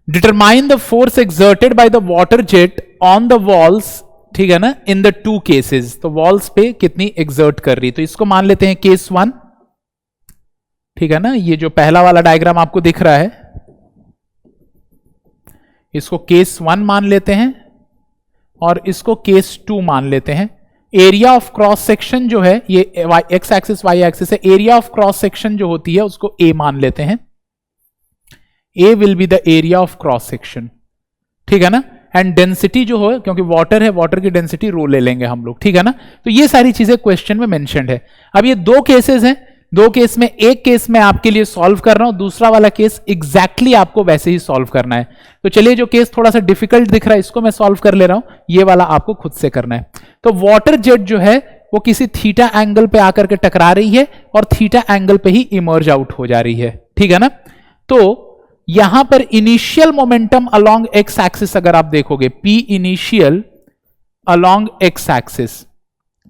determine the force exerted by the water jet on the walls, ठीक है ना, इन द टू केसेस। तो वॉल्स पे कितनी एग्जर्ट कर रही, तो इसको मान लेते हैं केस 1, ठीक है ना। ये जो पहला वाला डायग्राम आपको दिख रहा है इसको केस 1 मान लेते हैं और इसको केस 2 मान लेते हैं। एरिया ऑफ क्रॉस सेक्शन जो है ये एक्स एक्सिस वाई एक्सिस है, एरिया ऑफ क्रॉस सेक्शन जो होती है उसको ए मान लेते हैं, A will be the area of cross section, ठीक है ना। एंड डेंसिटी जो हो, क्योंकि वाटर है, वाटर की डेंसिटी रो ले लेंगे हम लोग, ठीक है ना। तो ये सारी चीजें क्वेश्चन में मेंशन्ड है। अब ये दो केसेस हैं, दो केस में एक केस में आपके लिए सॉल्व कर रहा हूं, दूसरा वाला केस एग्जैक्टली आपको वैसे ही सॉल्व करना है। तो चलिए जो केस थोड़ा सा डिफिकल्ट दिख रहा है इसको मैं सॉल्व कर ले रहा हूं, ये वाला आपको खुद से करना है। तो वाटर जेट जो है वो किसी थीटा एंगल पे आकर के टकरा रही है और थीटा एंगल पे ही इमर्ज आउट हो जा रही है, ठीक है ना। तो यहां पर initial momentum along x axis अगर आप देखोगे, P initial along x axis,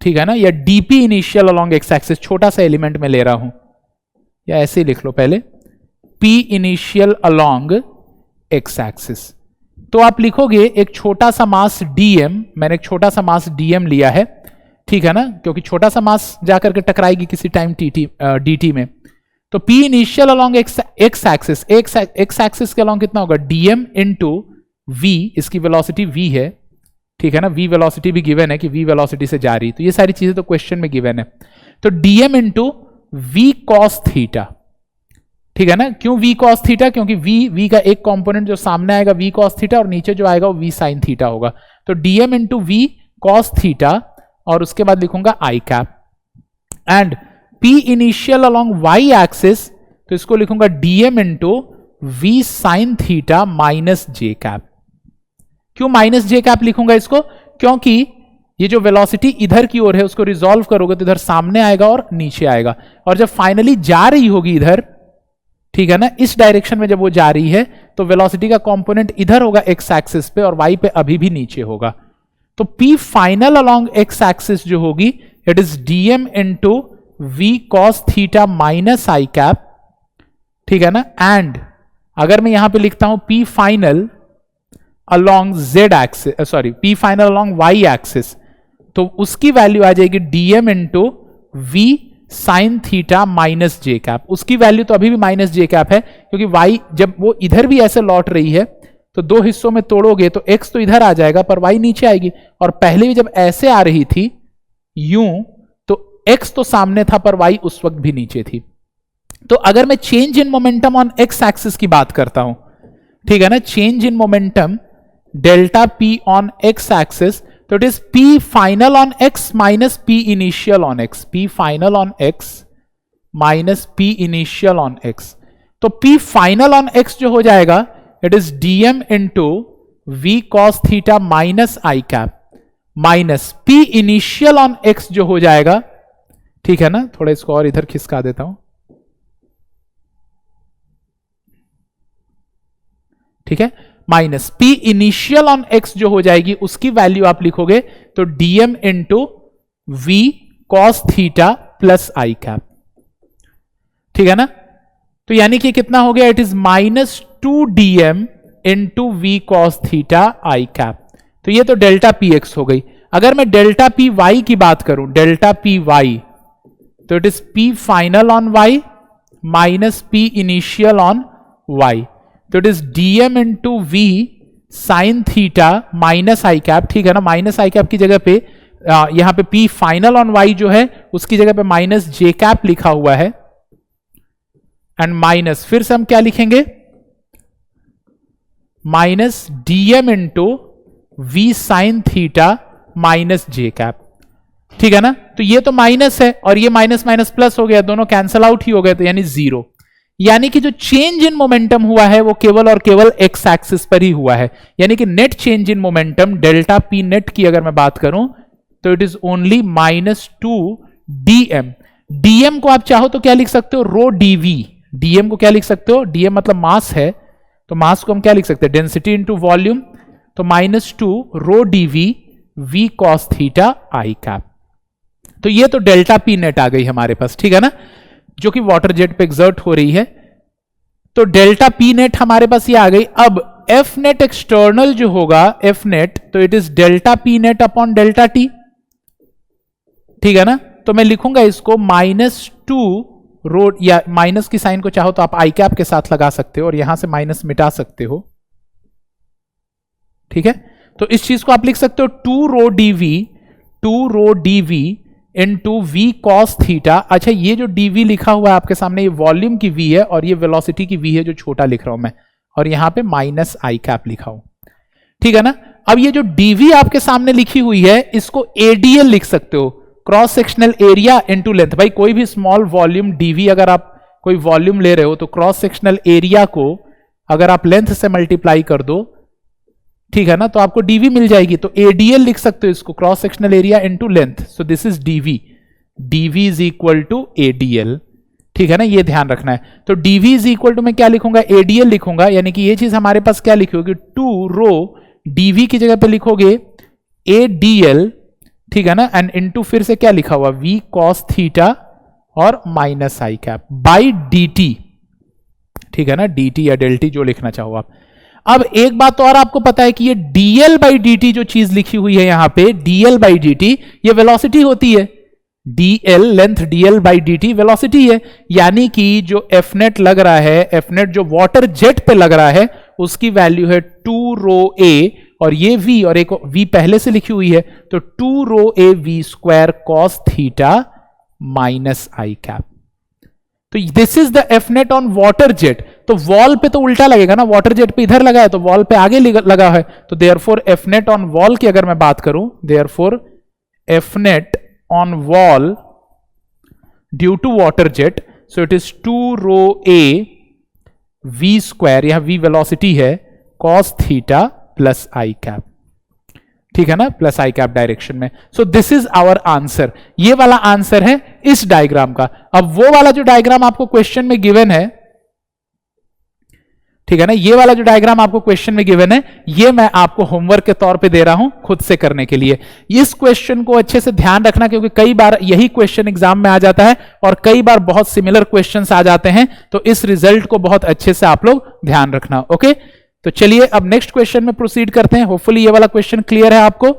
ठीक है ना, या DP initial along x axis, छोटा सा एलिमेंट में ले रहा हूं, या ऐसे ही लिख लो पहले, P initial along x axis. तो आप लिखोगे एक छोटा सा मास dm, मैंने एक छोटा सा मास dm लिया है, ठीक है ना, क्योंकि छोटा सा मास जाकर के टकराएगी किसी टाइम dt में। तो P initial along x axis, x axis के अलोंग कितना होगा, dm इंटू v, इसकी वेलोसिटी v है, ठीक है ना, v वेलोसिटी भी गिवन है कि v वेलोसिटी से जा रही, तो ये सारी चीजें तो क्वेश्चन में गिवन है। तो dm into v cos theta, ठीक है ना। क्यों v cos थीटा, क्योंकि v का एक कंपोनेंट जो सामने आएगा v cos थीटा और नीचे जो आएगा वो v sin थीटा होगा। तो dm into v cos theta और उसके बाद लिखूंगा i cap, and P initial along y axis, तो इसको लिखूंगा dm into v sin theta minus j cap. क्यों माइनस j कैप लिखूंगा इसको, क्योंकि ये जो वेलोसिटी इधर की ओर है उसको रिजॉल्व करोगे तो इधर सामने आएगा और नीचे आएगा, और जब फाइनली जा रही होगी इधर, ठीक है ना, इस डायरेक्शन में जब वो जा रही है तो वेलोसिटी का कंपोनेंट इधर होगा एक्स एक्सिस पे और y पे अभी भी नीचे होगा। तो P final along x axis जो होगी it is dm into v cos theta minus I cap, ठीक है ना। एंड अगर मैं यहां पे लिखता हूं P final along z axis, sorry P final along y axis, तो उसकी वैल्यू आ जाएगी dm into v sine theta minus J cap. उसकी वैल्यू तो अभी भी माइनस जे कैप है, क्योंकि y जब वो इधर भी ऐसे लौट रही है तो दो हिस्सों में तोड़ोगे तो x तो इधर आ जाएगा पर y नीचे आएगी, और पहले भी जब ऐसे आ रही थी यूं तो x तो सामने था पर y उस वक्त भी नीचे थी। तो अगर मैं change in momentum on x axis की बात करता हूं, ठीक है ना, change in momentum delta p on x axis, तो it is p final on x minus p initial on x, p final on x minus p initial on x। तो p final on x जो हो जाएगा it is dm into v cos theta minus I cap minus p initial on x जो हो जाएगा, ठीक है ना। थोड़ा इसको और इधर खिसका देता हूं, ठीक है, minus p initial on x जो हो जाएगी उसकी वैल्यू आप लिखोगे तो dm into v cos theta plus आई कैप, ठीक है ना। तो यानी कि कितना हो गया, it is minus 2dm into v cos theta I cap. तो ये तो डेल्टा पी एक्स हो गई। अगर मैं डेल्टा पी वाई की बात करूं, डेल्टा पी वाई, तो it is p final on y minus p initial on y, तो it is dm into v sine theta minus I cap, ठीक है ना। माइनस आई कैप की जगह पे यहां पे p फाइनल ऑन y जो है उसकी जगह पे माइनस जे कैप लिखा हुआ है, एंड माइनस फिर से हम क्या लिखेंगे, minus dm into v sine theta minus J cap, ठीक है ना। तो ये तो माइनस है और ये माइनस माइनस प्लस हो गया, दोनों कैंसल आउट ही हो गए, तो यानी जीरो। यानी कि जो चेंज इन मोमेंटम हुआ है वो केवल और केवल एक्स एक्सिस पर ही हुआ है। यानी कि net change in momentum delta P net की अगर मैं बात करूं तो it is only minus 2 dm। dm को आप चाहो तो क्या लिख सकते हो, रो dv। dm को क्या लिख सकते हो, dm मतलब मास है, तो मास को हम क्या लिख सकते हैं, डेंसिटी इंटू वॉल्यूम, तो minus 2 row dv v cos theta I cap. तो ये तो डेल्टा पी नेट आ गई हमारे पास, ठीक है ना, जो कि वाटर जेट पे एक्सर्ट हो रही है। तो डेल्टा पी नेट हमारे पास ये आ गई। अब एफ नेट एक्सटर्नल जो होगा, एफ नेट, तो it is delta P net upon delta T, ठीक है ना। तो मैं लिखूंगा इसको माइनस 2 रो, या माइनस की साइन को चाहो तो आप आई कैप के साथ लगा सकते हो और यहां से माइनस मिटा सकते हो, ठीक है। तो इस चीज को आप लिख सकते हो 2 रो dv into v cos theta. अच्छा, ये जो dv लिखा हुआ है आपके सामने, ये वॉल्यूम की v है और ये वेलोसिटी की v है जो छोटा लिख रहा हूं मैं, और यहां पे माइनस आई कैप लिखा हूं, ठीक है ना। अब ये जो dv आपके सामने लिखी हुई है इसको ADL लिख सकते हो, cross sectional area into length. भाई कोई भी स्मॉल वॉल्यूम dv अगर आप कोई वॉल्यूम ले रहे हो तो क्रॉस सेक्शनल एरिया को अगर आप लेंथ से मल्टीप्लाई कर दो, ठीक है ना, तो आपको dv मिल जाएगी। तो ADL लिख सकते हो इसको, cross sectional area into length. So this is dv is equal to ADL, ठीक है ना, ये ध्यान रखना है। तो dv इज इक्वल टू मैं क्या लिखूंगा, ADL लिखूंगा, यानी कि ये चीज हमारे पास क्या लिखी होगी, 2 रो dv की जगह पे लिखोगे ADL, ठीक है ना, एंड इनटू फिर से क्या लिखा हुआ, v cos थीटा और minus I cap by dt, ठीक है ना, dt या डेल्टी जो लिखना चाहो आप। अब एक बात तो और आपको पता है कि ये dl बाई dt जो चीज लिखी हुई है यहां पे, dl बाई dt ये वेलोसिटी होती है, dl length dl by dt velocity है। यानी कि जो एफ नेट लग रहा है, एफ नेट जो वाटर जेट पे लग रहा है उसकी वैल्यू है 2 रो a, और ये v और एक v पहले से लिखी हुई है, तो 2 rho a v square cos theta minus I cap. तो this is the F net on water jet. तो वॉल पे तो उल्टा लगेगा ना, वाटर जेट पे इधर लगा है तो वॉल पे आगे लगा है, तो therefore F net on wall की अगर मैं बात करूं, therefore F net on wall due to water jet, so it is 2 rho a v square, यहां v वेलोसिटी है, cos थीटा प्लस आई कैप, ठीक है ना, प्लस आई कैप डायरेक्शन में। So this is our answer. ये वाला आंसर है इस डायग्राम का। अब वो वाला जो डायग्राम आपको क्वेश्चन में गिवन है, ठीक है ना। ये वाला जो डायग्राम आपको क्वेश्चन में गिवन है, ये मैं आपको होमवर्क के तौर पे दे रहा हूं खुद से करने के लिए। इस क्वेश्चन को अच्छे से ध्यान रखना, क्योंकि कई बार यही क्वेश्चन एग्जाम में आ जाता है और कई बार बहुत सिमिलर क्वेश्चंस आ जाते हैं, तो इस रिजल्ट को बहुत अच्छे से आप लोग ध्यान रखना। ओके, तो चलिए अब नेक्स्ट क्वेश्चन में प्रोसीड करते हैं। होपफुली ये वाला क्वेश्चन क्लियर है आपको।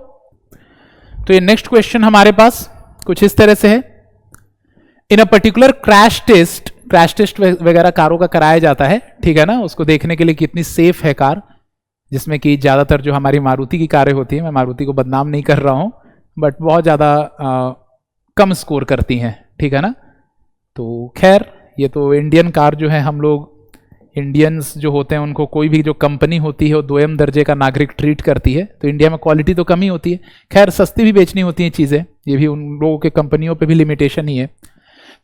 तो ये नेक्स्ट क्वेश्चन हमारे पास कुछ इस तरह से है। इन अ पर्टिकुलर क्रैश टेस्ट वगैरह कारों का कराया जाता है, ठीक है ना, उसको देखने के लिए कितनी सेफ है कार, जिसमें कि ज्यादातर जो हमारी मारुति की कारें होती हैं, मैं मारुति को बदनाम नहीं कर रहा हूं, बट बहुत ज्यादा कम स्कोर करती हैं, ठीक है ना। तो खैर ये तो इंडियन कार जो है, हम लोग इंडियंस जो होते हैं उनको कोई भी जो कंपनी होती है वो दोयम दर्जे का नागरिक ट्रीट करती है, तो इंडिया में क्वालिटी तो कम ही होती है। खैर सस्ती भी बेचनी होती हैं चीजें, ये भी उन लोगों के कंपनियों पे भी लिमिटेशन ही है।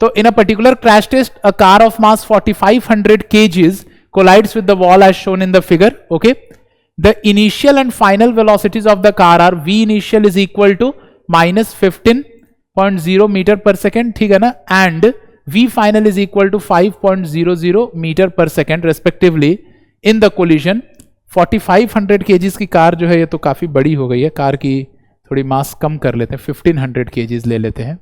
तो in a particular crash test a car of mass 4500 kgs collides with the wall as shown in the figure. Okay, the initial and final velocities of the car are v initial is equal to minus 15.0 meter per second, ठीक है ना, and v final is equal to 5.00 meter per second respectively in the collision. 4500 kgs की car जो है ये तो काफी बड़ी हो गई है, कार की थोड़ी मास कम कर लेते हैं, 1500 kgs ले लेते हैं,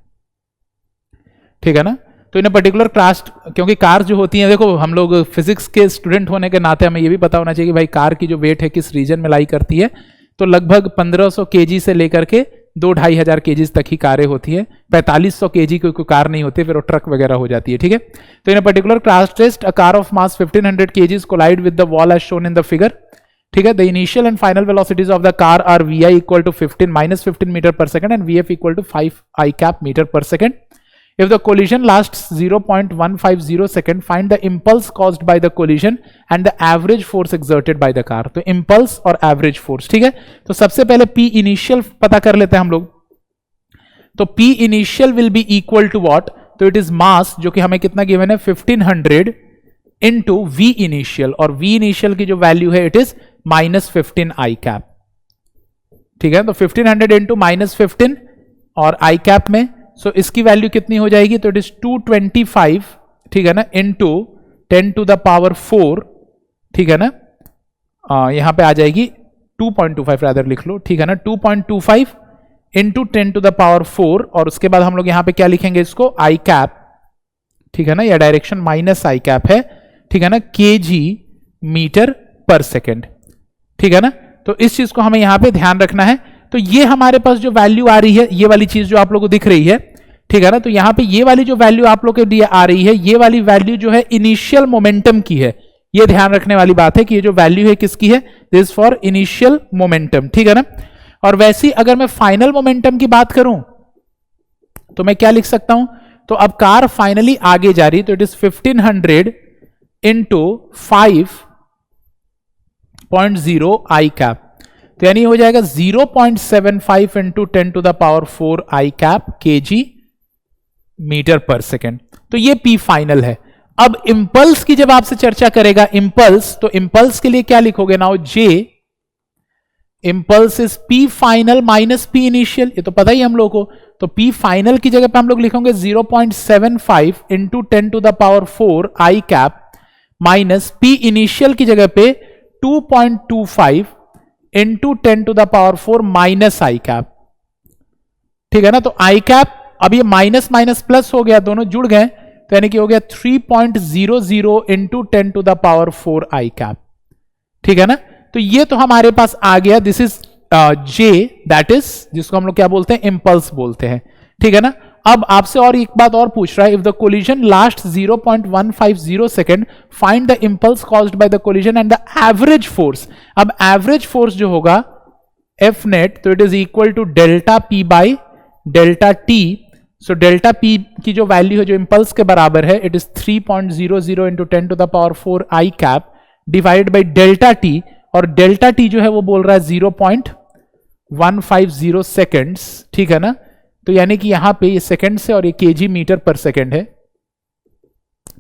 ठीक है ना। तो इन पर्टिकुलर क्रैश, क्योंकि कार जो होती हैं, देखो हम लोग फिजिक्स के स्टूडेंट होने के नाते हमें ये भी पता होना चाहिए कि भाई कार की जो वेट है किस रीजन में लाई करती है, तो लगभग 1500 kg से लेकर के 2-2500 kg तक ही कारें होती है। 4500 kg कोई कार नहीं होती, फिर वो ट्रक वगैरह हो जाती है, ठीक है। तो in particular crash test a car of mass 1500 kgs collide with the wall as shown in the figure, ठीक है। The initial and final velocities of the car are vi equal to 15 metre per second and vf equal to 5 i cap metre per second. If the collision lasts 0.150 second, find the impulse caused by the collision and the average force exerted by the car. तो impulse और average force, ठीक है। तो सबसे पहले P initial पता कर लेते हैं हम लोग। तो P initial will be equal to what? तो it is mass, जो कि हमें कितना given है 1500 into V initial, और V initial की जो वैल्यू है it is minus 15 I cap, ठीक है। तो 1500 into minus 15 और I cap में, सो इसकी वैल्यू कितनी हो जाएगी, तो इट इज 225, ठीक है ना, इंटू 10 to the power 4, ठीक है ना, यहां पे आ जाएगी 2.25 रादर लिख लो, ठीक है ना, 2.25 इंटू 10 to the power 4, और उसके बाद हम लोग यहां पे क्या लिखेंगे इसको, आई कैप, ठीक है ना, यह डायरेक्शन माइनस आई कैप है, ठीक है ना, kg मीटर पर सेकेंड, ठीक है ना। तो इस चीज को हमें यहां पे ध्यान रखना है। तो ये हमारे पास जो वैल्यू आ रही है, ये वाली चीज जो आप लोगों को दिख रही है, ठीक है ना, तो यहां पे ये वाली जो वैल्यू आप लोग के लिए आ रही है, ये वाली वैल्यू जो है इनिशियल मोमेंटम की है। ये ध्यान रखने वाली बात है कि ये जो वैल्यू है किसकी है, दिस फॉर इनिशियल मोमेंटम, ठीक है ना। और वैसी अगर मैं फाइनल मोमेंटम की बात करूं तो मैं क्या लिख सकता हूं, तो अब कार फाइनली आगे जा रही, तो it is 1500 into 5.0 i cap, तो यानी हो जाएगा 0.75 into 10 to the power 4 i cap kg metre per second. तो ये P फाइनल है। अब इंपल्स की जब आपसे चर्चा करेगा इंपल्स, तो इंपल्स के लिए क्या लिखोगे, now J impulse is P final minus P initial, ये तो पता ही हम लोग को। तो P फाइनल की जगह पे हम लोग लिखेंगे 0.75 into 10 to the power 4 i cap minus P initial की जगह पे 2.25 into 10 to the power 4 minus I cap, ठीक है ना। तो आई कैप, अब ये माइनस माइनस प्लस हो गया, दोनों जुड़ गए, तो यानी कि हो गया 3.00 into 10 to the power 4 i cap, ठीक है ना। तो ये तो हमारे पास आ गया, this is J, that is जिसको हम लोग क्या बोलते हैं, इंपल्स बोलते हैं, ठीक है ना। अब आपसे और एक बात और पूछ रहा है, if the collision last 0.150 second, find the impulse caused by the collision and the average force. अब एवरेज फोर्स जो होगा एफ नेट, तो it is equal to delta P by delta T. सो डेल्टा पी की जो value है जो impulse के बराबर है, it is 3.00 into 10 to the power 4 i cap divide by delta T, और डेल्टा टी जो है वो बोल रहा है 0.150 सेकेंड्स, ठीक है ना। तो यानी कि यहां पे ये सेकंड से और ये kg मीटर पर सेकंड है,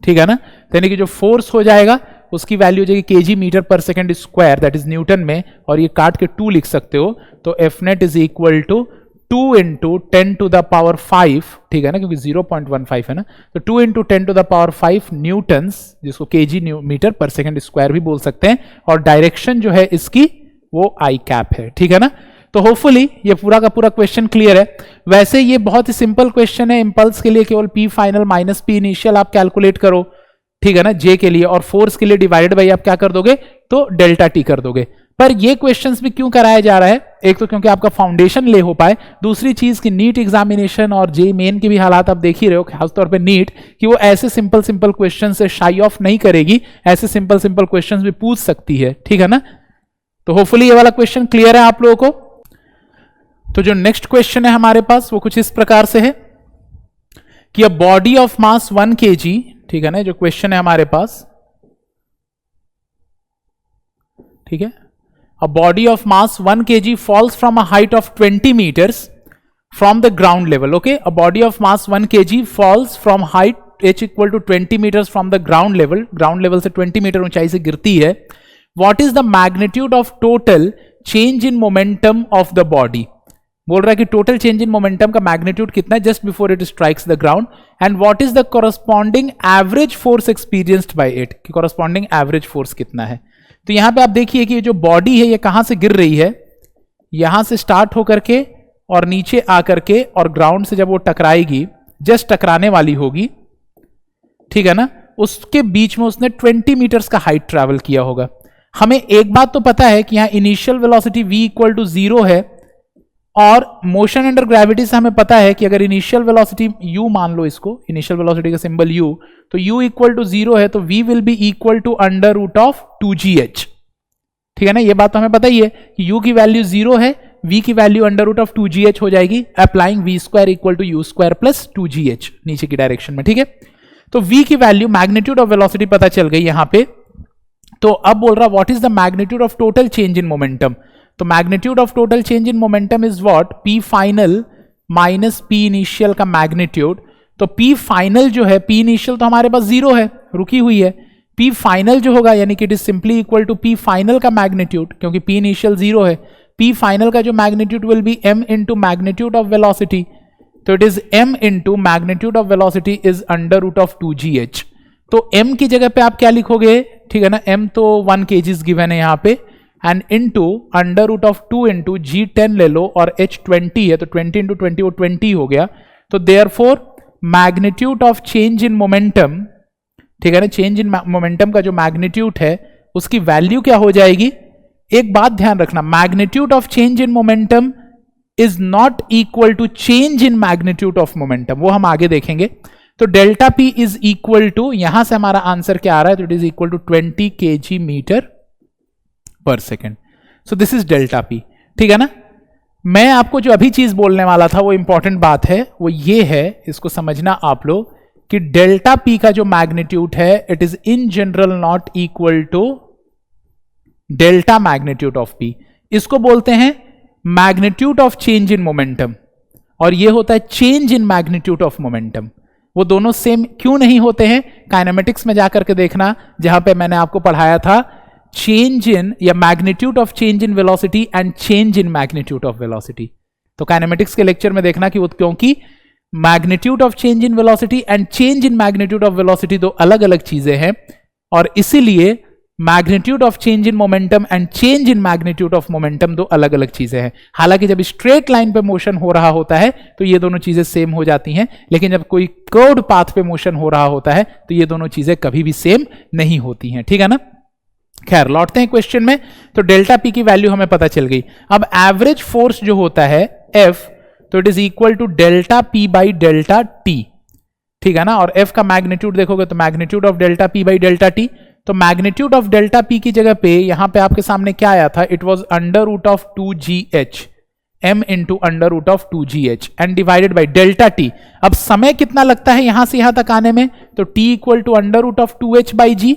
ठीक है ना। तो यानी कि जो फोर्स हो जाएगा उसकी वैल्यू हो जाएगी kg metre per second square, that is Newton में, और ये काट के 2 लिख सकते हो। तो F net is equal to 2 into 10 to the power 5, ठीक है ना, क्योंकि 0.15 है ना, तो 2 into 10 to the power 5 newtons, जिसको KG metre per second square भी बोल सकते हैं, और डायरेक्शन जो है इसकी वो आई कैप है, ठीक है ना। तो होपफुली ये पूरा का पूरा क्वेश्चन क्लियर है। वैसे ये बहुत ही सिंपल क्वेश्चन है, इंपल्स के लिए केवल P final minus P initial आप कैलकुलेट करो, ठीक है ना, जे के लिए, और फोर्स के लिए डिवाइडेड बाई आप क्या कर दोगे, तो डेल्टा टी कर दोगे। पर ये क्वेश्चंस भी क्यों कराया जा रहा है, एक तो क्योंकि आपका फाउंडेशन ले हो पाए, दूसरी चीज की नीट एग्जामिनेशन और जे मेन के भी हालात आप देख ही रहे हो, खासतौर पे नीट, कि वो ऐसे सिंपल सिंपल क्वेश्चन से शाई ऑफ नहीं करेगी, ऐसे सिंपल सिंपल क्वेश्चंस भी पूछ सकती है, ठीक है ना। तो होपफुली ये वाला क्वेश्चन क्लियर है आप लोगों को। तो जो नेक्स्ट क्वेश्चन है हमारे पास वो कुछ इस प्रकार से है कि a body of mass 1 kg, ठीक है ना, जो क्वेश्चन है हमारे पास, ठीक है, a body of mass 1 kg falls from a height of 20 meters from the ground level. Okay, a body of mass 1 kg falls from height h equal to 20 meters from the ground level से 20 metre ऊंचाई से गिरती है. What is the magnitude of total change in momentum of the body? बोल रहा है कि total change in momentum का मैग्नीट्यूड कितना है just before it strikes the ground, and what is the corresponding average force experienced bye it, कि corresponding average force कितना है. तो यहां पे आप देखिए कि जो बॉडी है ये कहां से गिर रही है, यहां से स्टार्ट होकर के और नीचे आकर के, और ग्राउंड से जब वो टकराएगी, जस्ट टकराने वाली होगी, ठीक है ना, उसके बीच में उसने 20 मीटर्स का हाइट ट्रैवल किया होगा. हमें एक बात तो पता है कि यहां initial velocity v equal to 0 है, और मोशन अंडर ग्रेविटी से हमें पता है कि अगर इनिशियल वेलोसिटी u मान लो, इसको इनिशियल वेलोसिटी का सिंबल u, तो u इक्वल टू 0 है, तो v will be equal to under root of 2gh. ठीक है ना, ये बात तो हमें पता ही है कि u की वैल्यू 0 है, v की value under root of 2gh हो जाएगी, applying v square equal to u square plus 2gh नीचे की डायरेक्शन में. ठीक है, तो v की वैल्यू मैग्नीट्यूड ऑफ वेलोसिटी पता चल गई यहां पे. तो अब बोल रहा what is the magnitude of total change in momentum. तो magnitude of total change in momentum is what, p final minus p initial का मैग्नीट्यूड. तो p फाइनल जो है, p इनिशियल तो हमारे पास 0 है, रुकी हुई है, p फाइनल जो होगा यानी कि it is simply equal to p final का मैग्नीट्यूड, क्योंकि p इनिशियल 0 है, p फाइनल का जो magnitude will be m into magnitude of velocity. तो it is m into magnitude of velocity is under root of 2gh. तो m की जगह पे आप क्या लिखोगे, ठीक है ना, m तो 1 kg गिवन है यहाँ पे, and into under root of 2 into g10 ले लो, और h 20 है, तो 20 इंटू 20 वो 20 हो गया. तो therefore magnitude of change in momentum, ठीक है ना, चेंज इन मोमेंटम का जो मैग्नीट्यूड है उसकी वैल्यू क्या हो जाएगी. एक बात ध्यान रखना, magnitude of change in momentum is not equal to change in magnitude of momentum, वो हम आगे देखेंगे. तो delta P is equal to, यहां से हमारा आंसर क्या आ रहा है, तो it is equal to 20 kg metre per second. So this is delta P. ठीक है ना, मैं आपको जो अभी चीज बोलने वाला था वो इंपॉर्टेंट बात है, वो ये है, इसको समझना आप लोग, कि डेल्टा पी का जो मैग्नीट्यूड है it is in general not equal to delta magnitude of P. इसको बोलते हैं magnitude of change in momentum, और ये होता है change in magnitude of momentum. वो दोनों सेम क्यों नहीं होते हैं, काइनेमेटिक्स में जाकर के देखना, जहां पे मैंने आपको पढ़ाया था चेंज इन या magnitude of change in velocity and change in magnitude of velocity. तो काइनेमेटिक्स के लेक्चर में देखना कि वो, क्योंकि magnitude of change in velocity and change in magnitude of velocity दो अलग अलग चीजें हैं, और इसीलिए magnitude of change in momentum and change in magnitude of momentum दो अलग अलग चीजें हैं. हालांकि जब स्ट्रेट लाइन पे मोशन हो रहा होता है तो ये दोनों चीजें सेम हो जाती हैं, लेकिन जब कोई कर्व्ड पाथ पे मोशन हो रहा होता है तो ये दोनों चीजें कभी भी सेम नहीं होती हैं. ठीक है ना, खैर लौटते हैं क्वेश्चन में. तो डेल्टा पी की वैल्यू हमें पता चल गई. अब एवरेज फोर्स जो होता है F, तो it is equal to delta P by delta T. ठीक है ना, और F का मैग्नीट्यूड देखोगे तो magnitude of delta P by delta T. तो मैग्नीट्यूड ऑफ डेल्टा पी की जगह पे यहां पे आपके सामने क्या आया था, it was under root of 2gh, m into under root of 2gh and divided by delta T. अब समय कितना लगता है यहां से यहां तक आने में, तो t equal to under root of 2h by g.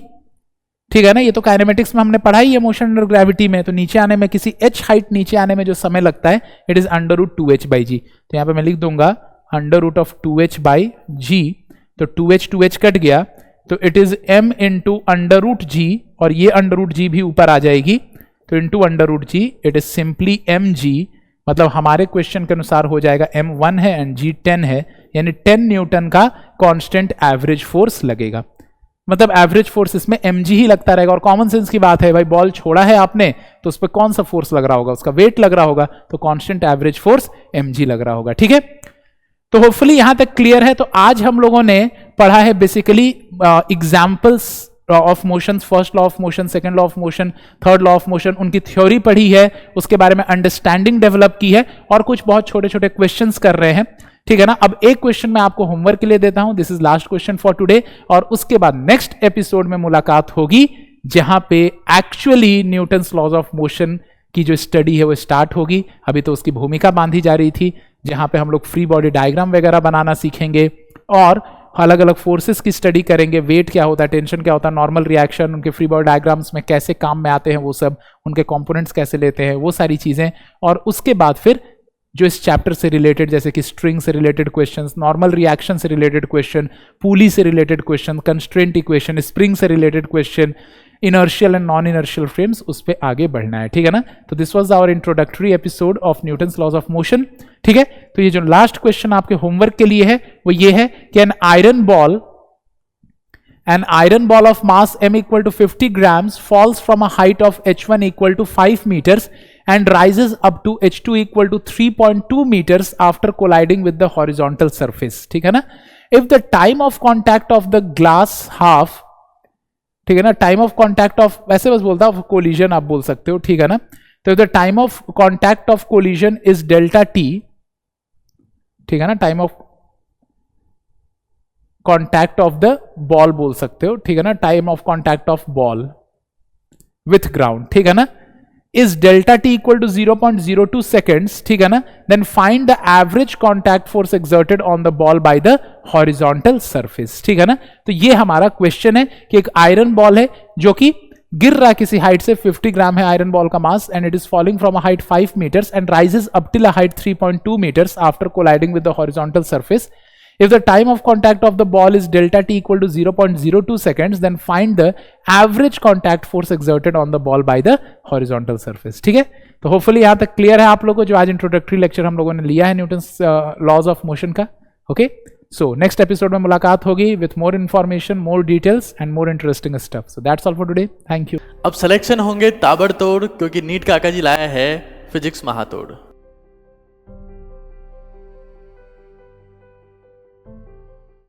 ठीक है ना, ये तो काइनेमेटिक्स में हमने पढ़ाई है मोशन अंडर ग्रेविटी में. तो नीचे आने में, किसी h हाइट नीचे आने में जो समय लगता है it is under root 2h by g. तो यहां पे मैं लिख दूंगा under root of 2h by g. तो 2h कट गया, तो it is m into under root g, और ये अंडर रूट जी भी ऊपर आ जाएगी, तो into under root G, it is simply mg, मतलब हमारे क्वेश्चन के अनुसार हो जाएगा m1 है एंड g 10 है, यानी 10 न्यूटन का कांस्टेंट एवरेज फोर्स लगेगा। मतलब एवरेज फोर्स इसमें mg ही लगता रहेगा। और कॉमन सेंस की बात है भाई, बॉल छोड़ा है आपने तो उस पर कौन सा फोर्स लग रहा होगा, उसका वेट लग रहा होगा, तो कांस्टेंट एवरेज फोर्स mg लग रहा होगा। ठीक है, तो होपफुली यहां तक क्लियर है। तो आज हम लोगों ने पढ़ा है basically examples of motion, first law of motion, second law of motion, third law of motion, उनकी थ्योरी पढ़ी है, उसके बारे में अंडरस्टैंडिंग डेवलप की है और कुछ बहुत छोटे छोटे क्वेश्चंस कर रहे हैं। ठीक है ना। अब एक क्वेश्चन मैं आपको होमवर्क के लिए देता हूं, this is last question for today, और उसके बाद नेक्स्ट एपिसोड में मुलाकात होगी जहां पे actually Newton's laws of motion की जो स्टडी है वो स्टार्ट होगी। अभी तो उसकी भूमिका बांधी जा रही थी, जहां पे हम लोग फ्री बॉडी डायग्राम वगैरह बनाना सीखेंगे और अलग अलग फोर्सेस की स्टडी करेंगे, वेट क्या होता है, टेंशन क्या होता है, नॉर्मल रिएक्शन, उनके फ्री बॉडी डायग्राम्स में कैसे काम में आते हैं वो सब, उनके कंपोनेंट्स कैसे लेते हैं, वो सारी चीजें। और उसके बाद फिर जो इस चैप्टर से रिलेटेड, जैसे कि स्ट्रिंग से रिलेटेड क्वेश्चंस, नॉर्मल रिएक्शन से रिलेटेड क्वेश्चन, पुली से related question, constraint equation, spring से related question, inertial and non inertial frames, उस पे आगे बढ़ना है। ठीक है ना। तो this was our introductory episode of Newton's laws of motion. ठीक है, तो ये जो लास्ट क्वेश्चन आपके होमवर्क के लिए है वो ये है कि an iron ball of mass m equal to 50 grams falls from a height of h1 equal to 5 meters and rises up to h2 equal to 3.2 meters after colliding with the horizontal surface. ठीक है ना। If the time of contact of the glass half, ठीक है ना, time of contact of, वैसे बस बोलता हूं कोलिजन आप बोल सकते हो। ठीक है ना। तो the time of contact of collision is delta T. ठीक है ना, time of contact of the ball बोल सकते हो। ठीक है ना, time of contact of ball with ground. ठीक है ना, is delta t equal to 0.02 seconds, ठीक है ना, then find the average contact force exerted on the ball by the horizontal surface. ठीक है ना। तो ये हमारा क्वेश्चन है कि एक आयरन बॉल है जो कि गिर रहा है किसी हाइट से, 50 ग्राम है आयरन बॉल का mass, and it is falling from a height 5 meters and rises up till a height 3.2 meters after colliding with the horizontal surface. If the time of contact of the ball is delta t equal to 0.02 seconds, then find the average contact force exerted on the ball by the horizontal surface. ठीक है, तो hopefully यहां तक clear है आप लोगों को, जो आज इंट्रोडक्टरी लेक्चर हम लोगों ने लिया है न्यूटन्स लॉज ऑफ मोशन का। ओके, सो नेक्स्ट एपिसोड में मुलाकात होगी with more information, more details and more interesting stuff. So that's all for today, thank you. अब सिलेक्शन होंगे ताबड़तोड़, क्योंकि नीट का आका जी लाया है फिजिक्स महातोड़।